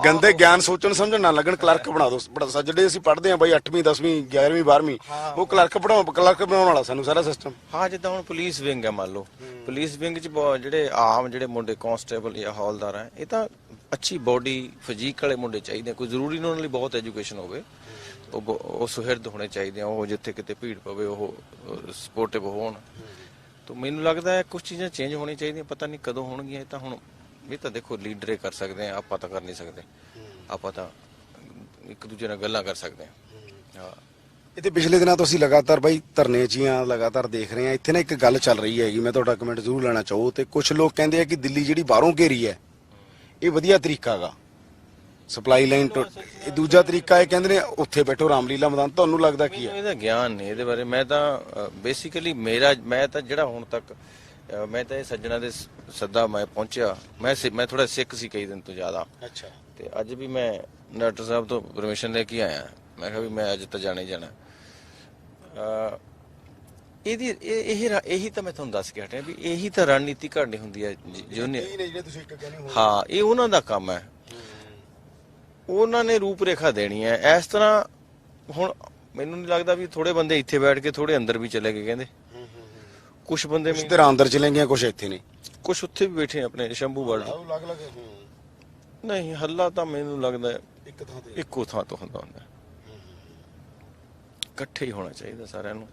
ਗੰਦੇ ਗਿਆਨ ਸੋਚਣ ਸਮਝਣ ਨਾ ਲੱਗਣ, ਕਲਰਕ ਬਣਾ ਦਿਓ। ਜਿਹੜੇ ਅਸੀਂ ਪੜ੍ਹਦੇ ਹਾਂ ਬਾਈ 8ਵੀਂ 10ਵੀਂ 11ਵੀਂ 12ਵੀਂ, ਉਹ ਕਲਰਕ ਬਣਾਉਣ ਵਾਲਾ ਸਾਨੂੰ ਸਾਰਾ ਸਿਸਟਮ। ਹਾਂ, ਜਿੱਦਾਂ ਹੁਣ ਪੁਲਿਸ ਵਿੰਗ ਹੈ, ਮੰਨ ਲਓ ਪੁਲਿਸ ਵਿੰਗ 'ਚ ਜਿਹੜੇ ਆਮ ਜਿਹੜੇ ਮੁੰਡੇ ਕਾਂਸਟੇਬਲ ਜਾਂ ਹੌਲਦਾਰ ਹੈ, ਇਹ ਤਾਂ ਅੱਛੀ ਬੋਡੀ ਫਿਜ਼ੀਕ ਵਾਲੇ ਮੁੰਡੇ ਚਾਹੀਦੇ, ਕੋਈ ਜ਼ਰੂਰੀ ਨਹੀਂ ਉਹਨਾਂ ਲਈ ਬਹੁਤ ਐਜੂਕੇਸ਼ਨ ਹੋਵੇ, ਉਹ ਸੁਹਿਰਦ ਹੋਣੇ ਚਾਹੀਦੇ ਆ, ਉਹ ਜਿੱਥੇ ਕਿਤੇ ਭੀੜ ਪਵੇ ਉਹ ਸਪੋਰਟਿਵ ਹੋਣ। ਤਾਂ ਮੈਨੂੰ ਲੱਗਦਾ ਹੈ ਕੁਝ ਚੀਜ਼ਾਂ ਚੇਂਜ ਹੋਣੀਆਂ ਚਾਹੀਦੀਆਂ, ਪਤਾ ਨਹੀਂ ਕਦੋਂ ਹੋਣਗੀਆਂ। ਇਹ ਤਾਂ ਦੇਖੋ ਲੀਡਰੇ ਕਰ ਸਕਦੇ ਆ, ਆਪਾਂ ਤਾਂ ਕਰ ਨਹੀਂ ਸਕਦੇ, ਆਪਾਂ ਤਾਂ ਇੱਕ ਦੂਜੇ ਨਾਲ ਗੱਲਾਂ ਕਰ ਸਕਦੇ ਹਾਂ। ਇਹ ਤੇ ਪਿਛਲੇ ਦਿਨਾਂ ਤੋਂ ਅਸੀਂ ਲਗਾਤਾਰ ਬਾਈ ਧਰਨੇ 'ਚ ਆ, ਲਗਾਤਾਰ ਦੇਖ ਰਹੇ ਹਾਂ। ਇੱਥੇ ਨਾ ਇੱਕ ਗੱਲ ਚੱਲ ਰਹੀ ਹੈਗੀ, ਮੈਂ ਤੁਹਾਡਾ ਕਮੈਂਟ ਜ਼ਰੂਰ ਲੈਣਾ ਚਾਹੋ। ਤੇ ਕੁਝ ਲੋਕ ਕਹਿੰਦੇ ਆ ਕਿ ਦਿੱਲੀ ਜਿਹੜੀ ਬਾਹਰੋਂ ਘੇਰੀ ਹੈ, ਇਹ ਵਧੀਆ ਤਰੀਕਾ ਹੈਗਾ ਸਪਲਾਈ ਲਾਈਨ ਤੋਂ। ਇਹ ਦੂਜਾ ਤਰੀਕਾ ਇਹ ਕਹਿੰਦੇ ਨੇ ਉੱਥੇ ਬੈਠੋ ਰਾਮਲੀਲਾ ਮੈਦਾਨ। ਤੁਹਾਨੂੰ ਲੱਗਦਾ ਕੀ ਹੈ? ਇਹਦਾ ਗਿਆਨ ਨਹੀਂ ਇਹਦੇ ਬਾਰੇ। ਮੈਂ ਤਾਂ ਬੇਸਿਕਲੀ ਮੈਂ ਤਾਂ ਜਿਹੜਾ ਹੁਣ ਤੱਕ ਮੈਂ ਤਾਂ ਇਹ ਸੱਜਣਾ ਦੇ ਸੱਦਾ ਮੈਂ ਪਹੁੰਚਿਆ, ਮੈਂ ਥੋੜਾ ਸਿੱਖ ਸੀ ਕਈ ਦਿਨ ਤੋਂ ਜ਼ਿਆਦਾ। ਅੱਛਾ। ਤੇ ਅੱਜ ਵੀ ਮੈਂ ਡਾਕਟਰ ਸਾਹਿਬ ਤੋਂ ਪਰਮਿਸ਼ਨ ਲੈ ਕੇ ਆਇਆ, ਮੈਂ ਕਿਹਾ ਵੀ ਮੈਂ ਅੱਜ ਤਾਂ ਜਾਣਾ ਹੀ ਜਾਣਾ। ਇਹੀ ਤਾਂ ਮੈਂ ਤੁਹਾਨੂੰ ਦੱਸ ਕੇ ਹਟਿਆ ਵੀ ਇਹੀ ਤਾਂ ਰਣਨੀਤੀ ਘੜਨੀ ਹੁੰਦੀ ਹੈ ਜੂਨੀਅਰ। ਜਿਹੜੇ ਤੁਸੀਂ ਇੱਕ ਕਹਿੰਦੇ ਹੋ ਹਾਂ, ਇਹ ਉਹਨਾਂ ਦਾ ਕੰਮ ਹੈ, ਉਹਨਾਂ ਨੇ ਰੂਪ ਰੇਖਾ ਦੇਣੀ ਹੈ। ਇਸ ਤਰ੍ਹਾਂ ਹੁਣ ਮੈਨੂੰ ਨਹੀਂ ਲੱਗਦਾ ਵੀ ਥੋੜੇ ਬੰਦੇ ਇੱਥੇ ਬੈਠ ਕੇ ਥੋੜੇ ਅੰਦਰ ਵੀ ਚਲੇ ਗਏ ਕਹਿੰਦੇ, ਕੁਝ ਬੰਦੇ ਕੁਝ ਤੇਰਾ ਅੰਦਰ ਚਲੇ ਗਏ, ਕੁਝ ਇੱਥੇ ਨੇ, ਕੁਝ ਉੱਥੇ ਵੀ ਬੈਠੇ ਆਪਣੇ ਸ਼ੰਭੂ ਬਾਰਡਰ। ਨਹੀਂ, ਹੱਲਾ ਤਾਂ ਮੈਨੂੰ ਲੱਗਦਾ ਇੱਕ ਥਾਂ ਤੇ ਇੱਕੋ ਥਾਂ ਤੋਂ ਹੁੰਦਾ ਇਕੱਠੇ ਹੀ ਹੋਣਾ ਚਾਹੀਦਾ ਸਾਰਿਆਂ ਨੂੰ।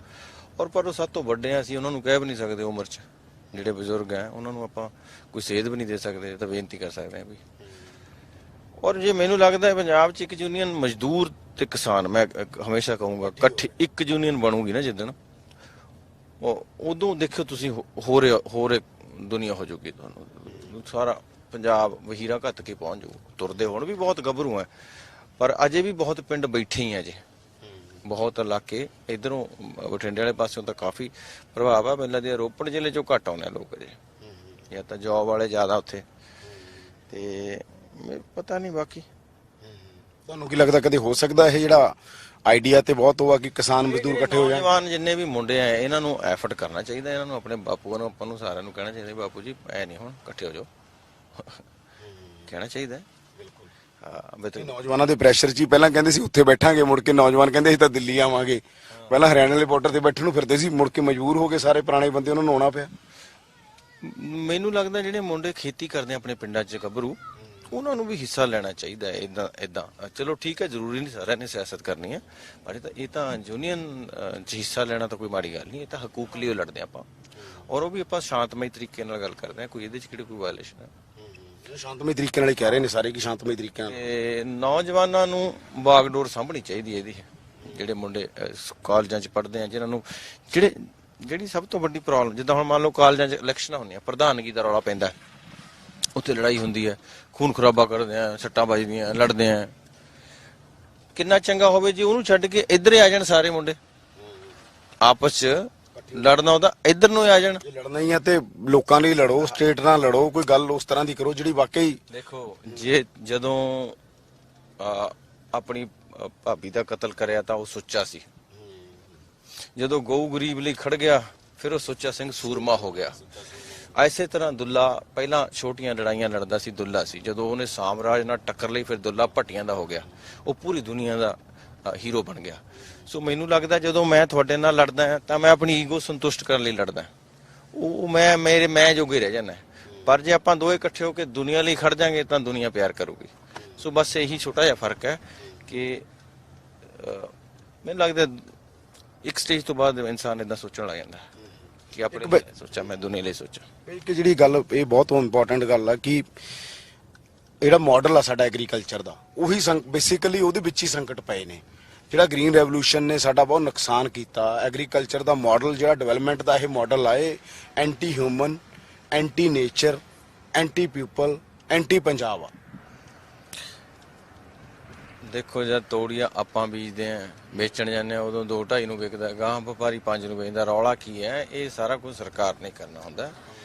ਔਰ ਪਰ ਉਹ ਸਭ ਤੋਂ ਵੱਡੇ ਆ, ਅਸੀਂ ਉਹਨਾਂ ਨੂੰ ਕਹਿ ਵੀ ਨਹੀਂ ਸਕਦੇ ਉਮਰ 'ਚ, ਜਿਹੜੇ ਬਜ਼ੁਰਗ ਆ ਉਹਨਾਂ ਨੂੰ ਆਪਾਂ ਕੋਈ ਸੇਧ ਵੀ ਨਹੀਂ ਦੇ ਸਕਦੇ, ਤਾਂ ਬੇਨਤੀ ਕਰ ਸਕਦੇ ਆ ਵੀ। ਔਰ ਜੇ ਮੈਨੂੰ ਲੱਗਦਾ ਪੰਜਾਬ 'ਚ ਇੱਕ ਯੂਨੀਅਨ ਮਜ਼ਦੂਰ ਤੇ ਕਿਸਾਨ, ਮੈਂ ਹਮੇਸ਼ਾ ਕਹੂੰਗਾ ਇਕੱਠੀ ਇੱਕ ਯੂਨੀਅਨ ਬਣੂਗੀ ਨਾ ਜਿੱਦਣ, ਉਦੋਂ ਦੇਖਿਓ ਤੁਸੀਂ ਹੋਰ ਦੁਨੀਆ ਹੋ ਜਾਊਗੀ, ਤੁਹਾਨੂੰ ਸਾਰਾ ਪੰਜਾਬ ਵਹੀਰਾ ਘੱਤ ਕੇ ਪਹੁੰਚ ਜਾਊ। ਤੁਰਦੇ ਹੁਣ ਵੀ ਬਹੁਤ ਗੱਭਰੂ ਹੈ, ਪਰ ਅਜੇ ਵੀ ਬਹੁਤ ਪਿੰਡ ਬੈਠੇ ਹੀ ਆ ਜੇ, ਬਹੁਤ ਇਲਾਕੇ ਇਧਰੋਂ ਬਠਿੰਡੇ ਵਾਲੇ ਪਾਸਿਓਂ ਤਾਂ ਕਾਫੀ ਪ੍ਰਭਾਵ ਆ। ਮੈਨੂੰ ਲੱਗਦਾ ਰੋਪੜ ਜ਼ਿਲ੍ਹੇ 'ਚੋਂ ਘੱਟ ਆਉਂਦੇ ਲੋਕ ਅਜੇ, ਜਾਂ ਤਾਂ ਜੌਬ ਵਾਲੇ ਜ਼ਿਆਦਾ ਉੱਥੇ, ਤੇ ਪਤਾ ਨਹੀਂ ਬਾਕੀ। ਤੁਹਾਨੂੰ ਕੀ ਲੱਗਦਾ ਕਦੇ ਹੋ ਸਕਦਾ ਇਹ ਜਿਹੜਾ ਆਈਡੀਆ ਤੇ ਬਹੁਤ ਹੋਆ ਕਿ ਕਿਸਾਨ ਮਜ਼ਦੂਰ ਇਕੱਠੇ ਹੋ ਜਾਣ? ਨੌਜਵਾਨ ਜਿੰਨੇ ਵੀ ਮੁੰਡੇ ਆ ਇਹਨਾਂ ਨੂੰ ਐਫਰਟ ਕਰਨਾ ਚਾਹੀਦਾ, ਇਹਨਾਂ ਨੂੰ ਆਪਣੇ ਬਾਪੂ ਨੂੰ, ਆਪਾਂ ਨੂੰ ਸਾਰਿਆਂ ਨੂੰ ਕਹਿਣਾ ਚਾਹੀਦਾ ਬਾਪੂ ਜੀ ਐ ਨਹੀਂ ਹੁਣ ਇਕੱਠੇ ਹੋ ਜਾਓ, ਕਹਿਣਾ ਚਾਹੀਦਾ। ਨੌਜਵਾਨਾਂ ਦੇ ਪ੍ਰੈਸ਼ਰ 'ਚ ਹੀ ਪਹਿਲਾਂ ਕਹਿੰਦੇ ਸੀ ਉੱਥੇ ਬੈਠਾਂਗੇ, ਮੁੜ ਕੇ ਨੌਜਵਾਨ ਕਹਿੰਦੇ ਸੀ ਤਾਂ ਦਿੱਲੀ ਆਵਾਂਗੇ। ਪਹਿਲਾਂ ਹਰਿਆਣੇ ਵਾਲੇ ਬਾਰਡਰ ਤੇ ਬੈਠਣ ਨੂੰ ਫਿਰਦੇ ਸੀ, ਮੁੜ ਕੇ ਮਜਬੂਰ ਹੋ ਗਏ ਸਾਰੇ ਪੁਰਾਣੇ ਬੰਦੇ, ਉਹਨਾਂ ਨੂੰ ਆਉਣਾ ਪਿਆ। ਮੈਨੂੰ ਲੱਗਦਾ ਜਿਹੜੇ ਮੁੰਡੇ ਖੇਤੀ ਕਰਦੇ ਆਪਣੇ ਪਿੰਡਾਂ 'ਚ ਗੱਭਰੂ, ਉਹਨਾਂ ਨੂੰ ਵੀ ਹਿੱਸਾ ਲੈਣਾ ਚਾਹੀਦਾ ਹੈ। ਇਦਾਂ ਚਲੋ ਠੀਕ ਹੈ, ਜ਼ਰੂਰੀ ਨਹੀਂ ਸਾਰਿਆਂ ਨੇ ਸਿਆਸਤ ਕਰਨੀ ਹੈ, ਪਰ ਇਹ ਤਾਂ ਯੂਨੀਅਨ 'ਚ ਹਿੱਸਾ ਲੈਣਾ ਤਾਂ ਕੋਈ ਮਾੜੀ ਗੱਲ ਨਹੀਂ, ਇਹ ਤਾਂ ਹਕੂਕ ਲਈ ਲੜਦੇ ਆਪਾਂ, ਔਰ ਉਹ ਵੀ ਆਪਾਂ ਸ਼ਾਂਤਮਈ ਤਰੀਕੇ ਨਾਲ ਗੱਲ ਕਰਦੇ ਹਾਂ, ਕੋਈ ਇਹਦੇ 'ਚ ਕਿਹੜੀ ਕੋਈ ਵਾਇਲੇਸ਼ਨ ਹੈ। ਸ਼ਾਂਤਮਈ ਤਰੀਕੇ ਨਾਲ ਹੀ ਕਹਿ ਰਹੇ ਨੇ ਸਾਰੇ ਕਿ ਸ਼ਾਂਤਮਈ ਤਰੀਕੇ ਨਾਲ। ਤੇ ਨੌਜਵਾਨਾਂ ਨੂੰ ਬਾਗਡੋਰ ਸਾਂਭਣੀ ਚਾਹੀਦੀ ਹੈ ਇਹਦੀ, ਜਿਹੜੇ ਮੁੰਡੇ ਕਾਲਜਾਂ 'ਚ ਪੜ੍ਹਦੇ ਆ, ਜਿਨ੍ਹਾਂ ਨੂੰ ਜਿਹੜੀ ਸਭ ਤੋਂ ਵੱਡੀ ਪ੍ਰੋਬਲਮ, ਜਿੱਦਾਂ ਹੁਣ ਮੰਨ ਲਓ ਕਾਲਜਾਂ 'ਚ ਇਲੈਕਸ਼ਨਾਂ ਹੁੰਦੀਆਂ, ਪ੍ਰਧਾਨਗੀ ਦਾ ਰੌਲਾ ਪੈਂਦਾ, ਉੱਥੇ ਲੜਾਈ ਹੁੰਦੀ ਹੈ, ਖੂਨ ਖਰਾਬਾ ਕਰਦੇ ਆ, ਸੱਟਾਂ ਵੱਜਦੀਆਂ, ਲੜਦੇ ਆ। ਕਿੰਨਾ ਚੰਗਾ ਹੋਵੇ ਜੇ ਉਹਨੂੰ ਛੱਡ ਕੇ ਇੱਧਰ ਹੀ ਆ ਜਾਣ ਸਾਰੇ ਮੁੰਡੇ, ਆਪਸ 'ਚ ਲੜਨਾ ਉਹਦਾ ਇੱਧਰ ਨੂੰ ਆ ਜਾਣ। ਲੜਨਾ ਹੀ ਆ ਤੇ ਲੋਕਾਂ ਲਈ ਲੜੋ, ਸਟੇਟ ਨਾਲ ਲੜੋ, ਕੋਈ ਗੱਲ ਉਸ ਤਰ੍ਹਾਂ ਦੀ ਕਰੋ ਜਿਹੜੀ ਵਾਕਈ। ਦੇਖੋ ਜਦੋਂ ਆਪਣੀ ਭਾਬੀ ਦਾ ਕਤਲ ਕਰਿਆ ਤਾਂ ਉਹ ਸੁੱਚਾ ਸੀ, ਜਦੋਂ ਗਊ ਗਰੀਬ ਲਈ ਖੜ ਗਿਆ ਫਿਰ ਉਹ ਸੁੱਚਾ ਸਿੰਘ ਸੂਰਮਾ ਹੋ ਗਿਆ। ਐਸੇ ਤਰ੍ਹਾਂ ਦੁੱਲਾ ਪਹਿਲਾਂ ਛੋਟੀਆਂ ਲੜਾਈਆਂ ਲੜਦਾ ਸੀ, ਦੁੱਲਾ ਸੀ, ਜਦੋਂ ਉਹਨੇ ਸਾਮਰਾਜ ਨਾਲ ਟੱਕਰ ਲਈ ਫਿਰ ਦੁੱਲਾ ਭੱਟੀਆਂ ਦਾ ਹੋ ਗਿਆ, ਉਹ ਪੂਰੀ ਦੁਨੀਆ ਦਾ ਹੀਰੋ ਬਣ ਗਿਆ। ਸੋ ਮੈਨੂੰ ਲੱਗਦਾ ਜਦੋਂ ਮੈਂ ਤੁਹਾਡੇ ਨਾਲ ਲੜਦਾ ਤਾਂ ਮੈਂ ਆਪਣੀ ਈਗੋ ਸੰਤੁਸ਼ਟ ਕਰਨ ਲਈ ਲੜਦਾ, ਉਹ ਮੈਂ ਜੋਗੇ ਰਹਿ ਜਾਂਦਾ। ਪਰ ਜੇ ਆਪਾਂ ਦੋਏ ਇਕੱਠੇ ਹੋ ਕੇ ਦੁਨੀਆ ਲਈ ਖੜ ਜਾਾਂਗੇ ਤਾਂ ਦੁਨੀਆ ਪਿਆਰ ਕਰੂਗੀ। ਸੋ ਬਸ ਇਹੀ ਛੋਟਾ ਜਿਹਾ ਫਰਕ ਹੈ ਕਿ ਮੈਨੂੰ ਲੱਗਦਾ ਇੱਕ ਸਟੇਜ ਤੋਂ ਬਾਅਦ ਇਨਸਾਨ ਇਦਾਂ ਸੋਚਣ ਲੱਗ ਜਾਂਦਾ ਕਿ ਆਪਣੇ ਲਈ ਸੋਚਾਂ, ਮੈਂ ਦੁਨੀਆ ਲਈ ਸੋਚਾਂ। ਇੱਕ ਜਿਹੜੀ ਗੱਲ ਇਹ ਬਹੁਤ ਇੰਪੋਰਟੈਂਟ ਗੱਲ ਆ ਕਿ ਜਿਹੜਾ ਮਾਡਲ ਆ ਸਾਡਾ ਐਗਰੀਕਲਚਰ ਦਾ, ਉਹੀ ਬੇਸਿਕਲੀ ਉਹਦੇ ਵਿੱਚ ਹੀ ਸੰਕਟ ਪਏ ਨੇ। ਜਿਹੜਾ ਗ੍ਰੀਨ ਰੈਵੋਲੂਸ਼ਨ ਨੇ ਸਾਡਾ ਬਹੁਤ ਨੁਕਸਾਨ ਕੀਤਾ, ਐਗਰੀਕਲਚਰ ਦਾ ਮਾਡਲ ਜਿਹੜਾ ਡਿਵੈਲਪਮੈਂਟ ਦਾ ਇਹ ਮਾਡਲ ਆਏ, anti human, anti nature, anti people, anti Punjab ਆ। ਦੇਖੋ ਜਦ ਤੋੜੀਆਂ ਆਪਾਂ ਬੀਜਦੇ ਆ, ਵੇਚਣ ਜਾਂਦੇ ਆ, ਉਦੋਂ 2-2.5 ਨੂੰ ਵਿਕਦਾ, ਗਾਂ ਵਪਾਰੀ 5 ਨੂੰ ਵੇਚਦਾ। ਰੌਲਾ ਕੀ ਹੈ? ਇਹ ਸਾਰਾ ਕੁਝ ਸਰਕਾਰ ਨੇ ਕਰਨਾ ਹੁੰਦਾ।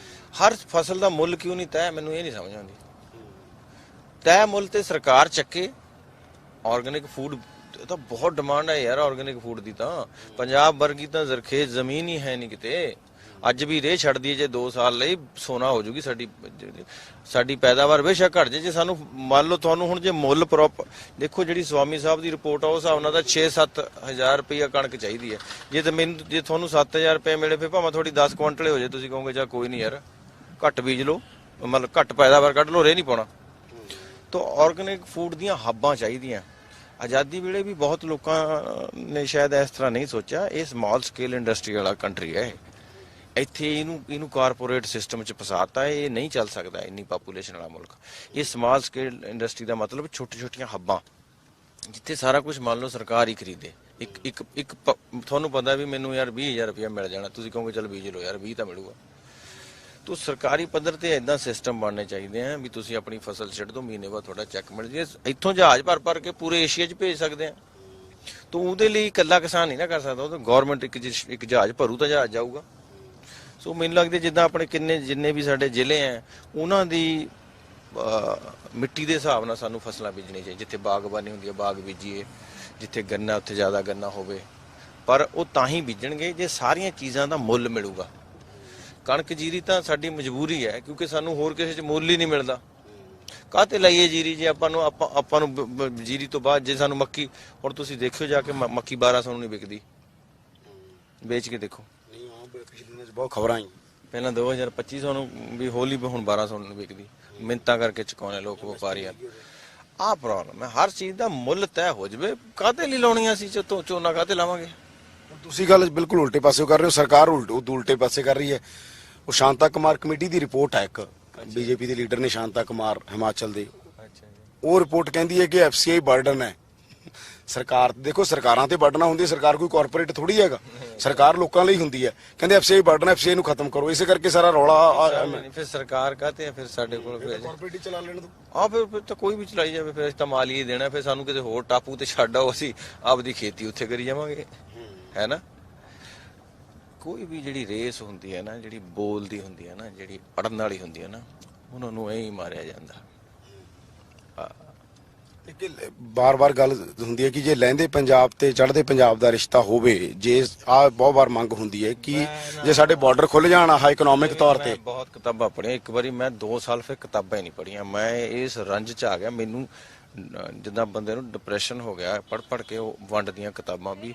ਹਰ ਫਸਲ ਦਾ ਮੁੱਲ ਕਿਉਂ ਨਹੀਂ ਤੈਅ, ਮੈਨੂੰ ਇਹ ਨਹੀਂ ਸਮਝ ਆਉਂਦੀ। ਤੈਅ ਮੁੱਲ ਤੇ ਸਰਕਾਰ ਚੱਕੇ। ਆਰਗੈਨਿਕ ਫੂਡ ਤਾਂ ਬਹੁਤ ਡਿਮਾਂਡ ਹੈ ਯਾਰ, ਆਰਗੈਨਿਕ ਫੂਡ ਦੀ ਤਾਂ ਪੰਜਾਬ ਵਰਗੀ ਤਾਂ ਜ਼ਰਖੇਜ਼ ਜ਼ਮੀਨ ਹੀ ਹੈ ਨਹੀਂ ਕਿਤੇ। ਅੱਜ ਵੀ ਰੇਹ ਛੱਡ ਦਈਏ ਜੇ 2 ਸਾਲ ਲਈ, ਸੋਨਾ ਹੋ ਜੂਗੀ ਸਾਡੀ ਪੈਦਾਵਾਰ। ਬੇਸ਼ੱਕ ਘਟ ਜੇ ਸਾਨੂੰ ਮੰਨ ਲਓ ਤੁਹਾਨੂੰ ਹੁਣ ਜੇ ਮੁੱਲ ਦੇਖੋ, ਜਿਹੜੀ ਸਵਾਮੀ ਸਾਹਿਬ ਦੀ ਰਿਪੋਰਟ ਆ ਉਸ ਹਿਸਾਬ ਨਾਲ ਤਾਂ 6-7 ਹਜ਼ਾਰ ਰੁਪਈਆ ਕਣਕ ਚਾਹੀਦੀ ਹੈ। ਜੇ ਤੁਹਾਨੂੰ 7,000 ਰੁਪਏ ਮਿਲੇ ਫਿਰ ਭਾਵੇਂ ਤੁਹਾਡੀ 10 ਕੁਇੰਟਲ ਹੋ ਜਾਏ, ਤੁਸੀਂ ਕਹੋਗੇ ਚਾ ਕੋਈ ਨਹੀਂ ਯਾਰ ਘੱਟ ਬੀਜ ਲਓ, ਮਤਲਬ ਘੱਟ ਪੈਦਾਵਾਰ ਕੱਢ ਲਓ, ਰੇਹ ਨਹੀਂ ਪਾਉਣਾ। ਤਾਂ ਆਰਗੈਨਿਕ ਫੂਡ ਦੀਆਂ ਹੱਬਾਂ ਚਾਹੀਦੀਆਂ। ਆਜ਼ਾਦੀ ਵੇਲੇ ਵੀ ਬਹੁਤ ਲੋਕਾਂ ਨੇ ਸ਼ਾਇਦ ਇਸ ਤਰ੍ਹਾਂ ਨਹੀਂ ਸੋਚਿਆ, ਇਹ ਸਮਾਲ ਸਕੇਲ ਇੰਡਸਟਰੀ ਵਾਲਾ ਕੰਟਰੀ ਹੈ। ਇੱਥੇ ਇਹਨੂੰ ਕਾਰਪੋਰੇਟ ਸਿਸਟਮ 'ਚ ਫਸਾਤਾ। ਇਹ ਨਹੀਂ ਚੱਲ ਸਕਦਾ ਇੰਨੀ ਪਾਪੂਲੇਸ਼ਨ ਵਾਲਾ ਮੁਲਕ। ਇਹ ਸਮਾਲ ਸਕੇਲ ਇੰਡਸਟਰੀ ਦਾ ਮਤਲਬ ਛੋਟੀਆਂ ਹੱਬਾਂ, ਜਿੱਥੇ ਸਾਰਾ ਕੁਝ ਮੰਨ ਲਓ ਸਰਕਾਰ ਹੀ ਖਰੀਦੇ। ਇੱਕ ਤੁਹਾਨੂੰ ਪਤਾ ਵੀ ਮੈਨੂੰ ਯਾਰ 20,000 ਰੁਪਇਆ ਮਿਲ ਜਾਣਾ, ਤੁਸੀਂ ਕਹੋਗੇ ਚੱਲ ਬੀਜ ਲਓ ਯਾਰ 20 ਤਾਂ ਮਿਲੂਗਾ। ਤੋ ਸਰਕਾਰੀ ਪੱਧਰ ਤੇ ਇਦਾਂ ਸਿਸਟਮ ਬਣਨੇ ਚਾਹੀਦੇ ਆ ਵੀ ਤੁਸੀਂ ਆਪਣੀ ਫਸਲ ਛੱਡ ਦੋ, ਮਹੀਨੇ ਬਾਅਦ ਤੁਹਾਡਾ ਚੈੱਕ ਮਿਲ ਜੇ। ਇੱਥੋਂ ਜਹਾਜ਼ ਭਰ ਕੇ ਪੂਰੇ ਏਸ਼ੀਆ 'ਚ ਭੇਜ ਸਕਦੇ ਆ। ਤੋ ਉਹਦੇ ਲਈ ਇਕੱਲਾ ਕਿਸਾਨ ਨਹੀਂ ਨਾ ਕਰ ਸਕਦਾ, ਉਹ ਤਾਂ ਗਵਰਨਮੈਂਟ ਇੱਕ ਜਹਾਜ਼ ਭਰੂ ਤਾਂ ਜਹਾਜ਼ ਜਾਊਗਾ। ਸੋ ਮੈਨੂੰ ਲੱਗਦਾ ਜਿੱਦਾਂ ਆਪਣੇ ਜਿੰਨੇ ਵੀ ਸਾਡੇ ਜ਼ਿਲ੍ਹੇ ਆ, ਉਹਨਾਂ ਦੀ ਮਿੱਟੀ ਦੇ ਹਿਸਾਬ ਨਾਲ ਸਾਨੂੰ ਫਸਲਾਂ ਬੀਜਣੀਆਂ ਚਾਹੀਦੀਆਂ। ਜਿੱਥੇ ਬਾਗਬਾਨੀ ਹੁੰਦੀ ਹੈ ਬਾਗ ਬੀਜੀਏ, ਜਿੱਥੇ ਗੰਨਾ ਉੱਥੇ ਜ਼ਿਆਦਾ ਗੰਨਾ ਹੋਵੇ। ਪਰ ਉਹ ਤਾਂ ਹੀ ਬੀਜਣਗੇ ਜੇ ਸਾਰੀਆਂ ਚੀਜ਼ਾਂ ਦਾ ਮੁੱਲ ਮਿਲੂਗਾ। ਕਣਕ ਜੀਰੀ ਤਾਂ ਸਾਡੀ ਮਜਬੂਰੀ ਹੈ, ਕਿਉਂਕਿ ਸਾਨੂੰ ਹੋਰ ਕਿਸੇ 'ਚ ਮੁੱਲ ਹੀ ਨਹੀਂ ਮਿਲਦਾ। ਕਾਹਤੇ ਲਾਈਏ ਜੀਰੀ ਜੇ ਆਪਾਂ ਨੂੰ ਜੀਰੀ ਤੋਂ ਬਾਅਦ ਜੇ ਸਾਨੂੰ ਮੱਕੀ, ਹੁਣ ਤੁਸੀਂ ਦੇਖਿਓ ਜਾ ਕੇ ਮੱਕੀ 1200 ਨੂੰ ਨਹੀਂ ਵਿਕਦੀ, ਵੇਚ ਕੇ ਦੇਖੋ। ਨਹੀਂ ਹਾਂ, ਪਿਛਲੇ ਦਿਨਾਂ 'ਚ ਬਹੁਤ ਖਬਰਾਂ ਆਈ, ਪਹਿਲਾਂ 2250 ਨੂੰ ਵੀ ਹੋਲੀ, ਹੁਣ 1200 ਨੂੰ ਵਿਕਦੀ। ਮਿੰਤਾਂ ਕਰਕੇ ਚੁਕਾਉਣੇ ਲੋਕ ਵਪਾਰੀ ਆ। ਆਹ ਪ੍ਰੋਬਲਮ ਹੈ, ਹਰ ਚੀਜ਼ ਦਾ ਮੁੱਲ ਤੈਅ ਹੋ ਜਾਵੇ। ਕਾਹਤੇ ਲਈ ਲਾਉਣੀਆਂ ਸੀ ਝੋਨਾ, ਕਾਹਤੇ ਲਾਵਾਂਗੇ? ਤੁਸੀਂ ਗੱਲ ਬਿਲਕੁਲ ਉਲਟੇ ਪਾਸੇ ਕਰ ਰਹੇ ਹੋ। ਸਰਕਾਰ ਉਲਟੇ ਪਾਸੇ ਕਰ ਰਹੀ ਹੈ। ਉਹ ਸ਼ਾਂਤਾ ਕੁਮਾਰ ਕਮੇਟੀ ਦੀ ਰਿਪੋਰਟ ਹੈ, ਇੱਕ ਬੀਜੇਪੀ ਦੇ ਲੀਡਰ ਨੇ, ਸ਼ਾਂਤਾ ਕੁਮਾਰ, ਹਿਮਾਚਲ ਦੇ, ਉਹ ਰਿਪੋਰਟ ਕਹਿੰਦੀ ਹੈ ਕਿ ਐਫਸੀਆਈ ਬਰਡਨ ਹੈ ਸਰਕਾਰ। ਦੇਖੋ, ਸਰਕਾਰਾਂ ਤੇ ਬਰਡਨ ਹੁੰਦੀ ਹੈ, ਸਰਕਾਰ ਕੋਈ ਕਾਰਪੋਰੇਟ ਥੋੜੀ ਹੈਗਾ, ਸਰਕਾਰ ਲੋਕਾਂ ਲਈ ਹੁੰਦੀ ਹੈ। ਕਹਿੰਦੇ ਐਫਸੀਆਈ ਬਰਡਨ, ਐਫਸੀਆਈ ਨੂੰ ਖਤਮ ਕਰੋ। ਇਸੇ ਕਰਕੇ ਸਾਰਾ ਰੌਲਾ। ਫਿਰ ਸਰਕਾਰ ਕਾਹਤੇ, ਫਿਰ ਸਾਡੇ ਕੋਲ ਕਾਰਪੋਰੇਟ ਚਲਾ ਲੈਣ ਦੋ। ਫਿਰ ਤਾਂ ਕੋਈ ਵੀ ਚਲਾਈ ਜਾਵੇ, ਫਿਰ ਤਾਂ ਮਾਲ ਹੀ ਦੇਣਾ। ਫਿਰ ਸਾਨੂੰ ਕਿਸੇ ਹੋਰ ਟਾਪੂ ਤੇ ਛੱਡ ਆਓ, ਅਸੀਂ ਆਪਦੀ ਖੇਤੀ ਉੱਥੇ ਕਰੀ ਜਾਵਾਂਗੇ, ਹੈ ਨਾ। ਕੋਈ ਵੀ ਜਿਹੜੀ ਰੇਸ ਹੁੰਦੀ ਹੈ ਨਾ, ਜਿਹੜੀ ਬੋਲਦੀ ਹੁੰਦੀ ਹੈ ਨਾ, ਜਿਹੜੀ ਅੜਨ ਵਾਲੀ ਹੁੰਦੀ ਹੈ ਨਾ, ਉਹਨਾਂ ਨੂੰ ਐਂ ਹੀ ਮਾਰਿਆ ਜਾਂਦਾ। ਬਾਰ-ਬਾਰ ਗੱਲ ਹੁੰਦੀ ਹੈ ਕਿ ਜੇ ਲਹਿੰਦੇ ਪੰਜਾਬ ਤੇ ਚੜ੍ਹਦੇ ਪੰਜਾਬ ਦਾ ਰਿਸ਼ਤਾ ਹੋਵੇ, ਜੇ ਆ ਬਹੁਤ ਵਾਰ ਮੰਗ ਹੁੰਦੀ ਹੈ ਕਿ ਜੇ ਸਾਡੇ ਬਾਰਡਰ ਖੁੱਲ ਜਾਣ ਆਹ ਇਕਨੋਮਿਕ ਤੌਰ ਤੇ। ਬਹੁਤ ਕਿਤਾਬਾਂ ਪੜ੍ਹੀਆਂ, ਇੱਕ ਵਾਰੀ ਮੈਂ 2 ਸਾਲ ਫਿਰ ਕਿਤਾਬਾਂ ਹੀ ਨਹੀਂ ਪੜ੍ਹੀਆਂ। ਮੈਂ ਇਸ ਰੰਜ 'ਚ ਆ ਗਿਆ, ਮੈਨੂੰ ਜਿੱਦਾਂ ਬੰਦੇ ਨੂੰ ਡਿਪਰੈਸ਼ਨ ਹੋ ਗਿਆ ਪੜ੍ਹ ਕੇ ਉਹ ਵੰਡ ਦੀਆਂ ਕਿਤਾਬਾਂ ਵੀ।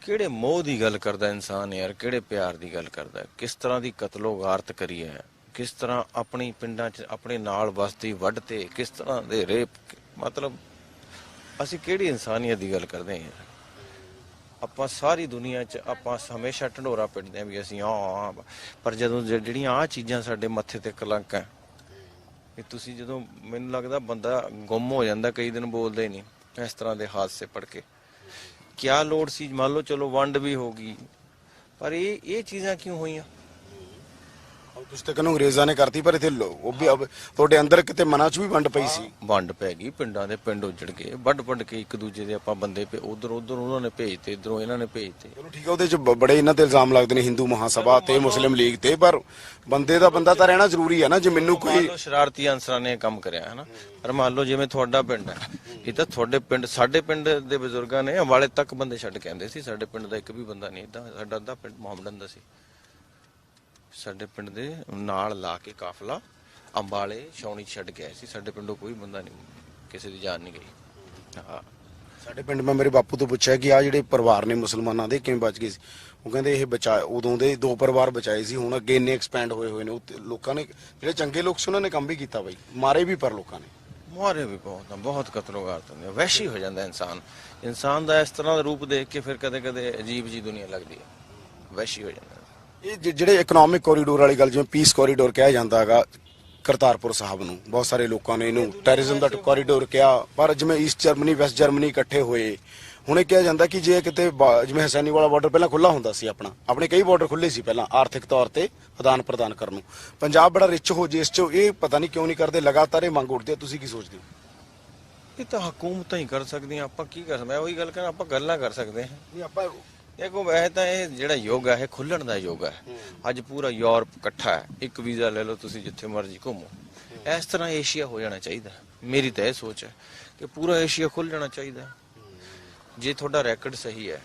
ਕਿਹੜੇ ਮੋਹ ਦੀ ਗੱਲ ਕਰਦਾ ਇਨਸਾਨ ਯਾਰ, ਕਿਹੜੇ ਪਿਆਰ ਦੀ ਗੱਲ ਕਰਦਾ, ਕਿਸ ਤਰ੍ਹਾਂ ਦੀ ਕਤਲੋ-ਗਾਰਤ ਕਰੀ ਹੈ, ਕਿਸ ਤਰ੍ਹਾਂ ਆਪਣੀ ਪਿੰਡਾਂ 'ਚ ਆਪਣੇ ਨਾਲ ਵਸਦੀ ਵੱਢ ਤੇ, ਕਿਸ ਤਰ੍ਹਾਂ ਦੇ ਰੇਪ। ਮਤਲਬ ਅਸੀਂ ਕਿਹੜੀ ਇਨਸਾਨੀਅਤ ਦੀ ਗੱਲ ਕਰਦੇ ਹਾਂ? ਆਪਾਂ ਸਾਰੀ ਦੁਨੀਆ 'ਚ ਆਪਾਂ ਹਮੇਸ਼ਾ ਢੰਡੋਰਾ ਪਿੱਟਦੇ ਹਾਂ ਵੀ ਅਸੀਂ ਹਾਂ, ਪਰ ਜਦੋਂ ਜਿਹੜੀਆਂ ਆਹ ਚੀਜ਼ਾਂ ਸਾਡੇ ਮੱਥੇ ਤੇ ਕਲੰਕ ਹੈ, ਇਹ ਤੁਸੀਂ ਜਦੋਂ, ਮੈਨੂੰ ਲੱਗਦਾ ਬੰਦਾ ਗੁੰਮ ਹੋ ਜਾਂਦਾ, ਕਈ ਦਿਨ ਬੋਲਦਾ ਹੀ ਨਹੀਂ ਇਸ ਤਰ੍ਹਾਂ ਦੇ ਹਾਦਸੇ ਪੜ੍ਹ ਕੇ। ਕਿਆ ਲੋੜ ਸੀ? ਮੰਨ ਲਓ ਚਲੋ ਵੰਡ ਵੀ ਹੋ ਗਈ, ਪਰ ਇਹ ਚੀਜ਼ਾਂ ਕਿਉਂ ਹੋਈਆਂ? ਤੁਸੀਂ ਤਾਂ ਕਹਿੰਦੇ ਅੰਗਰੇਜ਼ਾਂ ਨੇ ਕਰਤੀ, ਪਰ ਇੱਥੇ ਉਹ ਵੀ ਤੁਹਾਡੇ ਅੰਦਰ ਕਿਤੇ ਮਨਾਂ 'ਚ ਵੀ ਵੰਡ ਪਈ ਸੀ। ਵੰਡ ਪੈ ਗਈ, ਪਿੰਡਾਂ ਦੇ ਪਿੰਡ ਉੱਜੜ ਗਏ, ਵੱਢ ਕੇ ਇੱਕ ਦੂਜੇ ਦੇ ਆਪਾਂ ਬੰਦੇ ਉਧਰ ਉਹਨਾਂ ਨੇ ਭੇਜਤੇ, ਇਧਰੋਂ ਇਹਨਾਂ ਨੇ ਭੇਜਤੇ। ਚਲੋ ਠੀਕ ਹੈ, ਉਹਦੇ 'ਚ ਬੜੇ ਇਹਨਾਂ ਤੇ ਇਲਜ਼ਾਮ ਲੱਗਦੇ ਨੇ, ਹਿੰਦੂ ਮਹਾਸਭਾ ਤੇ ਮੁਸਲਿਮ ਲੀਗ ਤੇ, ਪਰ ਬੰਦੇ ਦਾ ਬੰਦਾ ਤਾਂ ਰਹਿਣਾ ਜ਼ਰੂਰੀ ਹੈ ਨਾ। ਜੇ ਮੈਨੂੰ ਕੋਈ ਸ਼ਰਾਰਤੀ ਅਨਸਰਾਂ ਨੇ ਕੰਮ ਕਰਿਆ ਹੈ ਨਾ, ਪਰ ਮੰਨ ਲਓ ਜਿਵੇਂ ਤੁਹਾਡਾ ਪਿੰਡ ਹੈ, ਇਹ ਤਾਂ ਤੁਹਾਡੇ ਪਿੰਡ, ਸਾਡੇ ਪਿੰਡ ਦੇ ਬਜ਼ੁਰਗਾਂ ਨੇ ਅੰਬਾਲੇ ਤੱਕ ਬੰਦੇ ਛੱਡ ਕੇ ਆਂਦੇ ਸੀ। ਸਾਡੇ ਪਿੰਡ ਦਾ ਇੱਕ ਵੀ ਬੰਦਾ ਨਹੀਂ ਏਦਾਂ, ਸਾਡਾ ਅੱਧਾ ਪਿੰਡ ਮੁਹੰਮਦਨ ਦਾ ਸੀ। ਸਾਡੇ ਪਿੰਡ ਦੇ ਨਾਲ ਲਾ ਕੇ ਕਾਫਲਾ ਅੰਬਾਲੇ ਛਾਉਣੀ ਛੱਡ ਕੇ ਆਏ ਸੀ। ਸਾਡੇ ਪਿੰਡੋਂ ਕੋਈ ਬੰਦਾ ਨਹੀਂ, ਕਿਸੇ ਦੀ ਜਾਨ ਨਹੀਂ ਗਈ। ਹਾਂ, ਸਾਡੇ ਪਿੰਡ ਮੈਂ ਮੇਰੇ ਬਾਪੂ ਤੋਂ ਪੁੱਛਿਆ ਕਿ ਆ ਜਿਹੜੇ ਪਰਿਵਾਰ ਨੇ ਮੁਸਲਮਾਨਾਂ ਦੇ ਕਿਵੇਂ ਬਚ ਗਏ ਸੀ, ਉਹ ਕਹਿੰਦੇ ਇਹ ਬਚਾ, ਉਦੋਂ ਦੇ 2 ਪਰਿਵਾਰ ਬਚਾਏ ਸੀ, ਹੁਣ ਅੱਗੇ ਇੰਨੇ ਐਕਸਪੈਂਡ ਹੋਏ ਨੇ। ਲੋਕਾਂ ਨੇ, ਜਿਹੜੇ ਚੰਗੇ ਲੋਕ ਸੀ, ਉਹਨਾਂ ਨੇ ਕੰਮ ਵੀ ਕੀਤਾ ਬਾਈ, ਮਾਰੇ ਵੀ, ਪਰ ਲੋਕਾਂ ਨੇ ਮਾਰੇ ਵੀ ਬਹੁਤ ਕਤਲੋਗਾਰਤ ਹੁੰਦੀ ਹੈ। ਵਹਿਸ਼ੀ ਹੋ ਜਾਂਦਾ ਇਨਸਾਨ ਦਾ ਇਸ ਤਰ੍ਹਾਂ ਦਾ ਰੂਪ ਦੇਖ ਕੇ ਫਿਰ ਕਦੇ ਕਦੇ ਅਜੀਬ ਜੀ ਦੁਨੀਆ ਲੱਗਦੀ ਹੈ, ਵਹਿਸ਼ੀ ਹੋ ਜਾਂਦਾ। ਇਹ ਜਿਹੜੇ ਇਕਨੋਮਿਕ ਕੋਰੀਡੋਰ ਵਾਲੀ ਗੱਲ, ਜਿਵੇਂ ਪੀਸ ਕੋਰੀਡੋਰ ਕਿਹਾ ਜਾਂਦਾ ਹੈਗਾ ਕਰਤਾਰਪੁਰ ਸਾਹਿਬ ਨੂੰ, ਬਹੁਤ ਸਾਰੇ ਲੋਕਾਂ ਨੇ ਇਹਨੂੰ ਟੈਰਰਿਜ਼ਮ ਦਾ ਕੋਰੀਡੋਰ ਕਿਹਾ, ਪਰ ਜਿਵੇਂ ਈਸਟ ਜਰਮਨੀ, ਵੈਸਟ ਜਰਮਨੀ ਇਕੱਠੇ ਹੋਏ। ਹੁਣ ਇਹ ਕਿਹਾ ਜਾਂਦਾ ਕਿ ਜੇ ਕਿਤੇ ਜਿਵੇਂ ਹਸੈਨੀ ਵਾਲਾ ਬਾਰਡਰ ਪਹਿਲਾਂ ਖੁੱਲਾ ਹੁੰਦਾ ਸੀ, ਆਪਣੇ ਕਈ ਬਾਰਡਰ ਖੁੱਲੇ ਸੀ ਪਹਿਲਾਂ ਆਰਥਿਕ ਤੌਰ ਤੇ ਆਦਾਨ ਪ੍ਰਦਾਨ ਕਰਨ ਨੂੰ, ਪੰਜਾਬ ਬੜਾ ਰਿਚ ਹੋ ਜੇ ਇਸ 'ਚ, ਇਹ ਪਤਾ ਨਹੀਂ ਕਿਉਂ ਨਹੀਂ ਕਰਦੇ, ਲਗਾਤਾਰ ਇਹ ਮੰਗ ਉੱਠਦੀ ਹੈ। ਤੁਸੀਂ ਕੀ ਸੋਚਦੇ ਹੋ? ਇਹ ਤਾਂ ਹਕੂਮਤਾਂ ਹੀ ਕਰ ਸਕਦੀਆਂ, ਆਪਾਂ ਕੀ ਕਰ ਸਕਦੇ? ਮੈਂ ਉਹੀ ਗੱਲ ਕਰਾਂ, ਆਪਾਂ ਗੱਲਾਂ ਕਰ ਸਕਦੇ ਹਾਂ। ਨਹੀਂ, ਆਪਾਂ ਦੇਖੋ ਵੈਸੇ ਤਾਂ ਇਹ ਜਿਹੜਾ ਯੁੱਗ ਹੈ, ਇਹ ਖੁੱਲਣ ਦਾ ਯੁੱਗ ਹੈ। ਅੱਜ ਪੂਰਾ ਯੂਰਪ ਇਕੱਠਾ ਹੈ, ਇੱਕ ਵੀਜ਼ਾ ਲੈ ਲਓ ਤੁਸੀਂ, ਜਿੱਥੇ ਮਰਜ਼ੀ ਘੁੰਮੋ। ਇਸ ਤਰ੍ਹਾਂ ਏਸ਼ੀਆ ਹੋ ਜਾਣਾ ਚਾਹੀਦਾ। ਮੇਰੀ ਤਾਂ ਇਹ ਸੋਚ ਹੈ ਕਿ ਪੂਰਾ ਏਸ਼ੀਆ ਖੁੱਲ ਜਾਣਾ ਚਾਹੀਦਾ। ਜੇ ਤੁਹਾਡਾ ਰੈਕਡ ਸਹੀ ਹੈ,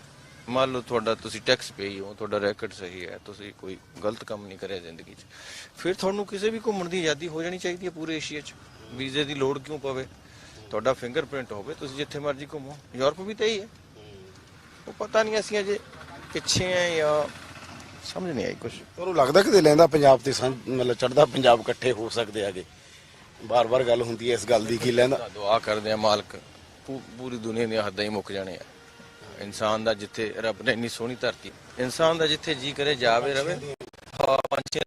ਮੰਨ ਲਓ ਤੁਹਾਡਾ, ਤੁਸੀਂ ਟੈਕਸ ਪੇਈ ਹੋ, ਤੁਹਾਡਾ ਰੈਕਡ ਸਹੀ ਹੈ, ਤੁਸੀਂ ਕੋਈ ਗਲਤ ਕੰਮ ਨਹੀਂ ਕਰਿਆ ਜ਼ਿੰਦਗੀ 'ਚ, ਫਿਰ ਤੁਹਾਨੂੰ ਕਿਸੇ ਵੀ ਘੁੰਮਣ ਦੀ ਆਜ਼ਾਦੀ ਹੋ ਜਾਣੀ ਚਾਹੀਦੀ ਹੈ ਪੂਰੇ ਏਸ਼ੀਆ 'ਚ। ਵੀਜ਼ੇ ਦੀ ਲੋੜ ਕਿਉਂ ਪਵੇ? ਤੁਹਾਡਾ ਫਿੰਗਰਪ੍ਰਿੰਟ ਹੋਵੇ, ਤੁਸੀਂ ਜਿੱਥੇ ਮਰਜ਼ੀ ਘੁੰਮੋ। ਯੂਰਪ ਵੀ ਤਾਂ ਹੀ ਹੈ। ਉਹ ਪਤਾ ਨਹੀਂ ਅਸੀਂ ਅਜੇ ਪਿੱਛੇ ਆ ਜਾਂ ਸਮਝ ਨਹੀਂ ਆਈ ਕੁਝ। ਤੁਹਾਨੂੰ ਲੱਗਦਾ ਕਿ ਲਹਿੰਦਾ ਪੰਜਾਬ ਤੇ ਮਤਲਬ ਚੜ੍ਹਦਾ ਪੰਜਾਬ ਇਕੱਠੇ ਹੋ ਸਕਦੇ ਹੈਗੇ? ਬਾਰ-ਬਾਰ ਗੱਲ ਹੁੰਦੀ ਹੈ ਇਸ ਗੱਲ ਦੀ ਕਿ ਲਹਿੰਦਾ। ਦੁਆ ਕਰਦੇ ਆ ਮਾਲਕ ਪੂਰੀ ਦੁਨੀਆ ਦੀਆਂ ਹੱਦਾਂ ਹੀ ਮੁੱਕ ਜਾਣੇ ਆ। ਇਨਸਾਨ ਦਾ ਜਿੱਥੇ ਰੱਬ ਨੇ ਇੰਨੀ ਸੋਹਣੀ ਧਰਤੀ, ਇਨਸਾਨ ਦਾ ਜਿੱਥੇ ਜੀ ਕਰੇ ਜਾਵੇ ਰਵੇ। ਪੰਛੀਆਂ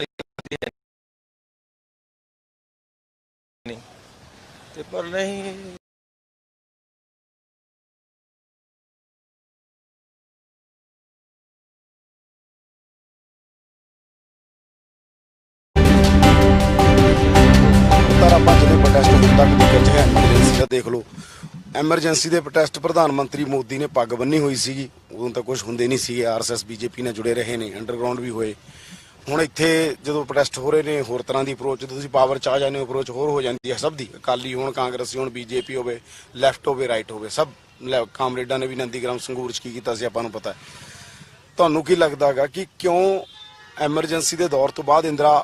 ਨਹੀਂ ਤੇ ਪਰ ਨਹੀਂ। ਆਪਾਂ ਜਿਹੜੇ ਪ੍ਰੋਟੈਸਟ ਹੁਣ ਤੱਕ ਦੇ ਵਿੱਚ ਹੈ, ਐਮਰਜੈਂਸੀ ਦਾ ਦੇਖ ਲਓ। ਐਮਰਜੈਂਸੀ ਦੇ ਪ੍ਰੋਟੈਸਟ ਪ੍ਰਧਾਨ ਮੰਤਰੀ ਮੋਦੀ ਨੇ ਪੱਗ ਬੰਨੀ ਹੋਈ ਸੀਗੀ, ਉਦੋਂ ਤਾਂ ਕੁਝ ਹੁੰਦੇ ਨਹੀਂ ਸੀਗੇ। ਆਰਐਸਐਸ ਬੀਜੇਪੀ ਨਾਲ ਜੁੜੇ ਰਹੇ ਨੇ, ਅੰਡਰਗਰਾਉਂਡ ਵੀ ਹੋਏ। ਹੁਣ ਇੱਥੇ ਜਦੋਂ ਪ੍ਰੋਟੈਸਟ ਹੋ ਰਹੇ ਨੇ, ਹੋਰ ਤਰ੍ਹਾਂ ਦੀ ਅਪਰੋਚ, ਜਦੋਂ ਤੁਸੀਂ ਪਾਵਰ 'ਚ ਆ ਜਾਂਦੇ ਹੋ, ਅਪਰੋਚ ਹੋਰ ਹੋ ਜਾਂਦੀ ਹੈ ਸਭ ਦੀ। ਅਕਾਲੀ ਹੋਣ, ਕਾਂਗਰਸੀ ਹੋਣ, ਬੀਜੇਪੀ ਹੋਵੇ, ਲੈਫਟ ਹੋਵੇ, ਰਾਈਟ ਹੋਵੇ, ਸਭ ਕਾਮਰੇਡਾਂ ਨੇ ਵੀ ਨੰਦੀਗ੍ਰਾਮ ਸੰਗਰੂਰ 'ਚ ਕੀ ਕੀਤਾ ਸੀ ਆਪਾਂ ਨੂੰ ਪਤਾ ਹੈ। ਤੁਹਾਨੂੰ ਕੀ ਲੱਗਦਾ ਹੈਗਾ ਕਿ ਕਿਉਂ ਐਮਰਜੈਂਸੀ ਦੇ ਦੌਰ ਤੋਂ ਬਾਅਦ ਇੰਦਰਾ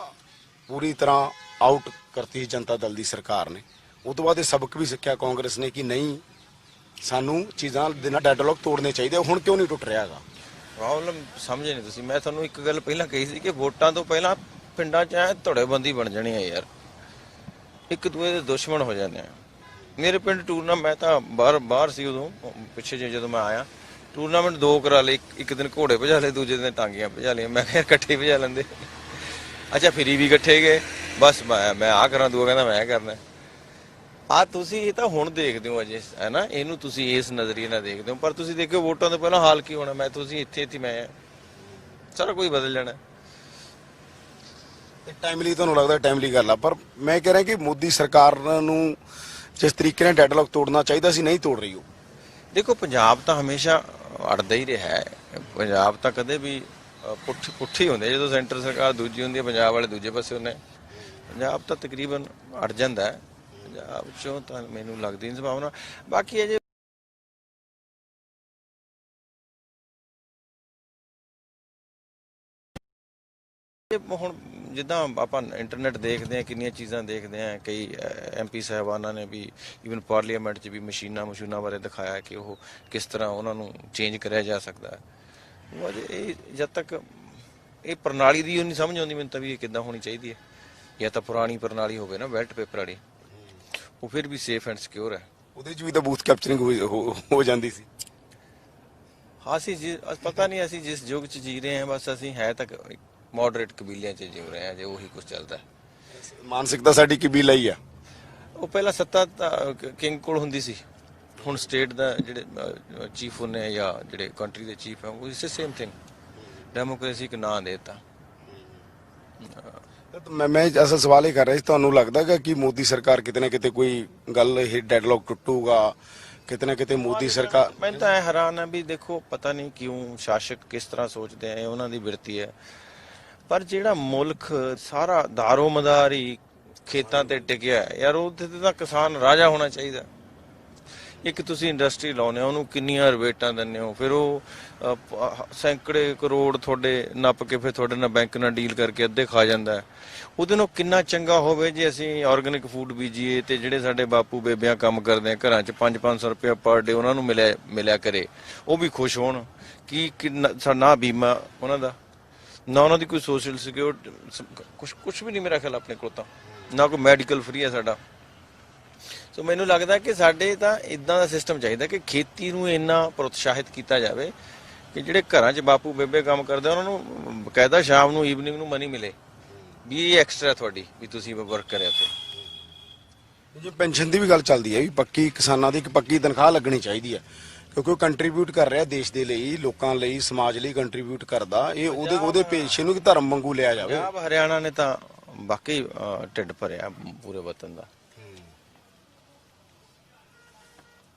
ਪੂਰੀ ਤਰ੍ਹਾਂ ਆਊਟ ਕਰਤੀ ਜਨਤਾ ਦਲ ਦੀ ਸਰਕਾਰ ਨੇ, ਉਹ ਤੋਂ ਬਾਅਦ ਇਹ ਸਬਕ ਵੀ ਸਿੱਖਿਆ ਕਾਂਗਰਸ ਨੇ ਕਿ ਨਹੀਂ ਸਾਨੂੰ ਚੀਜ਼ਾਂ ਦੇ ਨਾਲ ਡੈਡਲੌਕ ਤੋੜਨੇ ਚਾਹੀਦੇ, ਹੁਣ ਕਿਉਂ ਨਹੀਂ ਟੁੱਟ ਰਿਹਾ ਹੈਗਾ? ਪ੍ਰੋਬਲਮ ਸਮਝੇ ਨਹੀਂ ਤੁਸੀਂ। ਮੈਂ ਤੁਹਾਨੂੰ ਇੱਕ ਗੱਲ ਪਹਿਲਾਂ ਕਹੀ ਸੀ ਕਿ ਵੋਟਾਂ ਤੋਂ ਪਹਿਲਾਂ ਪਿੰਡਾਂ 'ਚ ਐ ਧੜੇਬੰਦੀ ਬਣ ਜਾਣੀ ਹੈ ਯਾਰ, ਇੱਕ ਦੂਏ ਦੇ ਦੁਸ਼ਮਣ ਹੋ ਜਾਂਦੇ ਆ। ਮੇਰੇ ਪਿੰਡ ਟੂਰਨਾਮੈਂਟ, ਮੈਂ ਤਾਂ ਬਾਹਰ ਸੀ ਉਦੋਂ, ਪਿੱਛੇ ਜਿਹੇ ਜਦੋਂ ਮੈਂ ਆਇਆ, ਟੂਰਨਾਮੈਂਟ 2 ਕਰਾ ਲਏ। ਇੱਕ ਦਿਨ ਘੋੜੇ ਭਜਾ ਲਏ, ਦੂਜੇ ਦਿਨ ਟਾਂਗੀਆਂ ਭਜਾ ਲਈਆਂ। ਮੈਂ ਕਿਹਾ ਇਕੱਠੇ ਭਜਾ ਲੈਂਦੇ। ਅੱਛਾ ਫਰੀ ਵੀ ਇਕੱਠੇ ਗਏ, ਬਸ ਮੈਂ ਆਹ ਕਰਾਂ, ਦੂਆ ਕਹਿੰਦਾ ਮੈਂ ਕਰਨਾ। ਆ ਤੁਸੀਂ ਇਹ ਤਾਂ ਹੁਣ ਦੇਖਦੇ ਹੋ ਅਜੇ, ਹੈ ਨਾ, ਇਹਨੂੰ ਤੁਸੀਂ ਇਸ ਨਜ਼ਰੀਏ ਨਾਲ ਦੇਖਦੇ ਹੋ, ਪਰ ਤੁਸੀਂ ਦੇਖੋ ਵੋਟਾਂ ਤੋਂ ਪਹਿਲਾਂ ਹਾਲ ਕੀ ਹੋਣਾ। ਮੈਂ ਤੁਸੀਂ ਇੱਥੇ ਮੈਂ ਸਾਰਾ ਕੁਝ ਬਦਲ ਜਾਣਾ। ਟਾਈਮਲੀ ਤੁਹਾਨੂੰ ਲੱਗਦਾ ਟਾਈਮਲੀ ਗੱਲ ਆ, ਪਰ ਮੈਂ ਕਹਿ ਰਿਹਾ ਕਿ ਮੋਦੀ ਸਰਕਾਰ ਨੂੰ ਜਿਸ ਤਰੀਕੇ ਨਾਲ ਡੈਡਲੌਕ ਤੋੜਨਾ ਚਾਹੀਦਾ ਸੀ ਨਹੀਂ ਤੋੜ ਰਹੀ ਉਹ। ਦੇਖੋ ਪੰਜਾਬ ਤਾਂ ਹਮੇਸ਼ਾ ਅੜਦਾ ਹੀ ਰਿਹਾ ਹੈ। ਪੰਜਾਬ ਤਾਂ ਕਦੇ ਵੀ ਪੁੱਠੀ ਹੁੰਦੇ, ਜਦੋਂ ਸੈਂਟਰ ਸਰਕਾਰ ਦੂਜੀ ਹੁੰਦੀ ਹੈ ਪੰਜਾਬ ਵਾਲੇ ਦੂਜੇ ਪਾਸੇ ਹੁੰਦੇ। ਪੰਜਾਬ ਤਾਂ ਤਕਰੀਬਨ ਅੜ ਜਾਂਦਾ ਹੈ। ਪੰਜਾਬ 'ਚੋਂ ਤਾਂ ਮੈਨੂੰ ਲੱਗਦੀ ਨਹੀਂ ਸੰਭਾਵਨਾ। ਬਾਕੀ ਅਜੇ ਹੁਣ ਜਿੱਦਾਂ ਆਪਾਂ ਇੰਟਰਨੈਟ ਦੇਖਦੇ ਹਾਂ, ਕਿੰਨੀਆਂ ਚੀਜ਼ਾਂ ਦੇਖਦੇ ਹਾਂ, ਕਈ MP ਸਾਹਿਬਾਨਾਂ ਨੇ ਵੀ ਈਵਨ ਪਾਰਲੀਮੈਂਟ 'ਚ ਵੀ ਮਸ਼ੀਨਾਂ ਬਾਰੇ ਦਿਖਾਇਆ ਕਿ ਉਹ ਕਿਸ ਤਰ੍ਹਾਂ ਉਹਨਾਂ ਨੂੰ ਚੇਂਜ ਕਰਿਆ ਜਾ ਸਕਦਾ ਹੈ। ਉਹ ਅਜੇ ਇਹ ਜਦ ਤੱਕ ਇਹ ਪ੍ਰਣਾਲੀ ਦੀ ਉਹ ਨਹੀਂ ਸਮਝ ਆਉਂਦੀ ਮੈਨੂੰ ਤਾਂ ਵੀ ਇਹ ਕਿੱਦਾਂ ਹੋਣੀ ਚਾਹੀਦੀ ਹੈ। ਜਾਂ ਤਾਂ ਪੁਰਾਣੀ ਪ੍ਰਣਾਲੀ ਹੋਵੇ ਨਾ ਬੈਲਟ ਪੇਪਰ ਵਾਲੀ, ਉਹ ਫਿਰ ਵੀ ਸੇਫ ਐਂਡ ਸਿਕਿਉਰ ਹੈ। ਉਹਦੇ 'ਚ ਵੀ ਤਾਂ ਬੂਥ ਕੈਪਚਰਿੰਗ ਹੋ ਜਾਂਦੀ ਸੀ। ਅਸੀਂ ਪਤਾ ਨਹੀਂ ਅਸੀਂ ਜਿਸ ਯੁੱਗ 'ਚ ਜੀ ਰਹੇ ਹਾਂ, ਬਸ ਅਸੀਂ ਹੈ ਤਾਂ ਮੋਡਰੇਟ ਕਬੀਲਿਆਂ 'ਚ ਜਿਉ ਰਹੇ ਹਾਂ, ਜੇ ਉਹੀ ਕੁਝ ਚੱਲਦਾ। ਮਾਨਸਿਕਤਾ ਸਾਡੀ ਕਬੀਲਾ ਹੀ ਆ। ਉਹ ਪਹਿਲਾਂ ਸੱਤਾ ਤਾਂ ਕਿੰਗ ਕੋਲ ਹੁੰਦੀ ਸੀ, ਹੁਣ ਸਟੇਟ ਦਾ ਜਿਹੜੇ ਚੀਫ ਹੁੰਦੇ ਜਾਂ ਜਿਹੜੇ ਕੰਟਰੀ ਦੇ ਚੀਫ ਹੈ ਉਹ ਇਸੇ ਸੇਮ ਥਿੰਗ। ਡੈਮੋਕ੍ਰੇਸੀ ਇੱਕ ਨਾਂ ਦੇ ਦਿੱਤਾ। ਮੈਂ ਅਸਲ ਸਵਾਲ ਇਹ ਕਰ ਰਿਹਾ ਸੀ, ਤੁਹਾਨੂੰ ਲੱਗਦਾ ਹੈ ਕਿ ਮੋਦੀ ਸਰਕਾਰ ਕਿਤੇ ਨਾ ਕਿਤੇ ਕੋਈ ਗੱਲ ਇਹ ਡੈਡਲੌਕ ਟੁੱਟੂਗਾ ਕਿਤੇ ਨਾ ਕਿਤੇ ਮੋਦੀ ਸਰਕਾਰ? ਮੈਂ ਤਾਂ ਇਹ ਹੈਰਾਨ ਹਾਂ ਵੀ ਦੇਖੋ ਪਤਾ ਨਹੀਂ ਕਿਉਂ ਸ਼ਾਸਕ ਕਿਸ ਤਰ੍ਹਾਂ ਸੋਚਦੇ ਆ, ਉਹਨਾਂ ਦੀ ਬਿਰਤੀ ਹੈ। ਪਰ ਜਿਹੜਾ ਮੁਲਕ ਸਾਰਾ ਦਾਰੋ ਮਦਾਰ ਹੀ ਖੇਤਾਂ ਤੇ ਟਿਕਿਆ ਯਾਰ, ਉਹਦੇ ਤੇ ਤਾਂ ਕਿਸਾਨ ਰਾਜਾ ਹੋਣਾ ਚਾਹੀਦਾ। ਇੱਕ ਤੁਸੀਂ ਇੰਡਸਟਰੀ ਲਾਉਨੇ ਹੋ, ਉਹਨੂੰ ਕਿੰਨੀਆਂ ਰਿਬੇਟਾਂ ਦਿੰਦੇ ਹੋ, ਫਿਰ ਉਹ ਸੈਂਕੜੇ ਕਰੋੜ ਤੁਹਾਡੇ ਨੱਪ ਕੇ ਫਿਰ ਤੁਹਾਡੇ ਨਾਲ ਬੈਂਕ ਨਾਲ ਡੀਲ ਕਰਕੇ ਅੱਧੇ ਖਾ ਜਾਂਦਾ। ਉਹਦੇ ਨਾਲ ਕਿੰਨਾ ਚੰਗਾ ਹੋਵੇ ਜੇ ਅਸੀਂ ਆਰਗੈਨਿਕ ਫੂਡ ਬੀਜੀਏ ਤੇ ਜਿਹੜੇ ਸਾਡੇ ਬਾਪੂ ਬੇਬਿਆਂ ਕੰਮ ਕਰਦੇ ਆ ਘਰਾਂ 'ਚ 500-500 ਰੁਪਇਆ ਪਰ ਡੇ ਉਹਨਾਂ ਨੂੰ ਮਿਲਿਆ ਕਰੇ, ਉਹ ਵੀ ਖੁਸ਼ ਹੋਣ। ਕਿ ਨਾ ਬੀਮਾ ਉਹਨਾਂ ਦਾ, ਨਾ ਉਹਨਾਂ ਦੀ ਕੋਈ ਸੋਸ਼ਲ ਸਿਕਿਉਰਿਟੀ, ਕੁਛ ਵੀ ਨਹੀਂ ਮੇਰਾ ਖਿਆਲ ਆਪਣੇ ਕੋਲ ਤਾਂ, ਨਾ ਕੋਈ ਮੈਡੀਕਲ ਫ੍ਰੀ ਹੈ ਸਾਡਾ। ਸੋ ਮੈਨੂੰ ਲੱਗਦਾ ਕਿ ਸਾਡੇ ਤਾਂ ਇਦਾਂ ਦਾ ਸਿਸਟਮ ਚਾਹੀਦਾ ਕਿ ਖੇਤੀ ਨੂੰ ਇੰਨਾ ਪ੍ਰੋਤਸ਼ਾਹਿਤ ਕੀਤਾ ਜਾਵੇ ਕਿ ਜਿਹੜੇ ਘਰਾਂ 'ਚ ਬਾਪੂ ਬੇਬੇ ਕੰਮ ਕਰਦੇ ਉਹਨਾਂ ਨੂੰ ਬਕਾਇਦਾ ਸ਼ਾਮ ਨੂੰ ਈਵਨਿੰਗ ਨੂੰ ਮਨੀ ਮਿਲੇ ਵੀ ਇਹ ਐਕਸਟਰਾ ਤੁਹਾਡੀ ਵੀ ਤੁਸੀਂ ਵਰਕ ਕਰਿਆ। ਤੇ ਜੇ ਪੈਨਸ਼ਨ ਦੀ ਵੀ ਗੱਲ ਚੱਲਦੀ ਹੈ ਵੀ ਪੱਕੀ ਕਿਸਾਨਾਂ ਦੀ ਇੱਕ ਪੱਕੀ ਤਨਖਾਹ ਲੱਗਣੀ ਚਾਹੀਦੀ ਹੈ, ਕਿਉਂਕਿ ਉਹ ਕੰਟਰੀਬਿਊਟ ਕਰ ਰਿਹਾ ਦੇਸ਼ ਦੇ ਲਈ, ਲੋਕਾਂ ਲਈ, ਸਮਾਜ ਲਈ ਕੰਟਰੀਬਿਊਟ ਕਰਦਾ। ਇਹ ਉਹਦੇ ਪੇਸ਼ੇ ਨੂੰ ਕਿ ਧਰਮ ਵਾਂਗੂ ਲਿਆ ਜਾਵੇ। ਪੰਜਾਬ ਹਰਿਆਣਾ ਨੇ ਤਾਂ ਬਾਕੀ ਢਿੱਡ ਭਰਿਆ ਪੂਰੇ ਵਤਨ ਦਾ।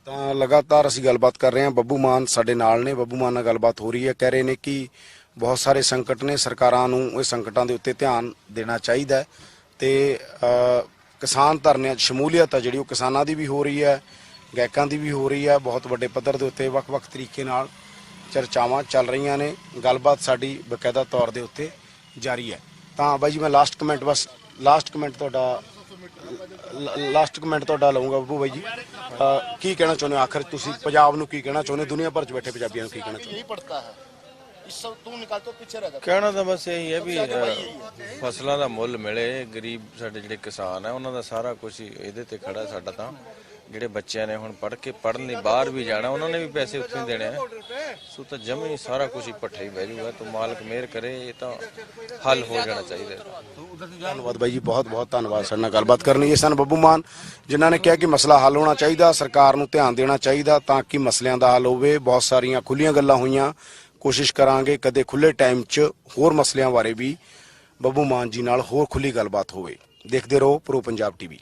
ਤਾਂ ਲਗਾਤਾਰ ਅਸੀਂ ਗੱਲਬਾਤ ਕਰ ਰਹੇ ਹਾਂ, ਬੱਬੂ ਮਾਨ ਸਾਡੇ ਨਾਲ ਨੇ, ਬੱਬੂ ਮਾਨ ਨਾਲ ਗੱਲਬਾਤ ਹੋ ਰਹੀ ਹੈ। ਕਹਿ ਰਹੇ ਨੇ ਕਿ ਬਹੁਤ ਸਾਰੇ ਸੰਕਟ ਨੇ, ਸਰਕਾਰਾਂ ਨੂੰ ਇਹ ਸੰਕਟਾਂ ਦੇ ਉੱਤੇ ਧਿਆਨ ਦੇਣਾ ਚਾਹੀਦਾ ਹੈ ਤੇ ਕਿਸਾਨ ਧਰਨਿਆਂ 'ਚ ਸ਼ਮੂਲੀਅਤ ਆ ਜਿਹੜੀ ਉਹ ਕਿਸਾਨਾਂ ਦੀ ਵੀ ਹੋ ਰਹੀ ਹੈ, ਗਾਇਕਾਂ ਦੀ ਵੀ ਹੋ ਰਹੀ ਹੈ। ਬਹੁਤ ਵੱਡੇ ਪੱਧਰ ਦੇ ਉੱਤੇ ਵੱਖ-ਵੱਖ ਤਰੀਕੇ ਨਾਲ ਚਰਚਾਵਾਂ ਚੱਲ ਰਹੀਆਂ ਨੇ। ਗੱਲਬਾਤ ਸਾਡੀ ਬਕਾਇਦਾ ਤੌਰ ਦੇ ਉੱਤੇ ਜਾਰੀ ਹੈ। ਤਾਂ ਬਾਈ ਜੀ ਮੈਂ ਲਾਸਟ ਕਮੈਂਟ ਤੁਹਾਡਾ ਲਵਾਂਗਾ ਬੱਬੂ ਬਾਈ ਜੀ। ਕੀ ਕਹਿਣਾ ਚਾਹੁੰਦੇ ਹੋ ਆਖਰ ਤੁਸੀਂ ਪੰਜਾਬ ਨੂੰ, ਕੀ ਕਹਿਣਾ ਚਾਹੁੰਦੇ, ਦੁਨੀਆ ਭਰ 'ਚ ਬੈਠੇ ਪੰਜਾਬੀਆਂ ਨੂੰ ਕੀ ਕਹਿਣਾ ਚਾਹੁੰਦੇ? ਕਹਿਣਾ ਤਾਂ ਬਸ ਇਹੀ ਹੈ ਵੀ ਫਸਲਾਂ ਦਾ ਮੁੱਲ ਮਿਲੇ, ਗਰੀਬ ਸਾਡੇ ਜਿਹੜੇ ਕਿਸਾਨ ਆ ਉਹਨਾਂ ਦਾ ਸਾਰਾ ਕੁਝ ਇਹਦੇ ਤੇ ਖੜਾ। ਸਾਡਾ ਤਾਂ ਜਿਹੜੇ ਬੱਚਿਆਂ ਨੇ ਹੁਣ ਪੜ੍ਹਨ ਲਈ ਬਾਹਰ ਵੀ ਜਾਣਾ, ਉਹਨਾਂ ਨੇ ਵੀ ਪੈਸੇ ਉੱਥੇ ਹੀ ਦੇਣੇ ਆ। ਸੋ ਤਾਂ ਜਮੀ ਸਾਰਾ ਕੁਝ ਹੀ ਭੱਠਾ ਹੀ ਬਹਿ ਜਾਊਗਾ। ਤਾਂ ਮਾਲਕ ਮਿਹਰ ਕਰੇ, ਇਹ ਤਾਂ ਹੱਲ ਹੋ ਜਾਣਾ ਚਾਹੀਦਾ। ਧੰਨਵਾਦ ਬਾਈ ਜੀ, ਬਹੁਤ ਬਹੁਤ ਧੰਨਵਾਦ ਸਾਡੇ ਨਾਲ ਗੱਲਬਾਤ ਕਰਨ ਲਈ। ਇਹ ਸਨ ਬੱਬੂ ਮਾਨ ਜਿਨ੍ਹਾਂ ਨੇ ਕਿਹਾ ਕਿ ਮਸਲਾ ਹੱਲ ਹੋਣਾ ਚਾਹੀਦਾ, ਸਰਕਾਰ ਨੂੰ ਧਿਆਨ ਦੇਣਾ ਚਾਹੀਦਾ ਤਾਂ ਕਿ ਮਸਲਿਆਂ ਦਾ ਹੱਲ ਹੋਵੇ। ਬਹੁਤ ਸਾਰੀਆਂ ਖੁੱਲੀਆਂ ਗੱਲਾਂ ਹੋਈਆਂ, ਕੋਸ਼ਿਸ਼ ਕਰਾਂਗੇ ਕਦੇ ਖੁੱਲੇ ਟਾਈਮ 'ਚ ਹੋਰ ਮਸਲਿਆਂ ਬਾਰੇ ਵੀ ਬੱਬੂ ਮਾਨ ਜੀ ਨਾਲ ਹੋਰ ਖੁੱਲੀ ਗੱਲਬਾਤ ਹੋਵੇ। ਦੇਖਦੇ ਰਹੋ ਪ੍ਰੋ ਪੰਜਾਬ TV।